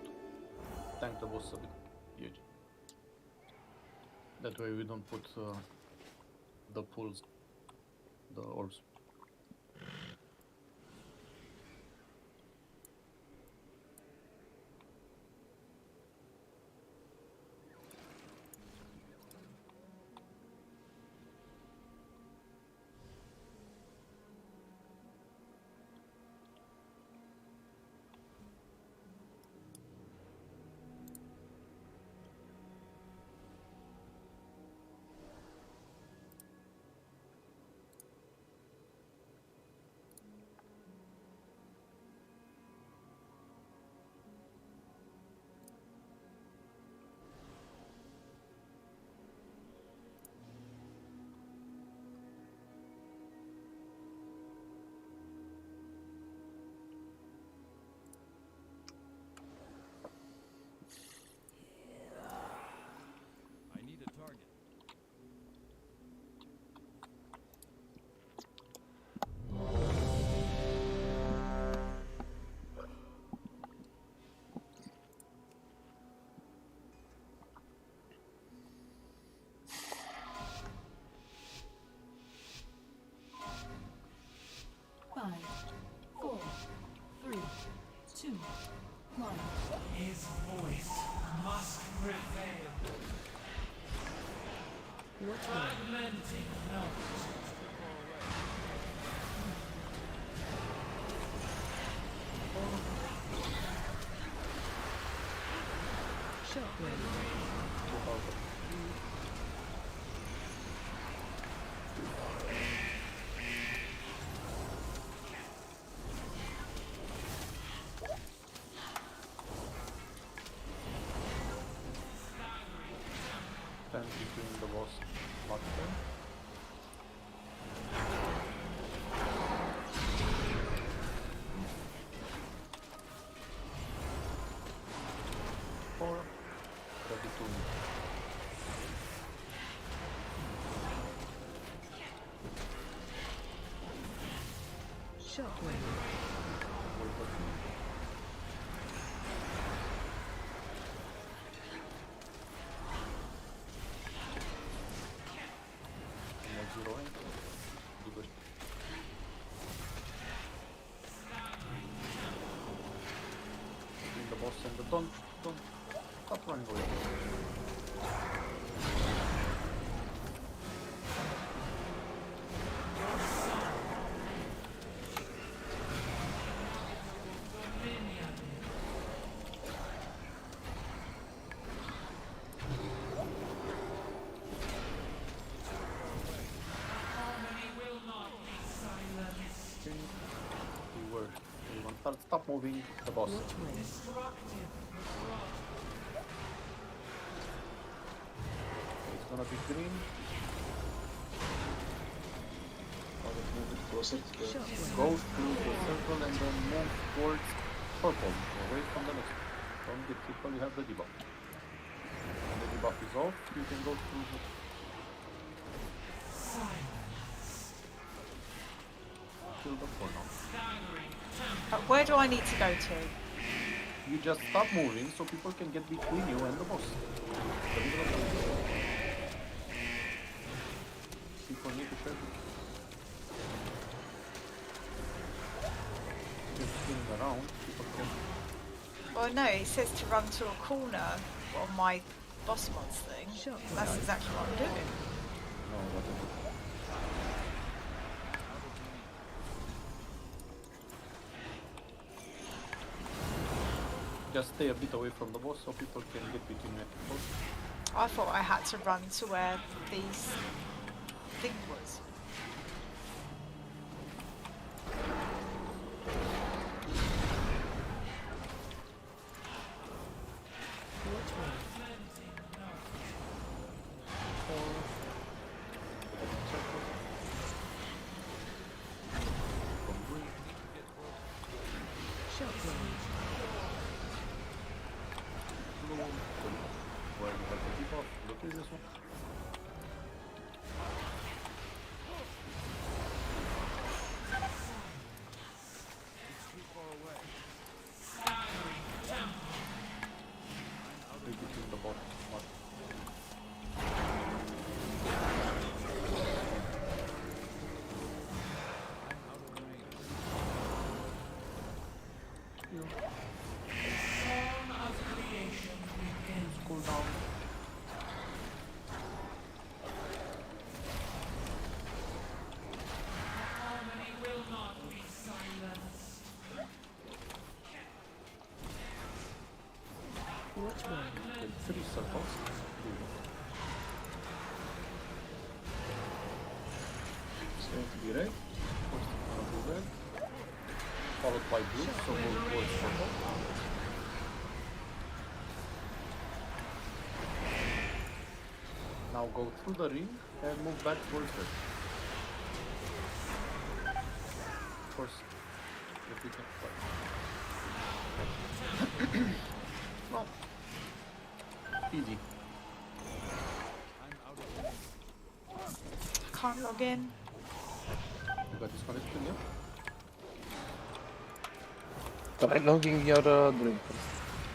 Speaker 2: tank the boss a bit huge. That way we don't put the pulls the orbs.
Speaker 13: I need a target.
Speaker 8: Five, four, three, two, one.
Speaker 14: His voice must prevail. Fragmenting note.
Speaker 2: Stand between the boss monster. Or ready to
Speaker 8: Shockwave.
Speaker 2: the boss and the don't stop running away. Stop moving the boss. It's gonna be green.
Speaker 1: Move it closer to the...
Speaker 2: Go through the circle and then move towards purple, away from the next one. Don't get hit while you have the debuff. When the debuff is off, you can go through the... Kill the porno.
Speaker 3: Where do I need to go to?
Speaker 2: You just stop moving so people can get between you and the boss. People need to share it. Just spinning around, people can...
Speaker 3: Well, no, it says to run to a corner on my boss mods thing. That's exactly what I'm doing.
Speaker 2: No, whatever. Just stay a bit away from the boss so people can get between you and the boss.
Speaker 3: I thought I had to run to where these thing was.
Speaker 2: Where you have the debuff, look at this one. Between the boss. cooldown.
Speaker 14: Harmony will not be silenced.
Speaker 8: Which one?
Speaker 2: Okay, 3 circles.
Speaker 1: It's going to be red.
Speaker 2: First it's gonna be red, followed by blue, so move towards purple. Now go through the ring and move back towards red. Of course, if we can fight. No. Easy.
Speaker 3: Can't log in.
Speaker 2: You got disconnected, yeah?
Speaker 5: Try logging your drink.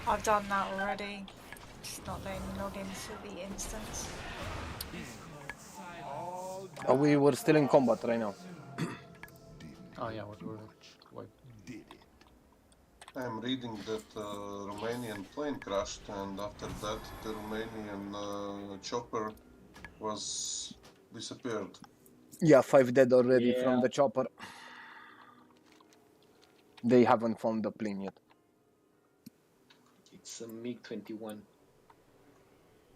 Speaker 3: I've done that already. Just not letting me log into the instance.
Speaker 5: We were still in combat right now.
Speaker 2: Oh yeah, what were what?
Speaker 9: I'm reading that Romanian plane crashed, and after that, the Romanian chopper was disappeared.
Speaker 5: Yeah, 5 dead already
Speaker 1: Yeah.
Speaker 5: from the chopper. They haven't found the plane yet.
Speaker 1: It's a MiG-21.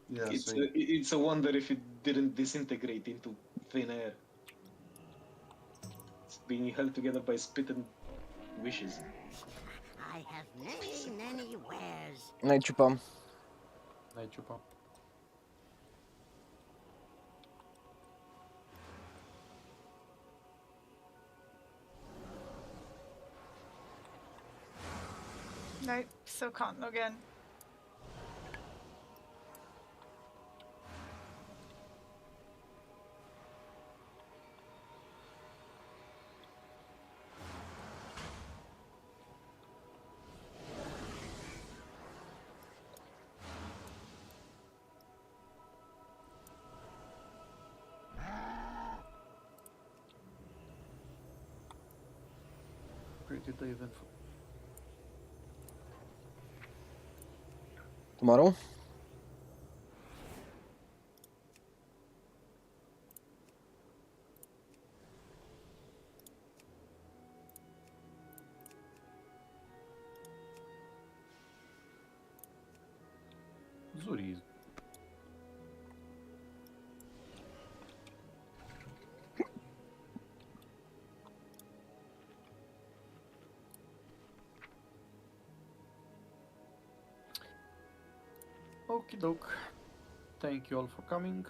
Speaker 9: Yeah,
Speaker 1: It's a wonder if it didn't disintegrate into thin air. It's being held together by spit and wishes.
Speaker 12: I have many wares.
Speaker 5: Night Chupa.
Speaker 2: Night Chupa.
Speaker 3: No, still can't log in.
Speaker 2: Created the event.
Speaker 5: Tomorrow?
Speaker 2: Zuri. Okie doke. Thank you all for coming.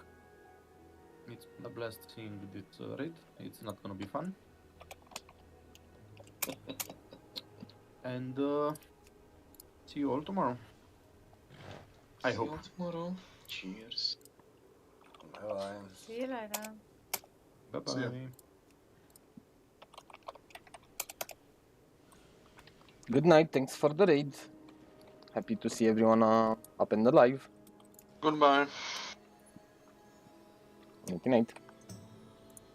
Speaker 2: It's been a blast seeing this raid. It's not gonna be fun. And see you all tomorrow. I
Speaker 1: See
Speaker 2: hope.
Speaker 1: you tomorrow. Cheers.
Speaker 5: Bye.
Speaker 3: See you later.
Speaker 2: Bye
Speaker 9: See ya.
Speaker 2: bye.
Speaker 5: Good night. Thanks for the raid. Happy to see everyone up and alive.
Speaker 10: Goodbye.
Speaker 5: Good night.